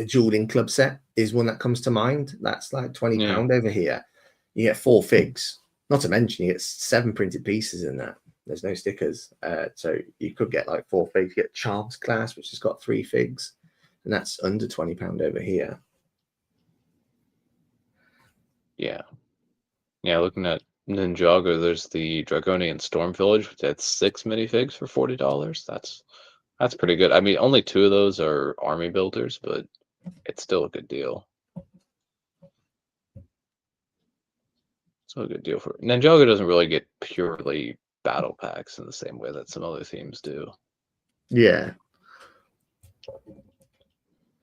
Dueling Club set is one that comes to mind. That's like £20 over here. You get 4 figs. Not to mention, you get 7 printed pieces in that. There's no stickers, so you could get like 4 figs. You get Charms class, which has got 3 figs, and that's under £20 over here. Yeah, looking at Ninjago, there's the Dragonian Storm Village, which had 6 minifigs for $40. That's pretty good. I mean, only 2 of those are army builders, but it's still a good deal. Still a good deal for Ninjago. Doesn't really get purely battle packs in the same way that some other themes do. Yeah.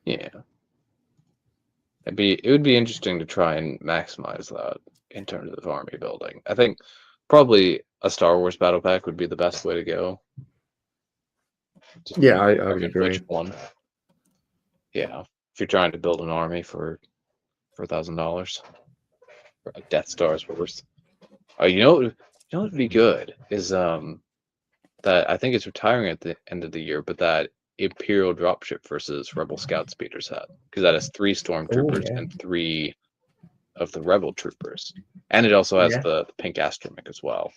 It would be interesting to try and maximize that in terms of army building. I think probably a Star Wars battle pack would be the best way to go. Yeah, I would agree. Which one? Yeah, if you're trying to build an army for $1,000, a Death Star's worth. Oh, you know what would be good is that I think it's retiring at the end of the year, but that Imperial dropship versus Rebel Scout speeder set, because that has 3 stormtroopers and 3 of the Rebel troopers, and it also has the pink astromech as well.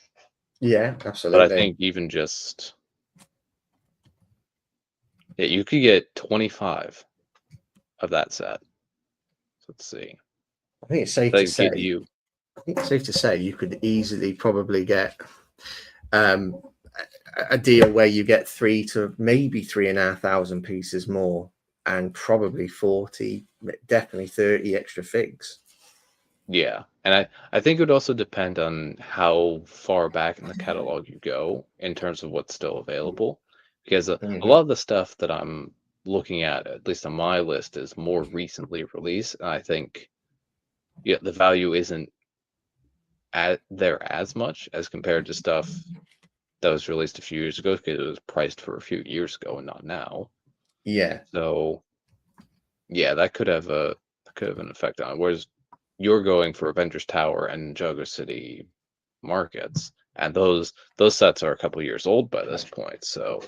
Yeah, absolutely. But I think even just you could get 25 of that set. So let's see. I think it's safe to say. I think it's safe to say you could easily probably get a deal where you get 3 to maybe 3,500 pieces more, and probably 40, definitely 30 extra figs. Yeah, and I think it would also depend on how far back in the catalog you go in terms of what's still available, because a lot of the stuff that I'm looking at least on my list, is more recently released, and I think the value isn't there as much as compared to stuff that was released a few years ago, because it was priced for a few years ago and not now. Yeah. So yeah, that could have an effect on it. Whereas you're going for Avengers Tower and Ninjago City markets, and those sets are a couple years old by this point. So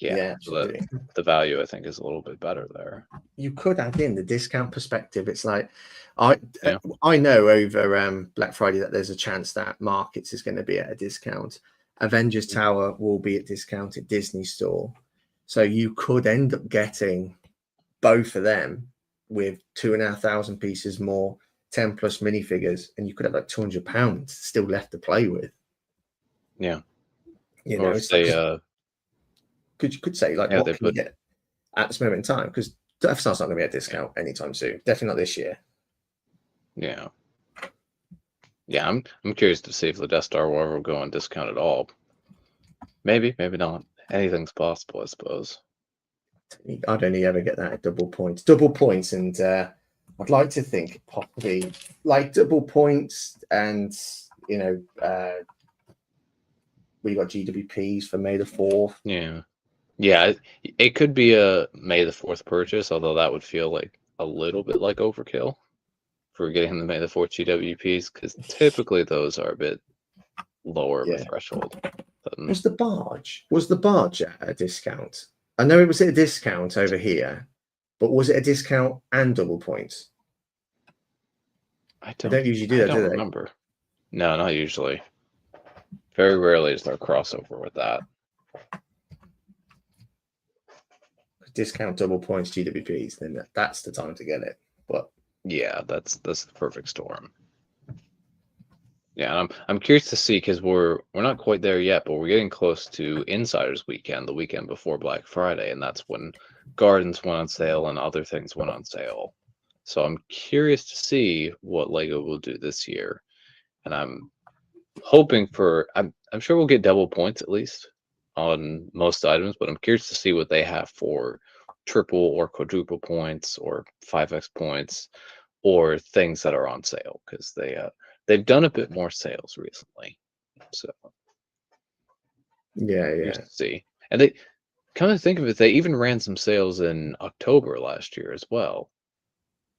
so the value I think is a little bit better there. You could add in the discount perspective. It's like I know over Black Friday that there's a chance that Markets is going to be at a discount. Avengers Tower will be at discount at Disney Store. So you could end up getting both of them with 2,500 pieces more, 10 plus minifigures, and you could have like £200 still left to play with. Yeah. You know, it's like, could say like, what can you get at this moment in time? Because Death Star's not going to be at discount anytime soon. Definitely not this year. Yeah. I'm curious to see if the Death Star will ever go on discount at all. Maybe not. Anything's possible, I suppose. I'd only ever get that at double points, and I'd like to think possibly like double points and we got GWPs for May the 4th. Yeah. Yeah, it could be a May the 4th purchase, although that would feel like a little bit like overkill for getting the May the 4th GWPs, because typically those are a bit lower of a threshold. Was the barge at a discount? I know it was at a discount over here, but was it a discount and double points? I don't usually do that, do they? Remember. No, not usually. Very rarely is there a crossover with that. Discount double points GWPs, then that's the time to get it. But yeah, that's the perfect storm. Yeah, I'm curious to see, because we're not quite there yet, but we're getting close to Insiders Weekend, the weekend before Black Friday, and that's when Gardens went on sale and other things went on sale. So I'm curious to see what Lego will do this year, and I'm hoping for. I'm sure we'll get double points at least on most items, but I'm curious to see what they have for triple or quadruple points or 5x points or things that are on sale, because they've done a bit more sales recently. So yeah. See, and they come to think of it, they even ran some sales in October last year as well,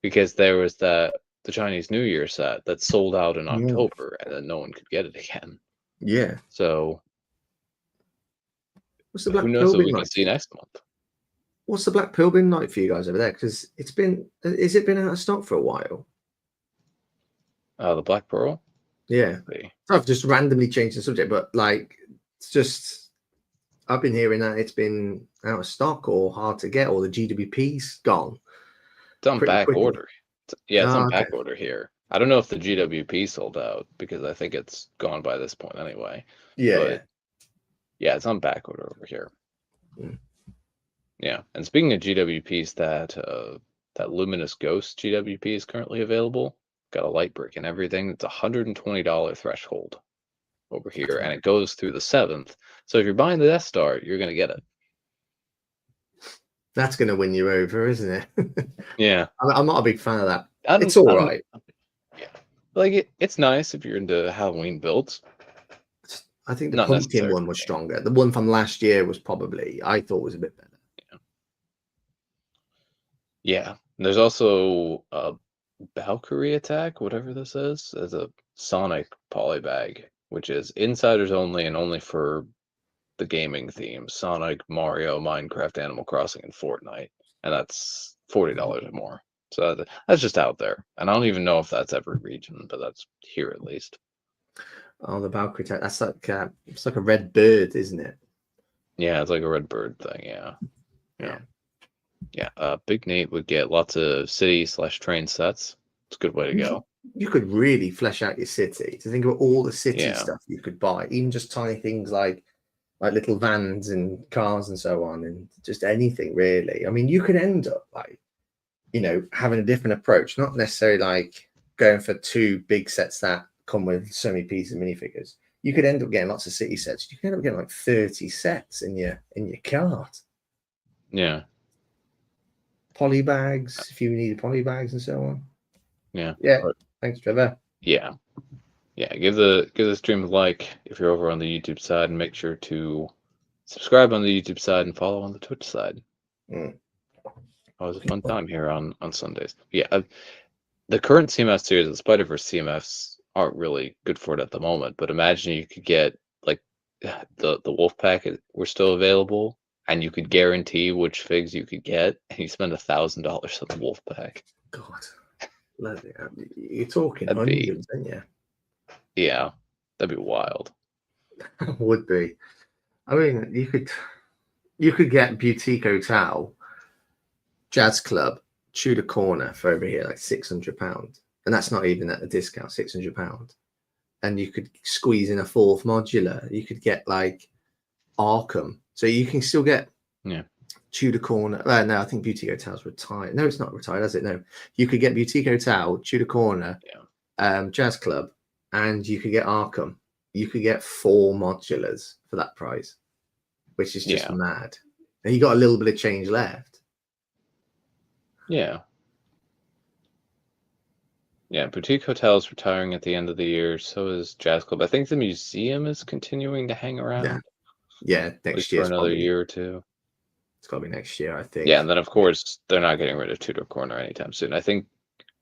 because there was the Chinese New Year set that sold out in October, and then no one could get it again. Yeah. So what's the Black who knows what we Pilgrim can see next month? What's the Black Pilgrim night for you guys over there? Because has it been out of stock for a while? The Black Pearl? Yeah. So I've just randomly changed the subject, but like, it's just, I've been hearing that it's been out of stock or hard to get, or the GWP's gone. It's on back order. It's on back order here. I don't know if the GWP sold out, because I think it's gone by this point anyway. Yeah, it's on back order over here. Yeah, and speaking of GWPs, that Luminous Ghost GWP is currently available. Got a light brick and everything. It's $120 threshold over here, and it goes through the 7th. So if you're buying the Death Star, you're gonna get it. That's gonna win you over, isn't it? Yeah, I'm not a big fan of that. It's all right. Yeah, like it's nice if you're into Halloween builds. I think the pumpkin one was stronger. The one from last year was I thought was a bit better. Yeah. There's also a Valkyrie attack, whatever this is, as a Sonic polybag, which is insiders only and only for the gaming themes: Sonic, Mario, Minecraft, Animal Crossing, and Fortnite. And that's $40 or more. So that's just out there. And I don't even know if that's every region, but that's here at least. Oh, the Valkyrie attack. That's like it's like a red bird, isn't it? Yeah, it's like a red bird thing. Yeah. Big Nate would get lots of city/train sets. It's a good way to go. You could really flesh out your city. To think about all the city stuff you could buy, even just tiny things like little vans and cars and so on, and just anything really. I mean, you could end up having a different approach, not necessarily like going for 2 big sets that come with so many pieces of minifigures. You could end up getting lots of city sets. You could end up getting like 30 sets in your cart. Yeah. Polybags, if you needed polybags and so on. Yeah. Thanks, Trevor. Yeah. Give the stream a like if you're over on the YouTube side, and make sure to subscribe on the YouTube side and follow on the Twitch side. Always a fun time here on Sundays. Yeah. The current CMF series, the Spider-Verse CMFs, aren't really good for it at the moment, but imagine you could get like the wolf pack were still available, and you could guarantee which figs you could get, and you spend $1,000 on the wolf pack. God, you're talking hundreds, aren't you? Yeah, that'd be wild. Would be. I mean, you could get Boutique Hotel, Jazz Club, Tudor Corner for over here like £600, and that's not even at a discount. £600, and you could squeeze in a 4th modular. You could get like Arkham, so you can still get Tudor Corner. No, I think Boutique Hotel's retired. No, it's not retired, is it? No, you could get Boutique Hotel, Tudor Corner, Jazz Club, and you could get Arkham. You could get 4 modulars for that price, which is just mad. And you got a little bit of change left. Yeah. Yeah, Boutique Hotel is retiring at the end of the year. So is Jazz Club. I think the museum is continuing to hang around, Yeah, at next least for year's another probably. year or two. It's got to be next year, I think. Yeah, and then of course they're not getting rid of Tudor Corner anytime soon. I think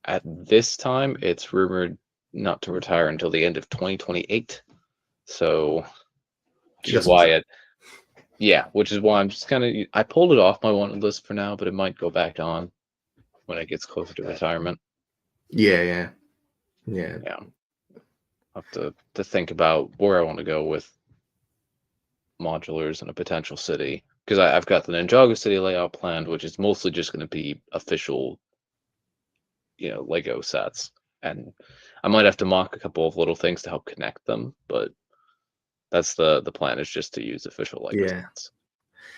at this time it's rumored not to retire until the end of 2028. So, which You is got some why time. which is why I'm just kind of I pulled it off my wanted list for now, but it might go back on when it gets closer to retirement. Yeah. I'll have to think about where I want to go with modulars in a potential city, because I've got the Ninjago city layout planned, which is mostly just going to be official, Lego sets, and I might have to mock a couple of little things to help connect them, but that's the plan, is just to use official Lego Yeah. sets,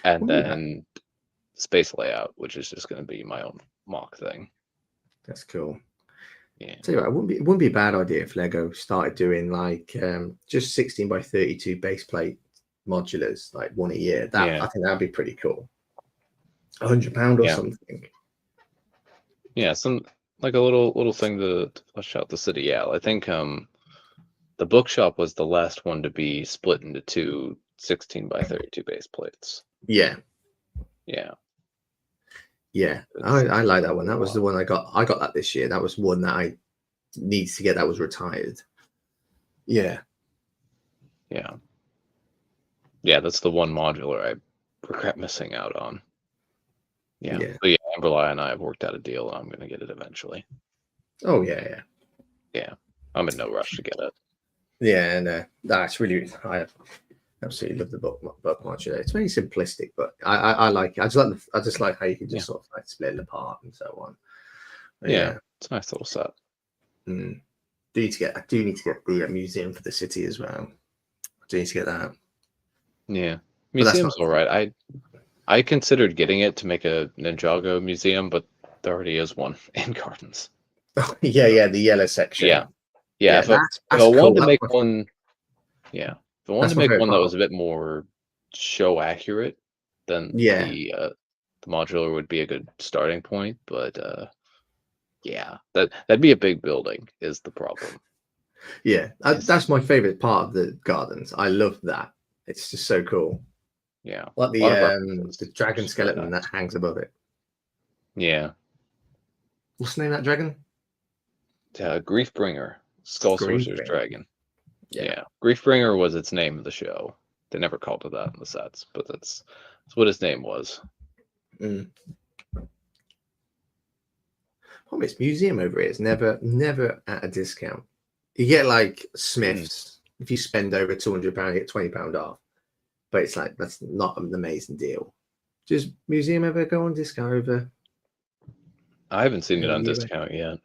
and Wouldn't be bad. then space layout, which is just going to be my own mock thing. That's cool. Yeah. Tell you what, it wouldn't be a bad idea if Lego started doing like just 16 by 32 base plate modulars, like one a year. I think that'd be pretty cool. £100 or something. Yeah, some like a little thing to flesh out the city. Yeah, I think the bookshop was the last one to be split into two 16 by 32 base plates. Yeah. I like that one. That was the one I got that this year. That was one that I needed to get, that was retired. Yeah, that's the one modular I regret missing out on. But yeah, Amberly and I have worked out a deal, and I'm going to get it eventually. Oh yeah. I'm in no rush to get it. Yeah, and that's really, I absolutely love the book modular. It's very simplistic, but I like it. I just like how you can just sort of like split it apart and so on. But it's a nice little set. I do need to get the museum for the city as well. I do need to get that. Yeah, museum's all right. I considered getting it to make a Ninjago museum, but there already is one in Gardens. Yeah, the yellow section. Yeah. If I wanted to make one, if I wanted to make one that was a bit more show accurate, then the modular would be a good starting point. But that'd be a big building, is the problem. Yeah, that's my favorite part of the Gardens. I love that. It's just so cool. Yeah, like the dragon skeleton that hangs above it. Yeah. What's the name of that dragon? Griefbringer, Skull Sorcerer's Dragon. Yeah, Griefbringer was its name of the show. They never called it that in the sets, but that's what his name was. Problem is, museum over here is never at a discount. You get like Smiths. If you spend over £200, you get £20 off. But it's like, that's not an amazing deal. Does museum ever go on discount over? I haven't seen it on discount yet.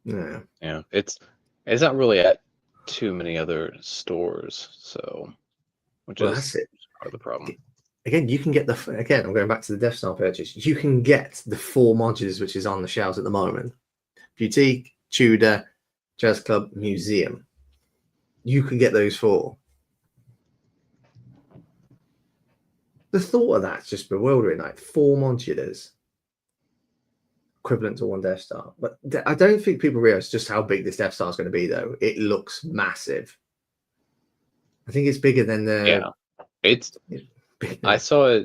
No. Yeah, it's not really at too many other stores, so which is part of the problem. Again, you can get I'm going back to the Death Star purchase. You can get the 4 modules which is on the shelves at the moment: Boutique, Tudor, Jazz Club, Museum. You can get those 4. The thought of that's just bewildering. Like 4 modulars, equivalent to 1 Death Star. But I don't think people realize just how big this Death Star is going to be, though. It looks massive. I think it's bigger than the. It's. I saw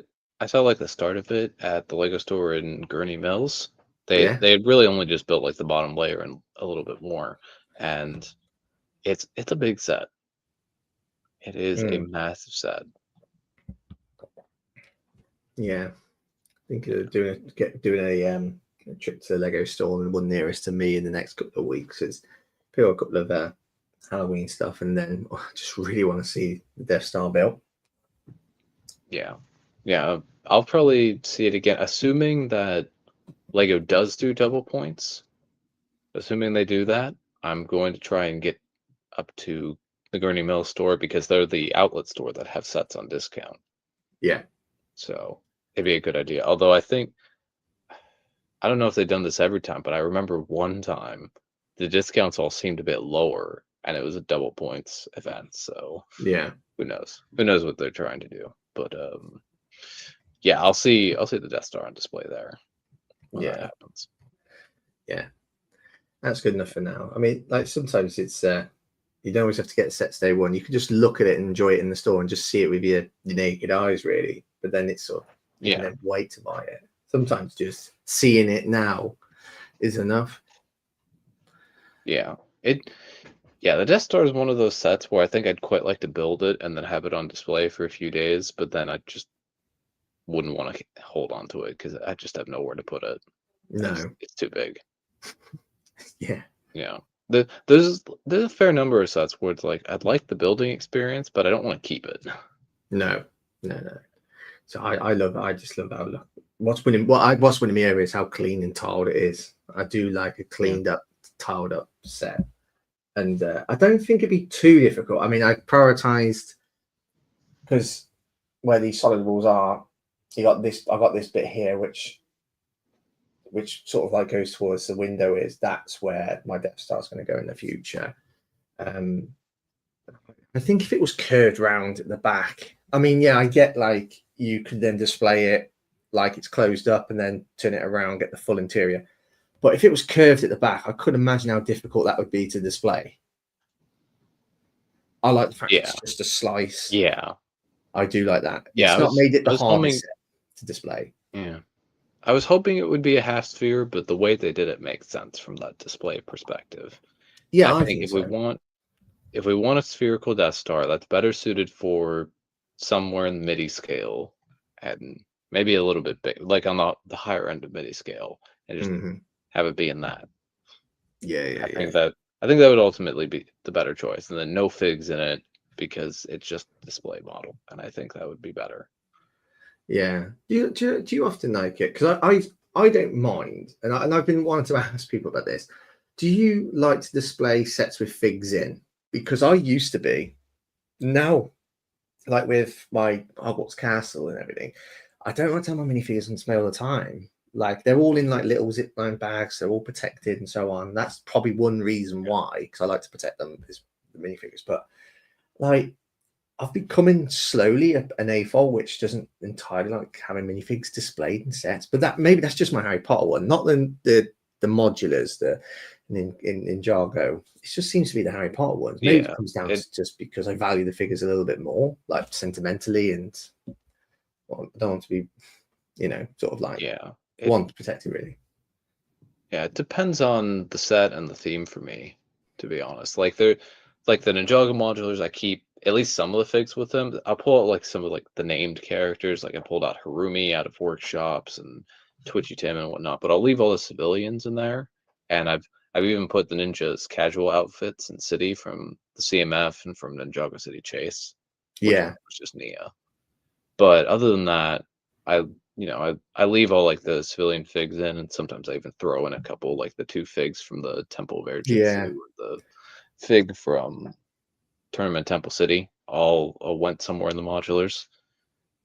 like the start of it at the Lego store in Gurney Mills. They had really only just built like the bottom layer and a little bit more, and it's a big set. It is a massive set. Yeah, I think doing a trip to the Lego store, and one nearest to me in the next couple of weeks. Is pick up a couple of Halloween stuff, and then I just really want to see the Death Star built. Yeah. I'll probably see it again, assuming that Lego does do double points. Assuming they do that, I'm going to try and get up to the Gurney Mills store, because they're the outlet store that have sets on discount. Yeah. So it'd be a good idea. Although I don't know if they've done this every time, but I remember one time the discounts all seemed a bit lower, and it was a double points event. So who knows? Who knows what they're trying to do? But I'll see the Death Star on display there when that happens. Yeah. That's good enough for now. I mean, like sometimes it's you don't always have to get sets day one. You can just look at it and enjoy it in the store and just see it with your naked eyes, really. But then it's sort of you can then wait to buy it. Sometimes just seeing it now is enough. Yeah. The Death Star is one of those sets where I think I'd quite like to build it and then have it on display for a few days, but then I just wouldn't want to hold on to it because I just have nowhere to put it. No. It's too big. Yeah. Yeah. There's a fair number of sets where it's like I'd like the building experience, but I don't want to keep it. No. So I just love how what's winning me over is how clean and tiled it is. I do like a cleaned up, tiled up set. And I don't think it'd be too difficult. I mean, I prioritized because where these solid walls are, I got this bit here, which sort of like goes towards the window. That's where my Death Star is going to go in the future. I think if it was curved round at the back, I mean, yeah, I get like you could then display it like it's closed up and then turn it around, get the full interior. But if it was curved at the back, I couldn't imagine how difficult that would be to display. I like the fact it's just a slice. Yeah. I do like that. Yeah, it's not made it the hardest to display. Yeah. I was hoping it would be a half sphere, but the way they did it makes sense from that display perspective. Yeah, I think if we want a spherical Death Star, that's better suited for somewhere in the MIDI scale and maybe a little bit big, like on the higher end of MIDI scale, and just have it be in that. I think that would ultimately be the better choice, and then no figs in it because it's just a display model, and I think that would be better. Yeah. Do you often like it? Because I don't mind, and I've been wanting to ask people about this. Do you like to display sets with figs in? Because I used to be. Now, like with my Hogwarts Castle and everything, I don't like to have my minifigures on display all the time. Like they're all in like little zipline bags, they're all protected and so on. That's probably one reason why, because I like to protect them, is the minifigures. But like I've becoming slowly an AFOL, which doesn't entirely like having minifigs displayed in sets. But that's just my Harry Potter one, not the modulars, in Ninjago. It just seems to be the Harry Potter ones. Maybe it comes down to just because I value the figures a little bit more, like sentimentally, and I don't want to be, sort of like want to protect it really. Yeah, it depends on the set and the theme for me, to be honest. Like the Ninjago modulars, I keep at least some of the figs with them. I'll pull out like some of like the named characters, like I pulled out Harumi out of Workshops and Twitchy Tim and whatnot, but I'll leave all the civilians in there. And I've even put the ninjas casual outfits in City from the CMF and from Ninjago City Chase. Yeah, was just Nia. But other than that, I leave all like the civilian figs in, and sometimes I even throw in a couple like the 2 figs from the Temple of Airjitsu, or the fig from Tournament Temple City. All went somewhere in the modulars.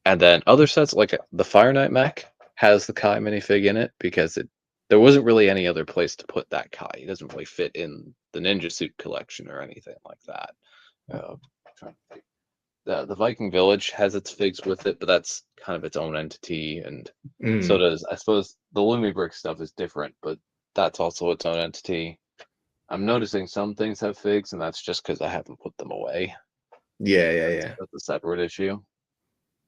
And then other sets like the Fire Knight mech has the Kai minifig in it because there wasn't really any other place to put that Kai. He doesn't really fit in the Ninja Suit collection or anything like that. The Viking Village has its figs with it, but that's kind of its own entity, and so does, I suppose, the Lumibrick stuff is different, but that's also its own entity. I'm noticing some things have figs, and that's just because I haven't put them away. Yeah. That's a separate issue.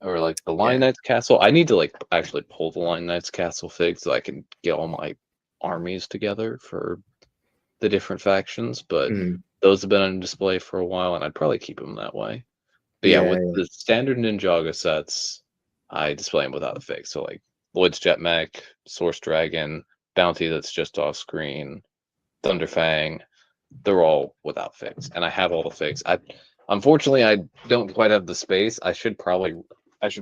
Or like the Lion Knight's Castle. I need to like actually pull the Lion Knight's Castle fig so I can get all my armies together for the different factions, but those have been on display for a while, and I'd probably keep them that way. But with the standard Ninjago sets, I display them without a fig. So like Lloyd's Jet Mech, Source Dragon, Bounty that's just off screen, Thunderfang, they're all without figs. And I have all the figs. Unfortunately I don't quite have the space. I should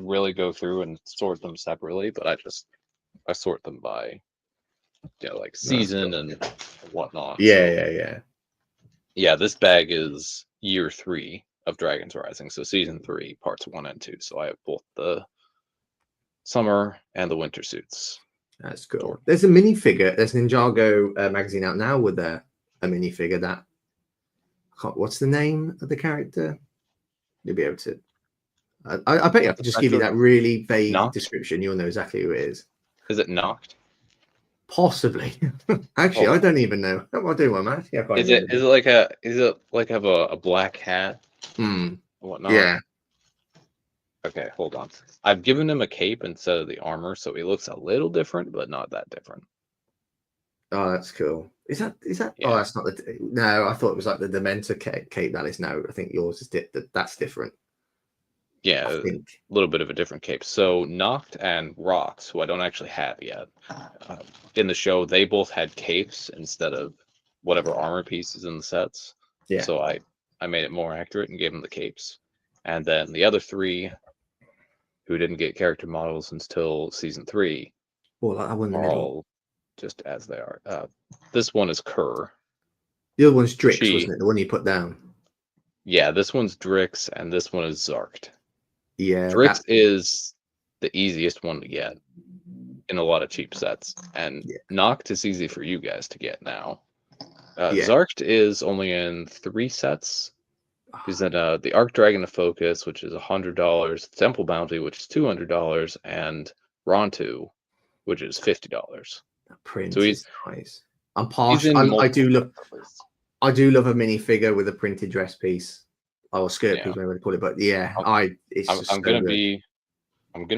really go through and sort them separately, but I sort them by like season and whatnot. Yeah. This bag is year 3 of Dragon's Rising, so season 3, parts 1 and 2. So I have both the summer and the winter suits. That's cool. There's a minifigure. There's Ninjago magazine out now with a minifigure that. What's the name of the character? You'll be able to. I bet you I could just give you that really vague description. You'll know exactly who it is. Is it Noct? Possibly. Actually, I don't even know. What am I doing, man? Yeah, Is it like have a black hat Hmm. and whatnot? Yeah. Okay, hold on. I've given him a cape instead of the armor, so he looks a little different, but not that different. Oh, that's cool. Is that? Oh, Yeah. that's not the. No, I thought it was like the Dementor cape. That is no. I think yours is that's different. Yeah, I a think. little bit of a different cape. So Noct and Rox, who I don't actually have yet, in the show, they both had capes instead of whatever armor pieces in the sets. Yeah. So I made it more accurate and gave them the capes. And then the other three, who didn't get character models until season 3, Well, that one in the are middle. all just as they are. This one is Kerr. The other one's Drix, wasn't it? The one you put down. Yeah, this one's Drix, and this one is Zarkt. Yeah, Drix is the easiest one to get in a lot of cheap sets, and Noct is easy for you guys to get now. Zarkt is only in 3 sets. He's in the Arc Dragon of Focus, which is $100, Temple Bounty, which is $200, and Rontu, which is $50. That print So is nice. I'm he's partial. in I do love. colors. I do love a minifigure with a printed dress piece or skirt Yeah. piece, whatever you call it. But yeah, it's just I'm gonna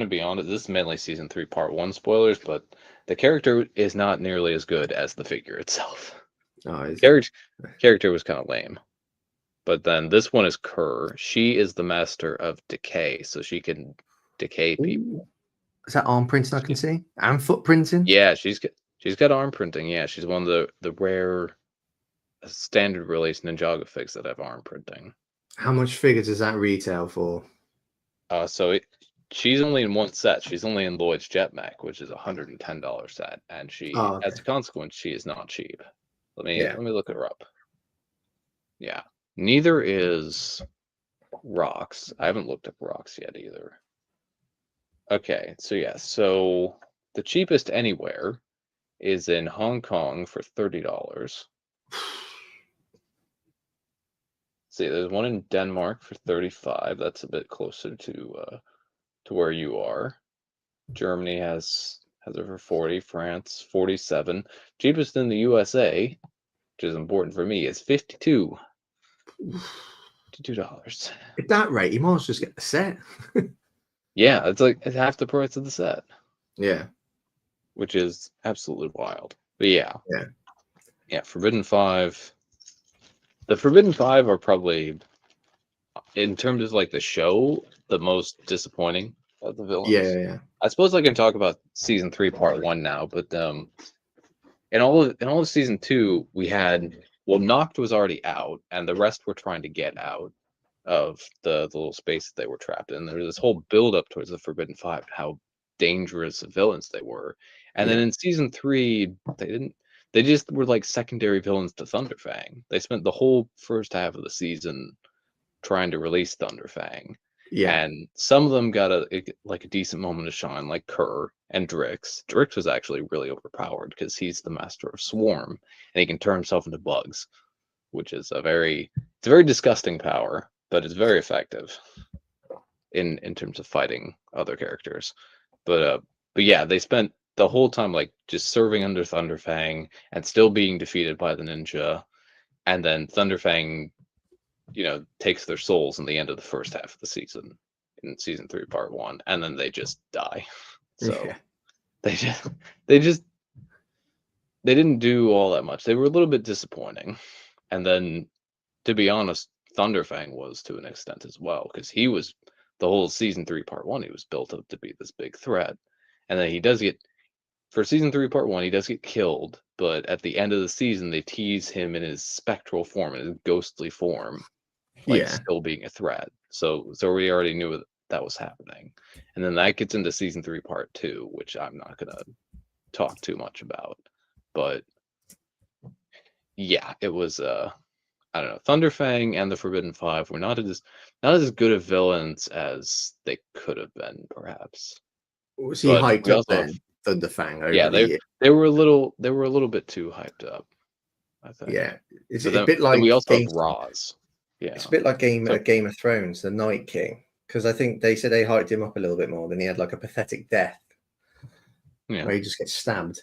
be honest. This is mainly season 3, part 1 spoilers, but the character is not nearly as good as the figure itself. Oh, Character was kind of lame. But then this one is Kerr. She is the master of decay, so she can decay people. Is that arm printing I can see? And foot printing? Yeah, she's got arm printing. Yeah, she's one of the rare standard release Ninjago figs that have arm printing. How much figures does that retail for? She's only in one set. She's only in Lloyd's Jetmech, which is $110 set, and as a consequence, she is not cheap. Let me look her up. Yeah, neither is Rox. I haven't looked up Rox yet either. Okay, so the cheapest anywhere is in Hong Kong for $30. See, there's one in Denmark for 35. That's a bit closer to where you are. Germany has it for 40. France 47. Cheapest in the USA, which is important for me, is $52. $52. At that rate, you might as well just get the set. Yeah, it's half the price of the set. Yeah, which is absolutely wild. But yeah, Forbidden 5. The Forbidden 5 are probably, in terms of like the show, the most disappointing of the villains. Yeah. I suppose I can talk about season 3, part 1 now, but in all of season 2, we had Noct was already out, and the rest were trying to get out of the little space that they were trapped in. There was this whole build up towards the Forbidden 5, how dangerous villains they were. And then in season 3, they just were like secondary villains to Thunderfang. They spent the whole first half of the season trying to release Thunderfang. Yeah. And some of them got a decent moment to shine, like Kerr and Drix. Drix was actually really overpowered because he's the master of Swarm, and he can turn himself into bugs, which is a very disgusting power, but it's very effective in terms of fighting other characters. But yeah, they spent the whole time like just serving under Thunderfang and still being defeated by the ninja, and then Thunderfang, takes their souls in the end of the first half of the season, in season 3, part 1, and then they just die. So they didn't do all that much. They were a little bit disappointing. And then, to be honest, Thunderfang was to an extent as well, because he was the whole season 3, part 1. He was built up to be this big threat, and then he does get, for season 3, part 1, he does get killed. But at the end of the season, they tease him in his spectral form, in his ghostly form, still being a threat. So we already knew that was happening, and then that gets into season 3, part 2, which I'm not gonna talk too much about. But yeah, it was I don't know. Thunderfang and the Forbidden 5 were not as good of villains as they could have been, perhaps. Was he hyped up then, Thunderfang, over the year? They were a little bit too hyped up, I think. Yeah, it's a bit like we also have Roz. Yeah, it's a bit like Game of Thrones, the Night King, because I think they said they hyped him up a little bit more. Then he had like a pathetic death, where he just gets stabbed.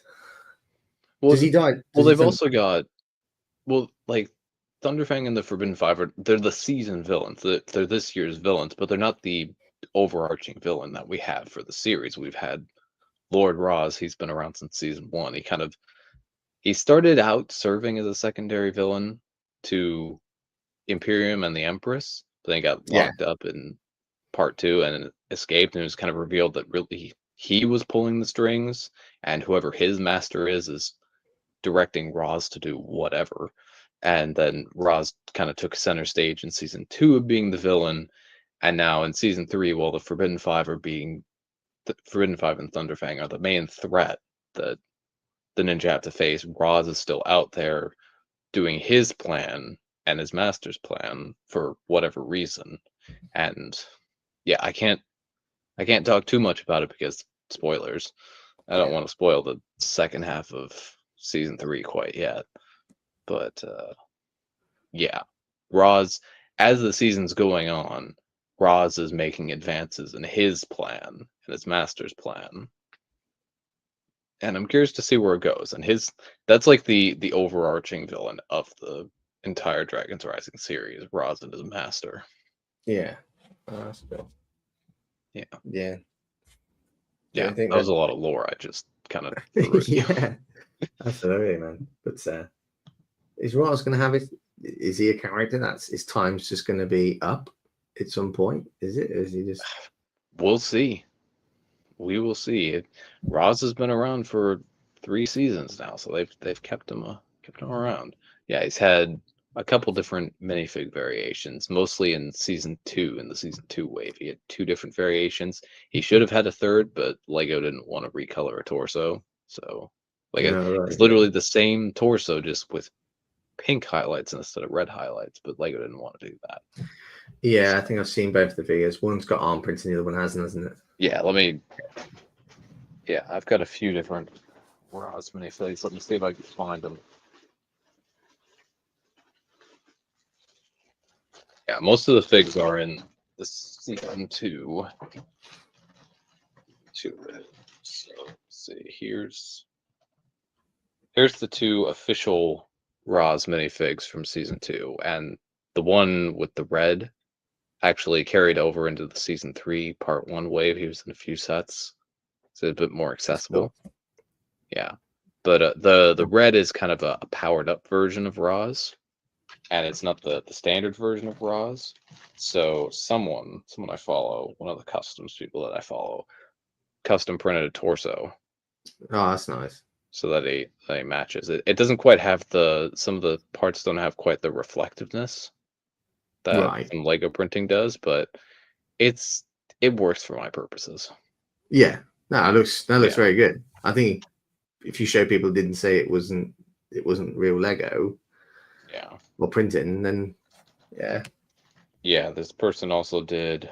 Well, Does he die? well, Does he they've turn? also got like Thunderfang and the Forbidden Five they're the season villains. They're this year's villains, but they're not the overarching villain that we have for the series. We've had Lord Roz. He's been around since season 1. He started out serving as a secondary villain to Imperium and the Empress, but then he got Yeah. locked up in part 2 and escaped, and it was kind of revealed that really he was pulling the strings, and whoever his master is directing Roz to do whatever. And then Roz kind of took center stage in season 2 of being the villain, and now in season 3, while the Forbidden Five and Thunderfang are the main threat that the ninja have to face, Roz is still out there doing his plan and his master's plan for whatever reason. And yeah, I can't talk too much about it because spoilers. I don't want to spoil the second half of season 3 quite yet. But yeah, Roz, as the season's going on, Roz is making advances in his plan and his master's plan. And I'm curious to see where it goes. And that's like the overarching villain of the entire Dragon's Rising series, Roz and his master. Yeah. Oh, that's cool. Yeah. Yeah. Yeah. I think that was a lot of lore. I just kind of yeah. Absolutely, man. But is Roz going to have it? Is he a character that's his time's just going to be up at some point? Is it? Or is he just? We'll see. We will see. Roz has been around for 3 seasons now, so they've kept him around. Yeah, he's had a couple different minifig variations, mostly in season 2. In the season 2 wave, he had 2 different variations. He should have had a third, but Lego didn't want to recolor a torso, so it's literally the same torso, just with pink highlights instead of red highlights. But Lego didn't want to do that. Yeah, I think I've seen both the figures. One's got arm prints and the other one hasn't it? Yeah, Yeah, I've got a few different Roz minifigs. Let me see if I can find them. Yeah, most of the figs are in the season 2. So let's see. Here's the 2 official Roz minifigs from season 2, and the one with the red actually carried over into the season 3 part 1 wave. He was in a few sets, so a bit more accessible. Yeah, but the red is kind of a powered up version of Roz, and it's not the standard version of Roz. So someone I follow, one of the customs people that I follow, custom printed a torso. Oh, that's nice. So that it matches. It doesn't quite have some of the parts don't have quite the reflectiveness that some Lego printing does, but it works for my purposes. Yeah, no, that looks very good. I think if you show people didn't say it wasn't real Lego, or printing, then yeah. This person also did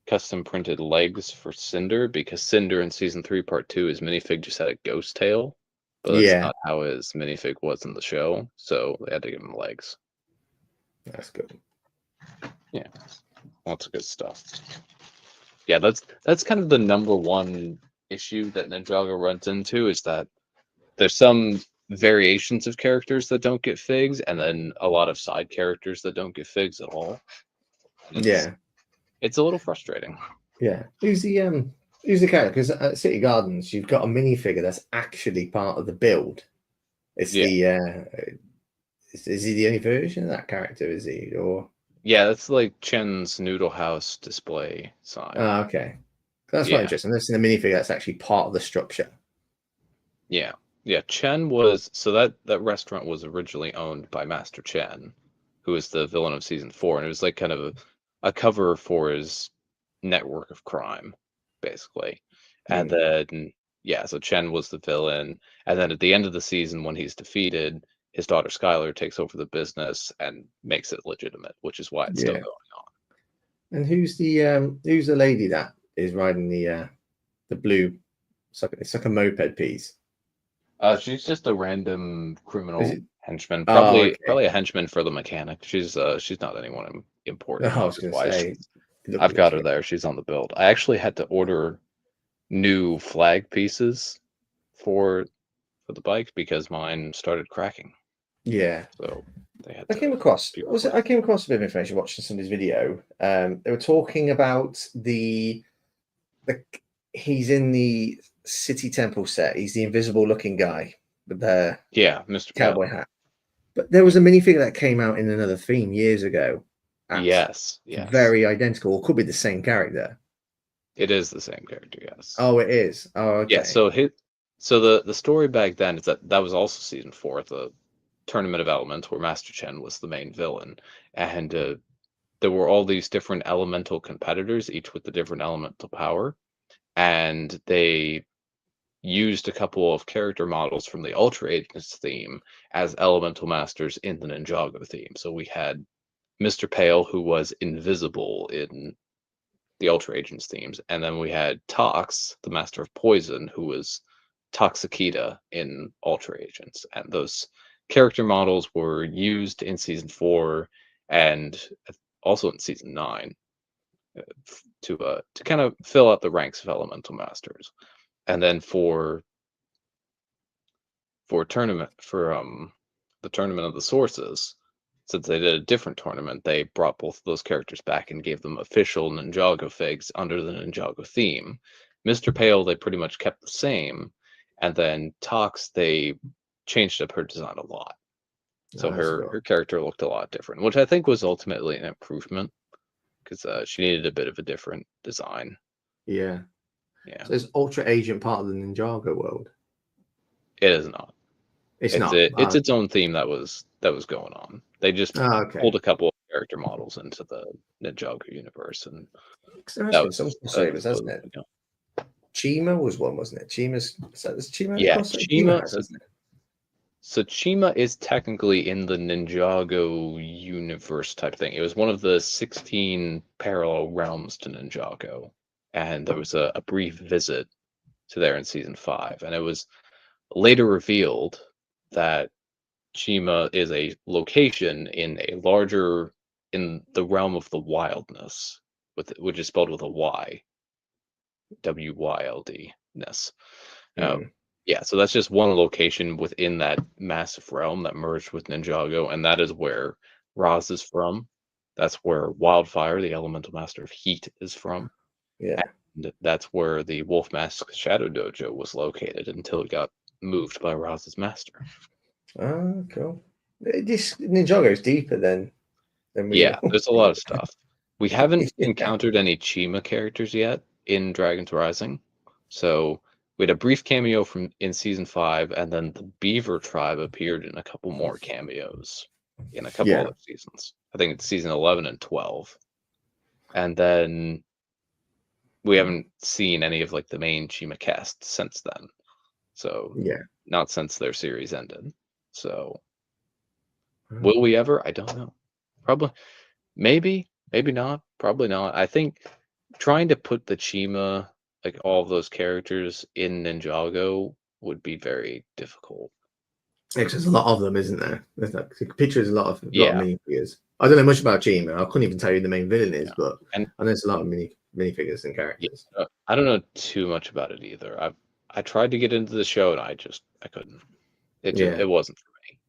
custom printed legs for Cinder, because Cinder in season 3 part 2, his minifig just had a ghost tail, but that's not how his minifig was in the show, so they had to give him legs. That's good. Yeah, lots of good stuff. Yeah, that's kind of the number one issue that Ninjago runs into, is that there's some variations of characters that don't get figs, and then a lot of side characters that don't get figs at all. It's a little frustrating. Yeah. Who's the character? Because at City Gardens, you've got a minifigure that's actually part of the build. It's is he the only version of that character? Is he, or? Yeah, that's like Chen's Noodle House display sign. Oh, okay. That's quite interesting. This is a minifigure that's actually part of the structure. Yeah. Yeah, Chen was, so that restaurant was originally owned by Master Chen, who was the villain of season 4, and it was like kind of a cover for his network of crime, basically. And then so Chen was the villain, and then at the end of the season, when he's defeated, his daughter Skylar takes over the business and makes it legitimate, which is why it's still going on. And who's the lady that is riding the blue? It's like a moped piece. She's just a random criminal henchman, probably a henchman for the mechanic. She's not anyone important. I was going to say, I've got her there. She's on the build. I actually had to order new flag pieces for with the bike because mine started cracking. Yeah. So they had I to came across be was it, I replaced. came across a bit of information watching somebody's video. They were talking about the he's in the City Temple set. He's the invisible looking guy with the Yeah, Mr. cowboy Pale. hat. But there was a minifigure that came out in another theme years ago. That's Yes, yes. very identical, or could be the same character. It is the same character, yes. Oh, it is. Oh, Yeah, okay. so the story back then is that was also season 4, the Tournament of Elements, where Master Chen was the main villain, and there were all these different elemental competitors, each with a different elemental power, and they used a couple of character models from the Ultra Agents theme as elemental masters in the Ninjago theme. So we had Mr. Pale, who was invisible in the Ultra Agents themes, and then we had Tox, the Master of Poison, who was Toxikita in Ultra Agents, and those character models were used in season 4 and also in season 9 to kind of fill out the ranks of elemental masters. And then for the tournament of the sources, since they did a different tournament, they brought both of those characters back and gave them official Ninjago figs under the Ninjago theme. Mr. Pale they pretty much kept the same, and then Tox they changed up her design a lot. So Oh, that's her cool. her character looked a lot different, which I think was ultimately an improvement because she needed a bit of a different design. Yeah. Yeah, So is Ultra Agent part of the Ninjago world? it is not. It's It's not. it, it's its own theme that was going on. They just Oh, okay. pulled a couple of character models into the Ninjago universe, and There has that been some was crossovers, hasn't supposed it? to go. Chima was one, wasn't it? Chima's is Chima in a Yeah, crossover? Chima has, hasn't it? So Chima is technically in the Ninjago universe type thing. It was one of the 16 parallel realms to Ninjago, and there was a brief visit to there in season 5, and it was later revealed that Chima is a location in the realm of the wildness, which is spelled with a Y, WYLD ness. Hmm. Yeah, so that's just one location within that massive realm that merged with Ninjago, and that is where Roz is from. That's where Wildfire, the elemental master of heat, is from. Yeah. And that's where the Wolf Mask Shadow Dojo was located until it got moved by Roz's master. Oh, cool. This Ninjago is deeper than we Yeah, all. there's a lot of stuff. We haven't Yeah. encountered any Chima characters yet in Dragon's Rising. So we had a brief cameo from in season 5, and then the Beaver tribe appeared in a couple more cameos in a couple Yeah. other seasons. I think it's season 11 and 12. And then we haven't seen any of like the main Chima cast since then. So Yeah. not since their series ended. So Oh, will we ever? I don't know. Probably. Maybe, maybe not. Probably not. I think trying to put the Chima, like all of those characters in Ninjago, would be very difficult. yeah, 'cause there's a lot of them, isn't there? There's like pictures, a lot of Yeah, minifigures. I don't know much about Chima. I couldn't even tell you who the main villain is, yeah, but and I know there's a lot of minifigures and yeah, characters. I don't know too much about it either. I tried to get into the show and I couldn't. Yeah. It wasn't for me.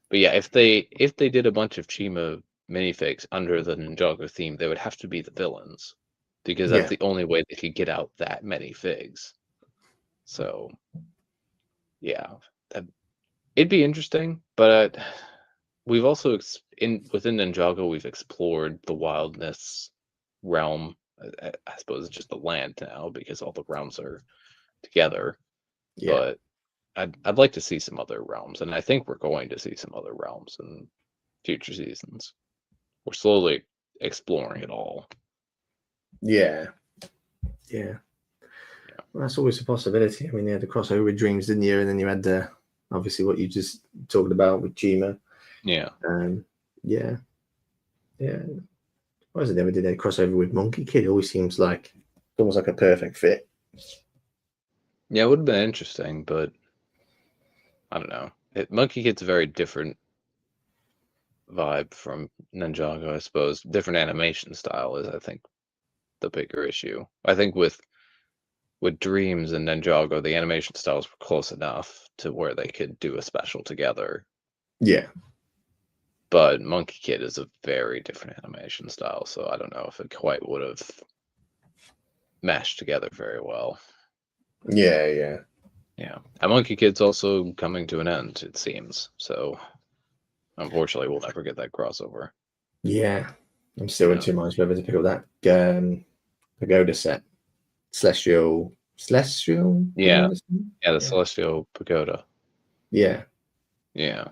But yeah, if they did a bunch of Chima minifigs under the Ninjago theme, they would have to be the villains because that's Yeah. the only way they could get out that many figs. So yeah, that, it'd be interesting, but we've also within Ninjago we've explored the wildness realm. I suppose it's just the land now because all the realms are together. Yeah. But I'd like to see some other realms, and I think we're going to see some other realms in future seasons. We're slowly exploring it all. Yeah. Yeah. Yeah. Well, that's always a possibility. I mean, you had the crossover with Dreams, didn't you? And then you had obviously what you just talked about with Chima. Yeah. Yeah. Yeah. Why is it never did a crossover with Monkey Kid? It always seems like almost like a perfect fit. Yeah, it would have been interesting, but I don't know. Monkey Kid's a very different vibe from Ninjago, I suppose. Different animation style is, I think, the bigger issue. I think with with Dreams and Ninjago, the animation styles were close enough to where they could do a special together. Yeah. But Monkey Kid is a very different animation style, so I don't know if it quite would have meshed together very well. Yeah, yeah. Yeah. And Monkey Kid's also coming to an end, it seems. So unfortunately we'll never get that crossover. Yeah. I'm still in 2 minds whether to pick up that pagoda set. Celestial. Yeah. Pagoda? Yeah, the Celestial Pagoda. Yeah. Yeah.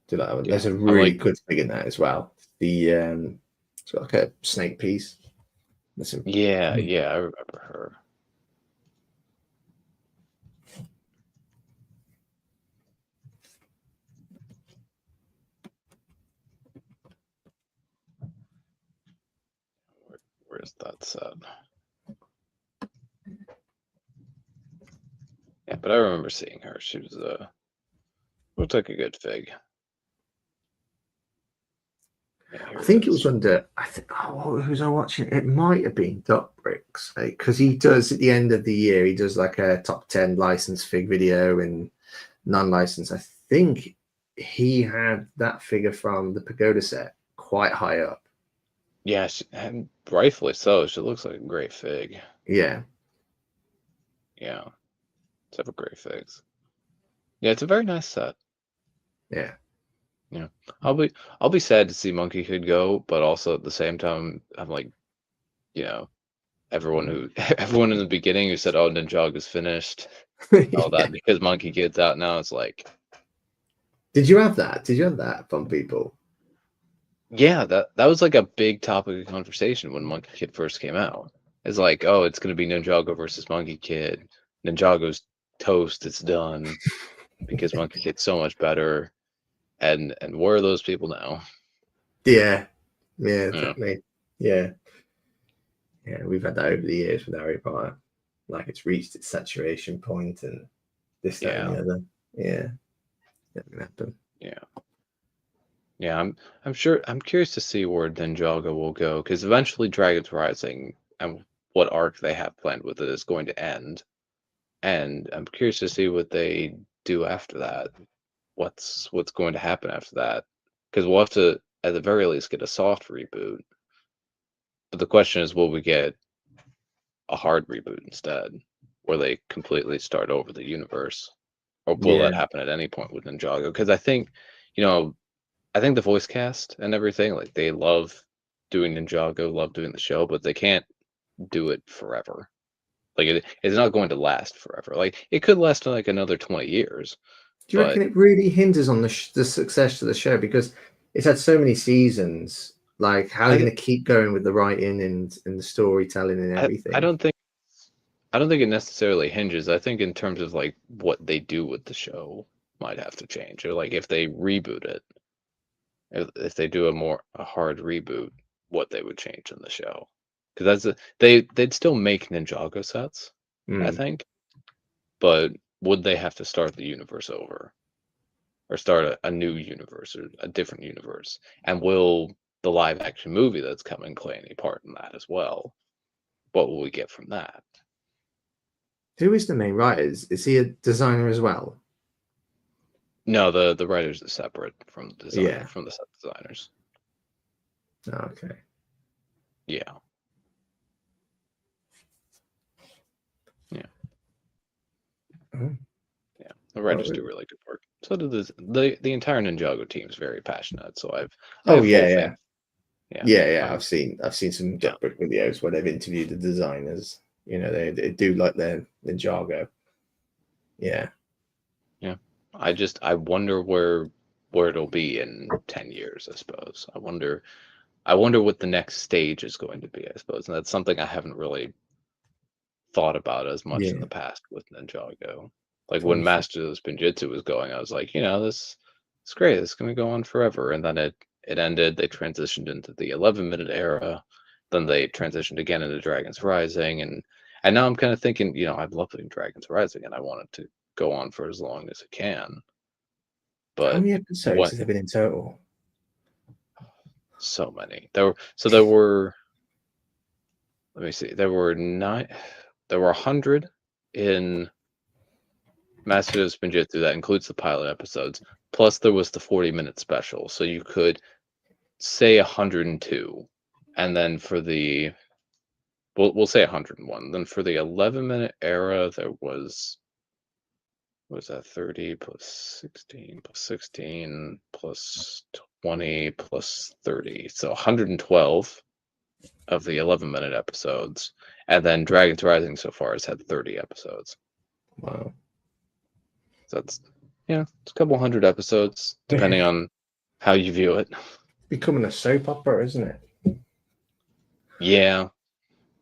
Do that one. Yeah. There's a really good thing in that as well. The it's got like a snake piece. Yeah, I remember her. Where's that set? Yeah, but I remember seeing her. She was looked like a good fig. Yeah, I think it was under. Who was I watching? It might have been Duck Bricks, because he does at the end of the year. He does like a top 10 licensed fig video and non-licensed. I think he had that figure from the Pagoda set quite high up. Yeah, and rightfully so. She looks like a great fig. Yeah. Yeah. Several great figs. Yeah, it's a very nice set. Yeah. Yeah. I'll be sad to see Monkey Kid go, but also at the same time, I'm like, everyone in the beginning who said, "Oh, Ninjaga's finished," all that because Monkey Kid's out now. It's like, did you have that? Did you have that from people? Yeah, that was like a big topic of conversation when Monkey Kid first came out. It's like, oh, it's gonna be Ninjago versus Monkey Kid. Ninjago's toast. It's done because Monkey Kid's so much better. And where are those people now? Yeah, definitely. Yeah, we've had that over the years with Harry Potter. Like it's reached its saturation point, and this, that, and the other. Yeah, that can happen. Yeah. I'm sure. I'm curious to see where Ninjago will go because eventually Dragon's Rising and what arc they have planned with it is going to end, and I'm curious to see what they do after that. What's going to happen after that? Because we'll have to, at the very least, get a soft reboot. But the question is, will we get a hard reboot instead, where they completely start over the universe, or will that happen at any point with Ninjago? Because I think, I think the voice cast and everything, like they love doing Ninjago, love doing the show, but they can't do it forever. Like it's not going to last forever. Like it could last like another 20 years. Do you reckon it really hinders on the success of the show because it's had so many seasons? Like, how are they going to keep going with the writing and the storytelling and everything? I don't think it necessarily hinges. I think in terms of like what they do with the show might have to change, or like if they reboot it, if they do a hard reboot, what they would change in the show. Because they'd still make Ninjago sets, I think, but would they have to start the universe over, or start a new universe or a different universe? And will the live action movie that's coming play any part in that as well? What will we get from that? Who is the main writer? Is he a designer as well? No, the writers are separate from the from the set designers. Okay. Yeah. Yeah. The writers do really good work. So do the entire Ninjago team is very passionate. So I've full faith. Yeah. I've seen some Duckbrick videos where they've interviewed the designers. They do like their Ninjago. Yeah. I wonder where it'll be in 10 years, I suppose. I wonder what the next stage is going to be, I suppose. And that's something I haven't really thought about as much in the past with Ninjago. Like when Master of Spinjitzu was going, I was like, this is great. It's going to go on forever. And then it ended. They transitioned into the 11-minute era. Then they transitioned again into Dragon's Rising. And now I'm kind of thinking, I'm loving Dragon's Rising and I want it to go on for as long as it can. But how many episodes have there been in total? So many. There were let me see. There were 9. there were 100 in Master of Spinjitzu. That includes the pilot episodes. Plus, there was the 40-minute special, so you could say 102, and then for the we'll say 101. Then for the 11-minute era, there was that 30 plus 16 plus 16 plus 20 plus 30, so 112 of the 11-minute episodes, and then Dragon's Rising so far has had 30 episodes. Wow. So it's it's a couple hundred episodes, depending on how you view it. Becoming a soap opera, isn't it? Yeah.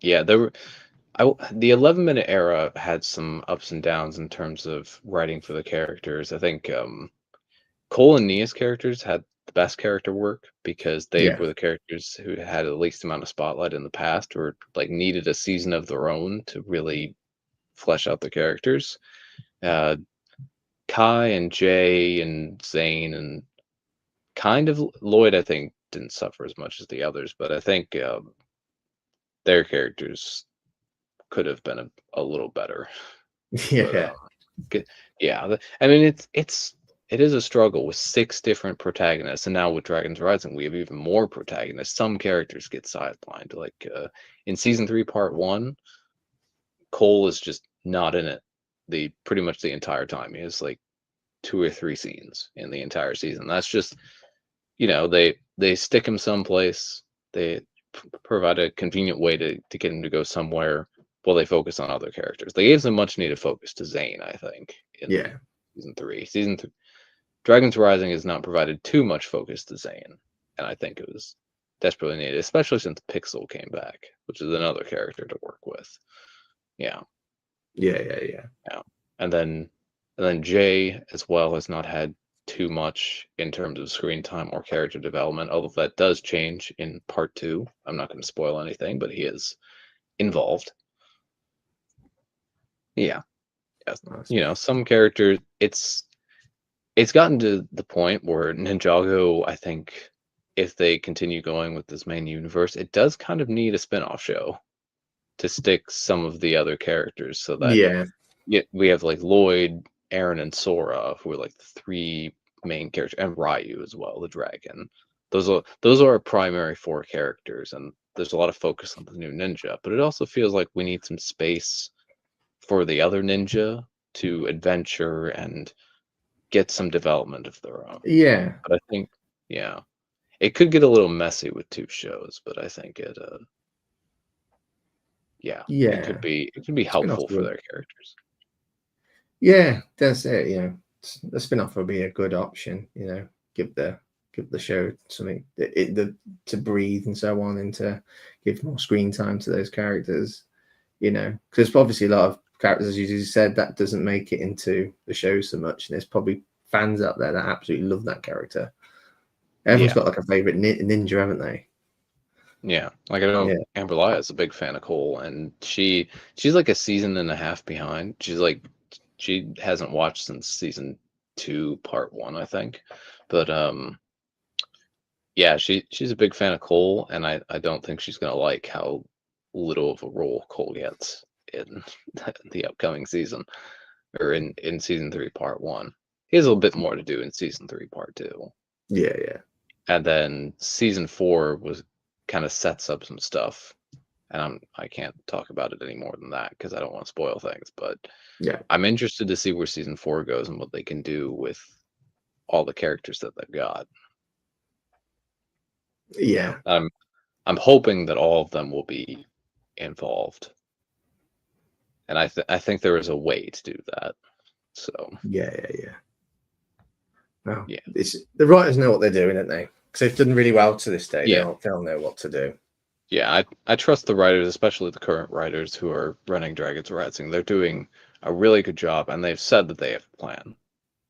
There were the 11-minute era had some ups and downs in terms of writing for the characters. I think Cole and Nia's characters had the best character work because they were the characters who had the least amount of spotlight in the past, or like needed a season of their own to really flesh out the characters. Kai and Jay and Zane and kind of Lloyd, I think, didn't suffer as much as the others, but I think their characters could have been a little better. Yeah. But, I mean, it is a struggle with 6 different protagonists, and now with Dragon's Rising, we have even more protagonists. Some characters get sidelined, like in season 3, part 1, Cole is just not in it pretty much the entire time. He has like 2 or 3 scenes in the entire season. That's just they stick him someplace. They provide a convenient way to get him to go somewhere while they focus on other characters. They gave some much needed focus to Zane, I think, in season 3. Season 3, Dragon's Rising has not provided too much focus to Zane, and I think it was desperately needed, especially since Pixel came back, which is another character to work with. Yeah. And then Jay as well has not had too much in terms of screen time or character development, although that does change in part 2. I'm not going to spoil anything, but he is involved. Yeah. Some characters, it's gotten to the point where Ninjago, I think, if they continue going with this main universe, it does kind of need a spin-off show to stick some of the other characters, so that we have like Lloyd, Aaron, and Sora, who are like the 3 main characters, and Ryu as well, the dragon. Those are our primary 4 characters, and there's a lot of focus on the new ninja, but it also feels like we need some space for the other ninja to adventure and get some development of their own. Yeah. But I think, it could get a little messy with 2 shows, but I think it could be helpful for their characters. Yeah, that's it. The spin-off would be a good option. Give the show something to breathe and so on, and to give more screen time to those characters. Because obviously a lot of characters, as you said, that doesn't make it into the show so much. And there's probably fans out there that absolutely love that character. Everyone's got like a favorite ninja, haven't they? Yeah, like I know Amber Lya is a big fan of Cole, and she's like a season and a half behind. She hasn't watched since season 2, part 1, I think. But she's a big fan of Cole, and I don't think she's gonna like how little of a role Cole gets in the upcoming season, or in season 3, part 1. He has a little bit more to do in season 3, part 2. Yeah. And then season 4 kind of sets up some stuff, and I can't talk about it any more than that because I don't want to spoil things. But I'm interested to see where season 4 goes and what they can do with all the characters that they've got. Yeah. I'm hoping that all of them will be involved, and I think there is a way to do that. So yeah. Well, the writers know what they're doing, don't they? Because they've done really well to this day. They'll know what to do. Yeah, I trust the writers, especially the current writers who are running Dragon's Rising. They're doing a really good job, and they've said that they have a plan.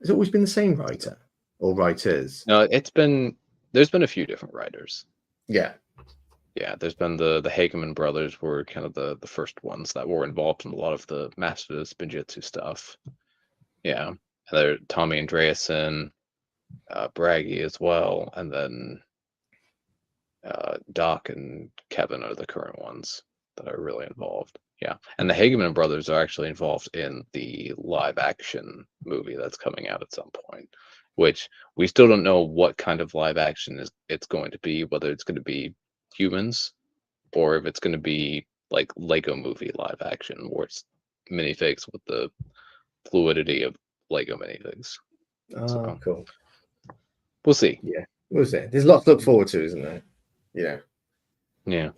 Has it always been the same writer or writers? No, there's been a few different writers. Yeah, there's been the Hageman brothers were kind of the first ones that were involved in a lot of the Master of Spinjitzu stuff. Yeah, and there Tommy Andreasen, Braggy as well, and then Doc and Kevin are the current ones. that are really involved. Yeah, and the Hageman brothers are actually involved in the live action movie that's coming out at some point, which we still don't know what kind of live action it's going to be, whether it's going to be humans or if it's going to be like Lego movie live action, where it's minifigs with the fluidity of Lego minifigs. Oh, So cool. we'll see. Yeah, we'll see. There's lots to look forward to, isn't there? Yeah.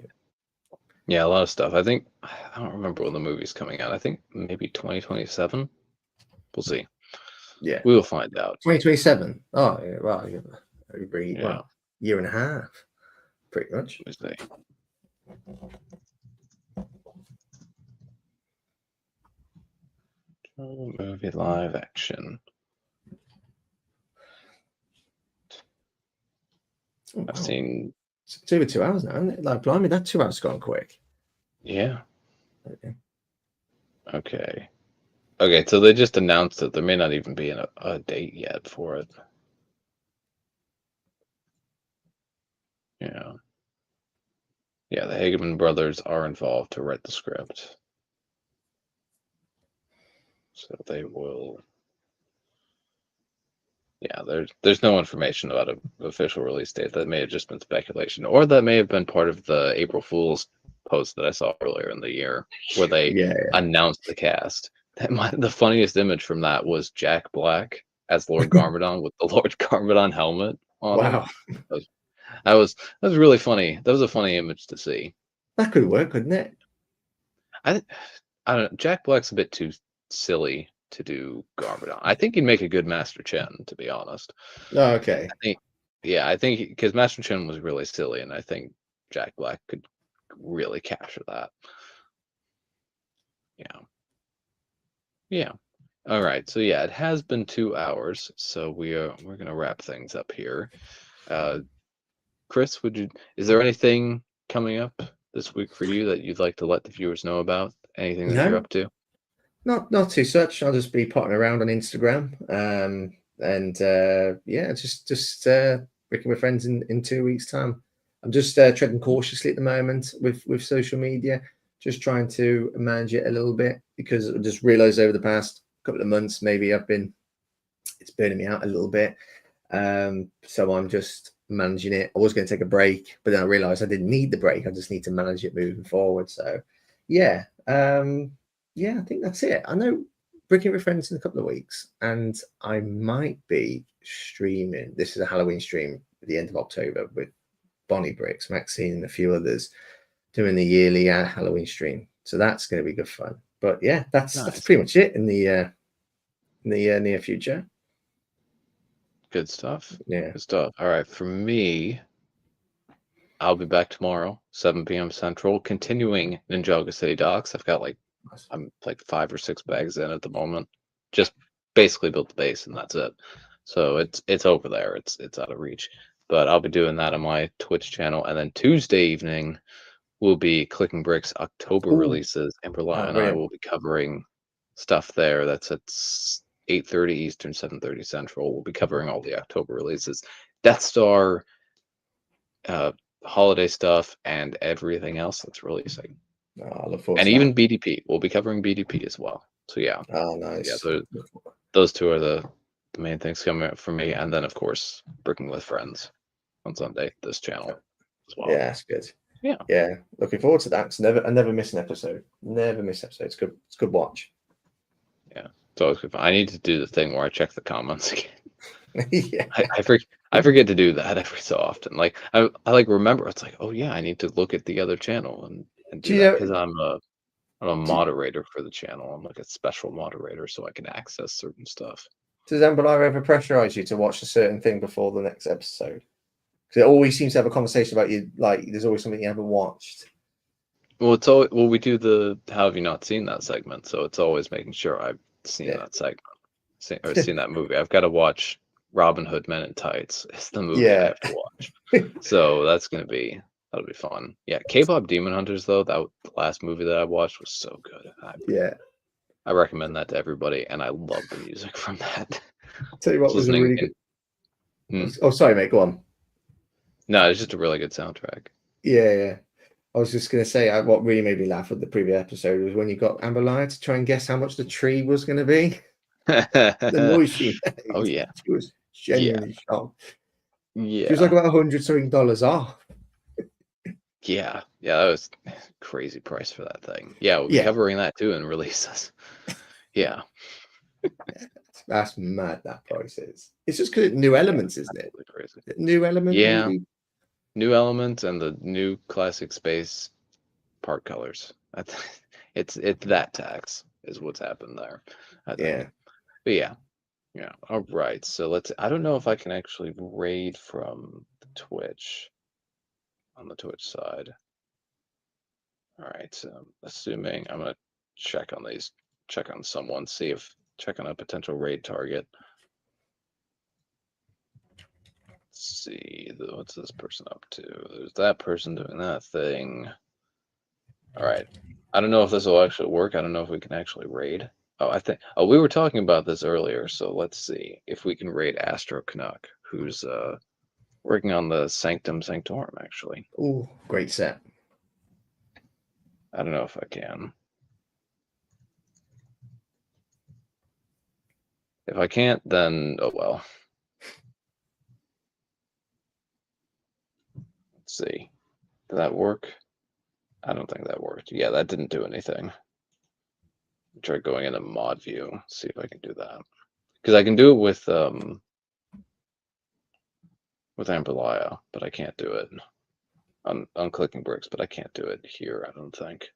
Yeah, a lot of stuff. I think I don't remember when the movie's coming out. I think maybe 2027. We'll see. Yeah. We will find out. 2027. Oh, yeah, well, every Yeah. year and a half, pretty much. Let me see. Movie live action. Oh, wow. I've seen. It's over 2 hours now, isn't it? Like, blimey, that 2 hours gone quick. Yeah. Okay. Okay, so they just announced that there may not even be a date yet for it. Yeah. Yeah, the Hageman brothers are involved to write the script. So they will. Yeah, there's no information about an official release date. That may have just been speculation, or that may have been part of the April Fool's post that I saw earlier in the year, where they announced the cast. The funniest image from that was Jack Black as Lord Garmadon with the Lord Garmadon helmet on him. That was really funny. That was a funny image to see. That could work, couldn't it? I don't know. Jack Black's a bit too silly to do Garmadon. I think he'd make a good Master Chen, to be honest. Oh, okay. I think because Master Chen was really silly, and I think Jack Black could really capture that. Yeah. All right. So yeah, it has been 2 hours, so we're gonna wrap things up here. Chris, is there anything coming up this week for you that you'd like to let the viewers know about? Anything that you're up to? Not too such. I'll just be potting around on Instagram, and just working with friends in 2 weeks' time. I'm just treading cautiously at the moment with social media, just trying to manage it a little bit, because I just realised over the past couple of months maybe it's burning me out a little bit. So I'm just managing it. I was going to take a break, but then I realised I didn't need the break. I just need to manage it moving forward. So yeah. I think that's it. I know Breaking with Friends in a couple of weeks, and I might be streaming. This is a Halloween stream at the end of October with Bonnie Bricks, Maxine, and a few others, doing the yearly Halloween stream. So that's going to be good fun. But yeah, that's pretty much it in the near future. Good stuff. Yeah. Good stuff. All right. For me, I'll be back tomorrow, 7 p.m. Central, continuing Ninjago City Docs. I'm like 5 or 6 bags in at the moment. Just basically built the base, and that's it. So it's over there. It's out of reach. But I'll be doing that on my Twitch channel, and then Tuesday evening will be Clicking Bricks October releases. Amberly and I will be covering stuff there. That's at 8:30 Eastern, 7:30 Central. We'll be covering all the October releases, Death Star, holiday stuff, and everything else that's releasing. I look forward and to even that. BDP. We'll be covering BDP as well. So yeah. Oh, nice. Yeah, those two are the main things coming up for me, and then of course Breaking with Friends on Sunday, this channel as well. Yeah, that's good. Yeah, looking forward to that. I never miss an episode. Never miss an episode. It's good. It's good watch. Yeah, it's always good fun. I need to do the thing where I check the comments again. Yeah, I forget to do that every so often. Like I like remember it's like, oh yeah, I need to look at the other channel and do that, because I'm a moderator for the channel. I'm like a special moderator, so I can access certain stuff. Does Amberly ever pressurize you to watch a certain thing before the next episode? Because it always seems to have a conversation about you. Like there's always something you haven't watched. Well, we do the "How have you not seen that" segment, so it's always making sure I've seen that segment, seen that movie. I've got to watch Robin Hood Men in Tights. It's the movie I have to watch. So that'll be fun. Yeah, K-pop Demon Hunters though, the last movie that I watched was so good. I recommend that to everybody, and I love the music from that. I'll tell you what was a really good. Oh, sorry, mate. Go on. No, it's just a really good soundtrack. Yeah. I was just going to say, what really made me laugh at the previous episode was when you got Amber Lion to try and guess how much the tree was going to be. The noise she made. Oh yeah, She was genuinely shocked. yeah, She was like about $100 something off. yeah. That was crazy price for that thing. Yeah, we'll be Yeah. covering that too in releases. Yeah, That's mad. That price is. It's just because new elements, isn't it? crazy. New element, Yeah, maybe. new elements and the new classic space part colors. It's that tax is what's happened there, I think. Yeah. But yeah. All right. So I don't know if I can actually raid from the Twitch on the Twitch side. All right. So assuming I'm gonna check on these, check on someone, check on a potential raid target. Let's see, what's this person up to? There's that person doing that thing. All right. I don't know if this will actually work. I don't know if we can actually raid. Oh, we were talking about this earlier. So let's see if we can raid Astro Canuck, who's working on the Sanctum Sanctorum, actually. Oh, great set. I don't know if I can. If I can't, then oh well. Let's see. Did that work? I don't think that worked. Yeah, that didn't do anything. Try going into mod view, see if I can do that. Because I can do it with Amberlia, but I can't do it on clicking bricks, but I can't do it here, I don't think.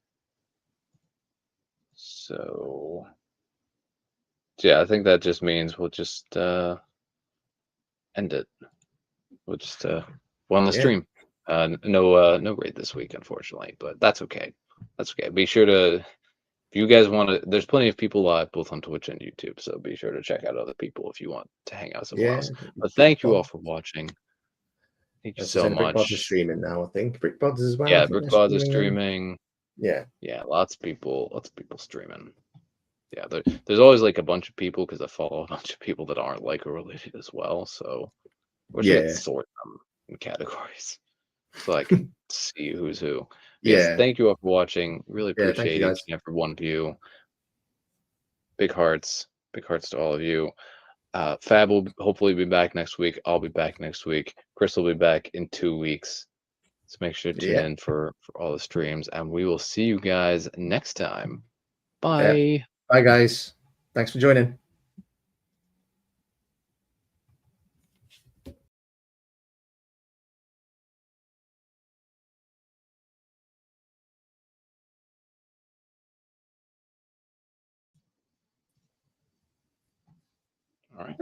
So yeah, I think that just means we'll just end it. We'll just on the stream. No raid this week, unfortunately, but that's okay. That's okay. Be sure to, if you guys want to, there's plenty of people live both on Twitch and YouTube, so be sure to check out other people if you want to hang out somewhere else. But thank you all for watching. Thank you so much. BrickBods is streaming now, I think. BrickBods as well. Yeah, BrickBods is streaming. Yeah. Yeah, lots of people streaming. Yeah, there's always like a bunch of people because I follow a bunch of people that aren't like related as well. So we should sort them in categories so I can see who's who. Yes, thank you all for watching. Really appreciate each and every one of you. Big hearts to all of you. Fab will hopefully be back next week. I'll be back next week. Chris will be back in 2 weeks. So make sure to tune in for all the streams, and we will see you guys next time. Bye. Yeah. Bye, guys. Thanks for joining. All right.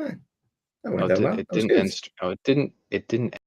That went down well. It didn't end.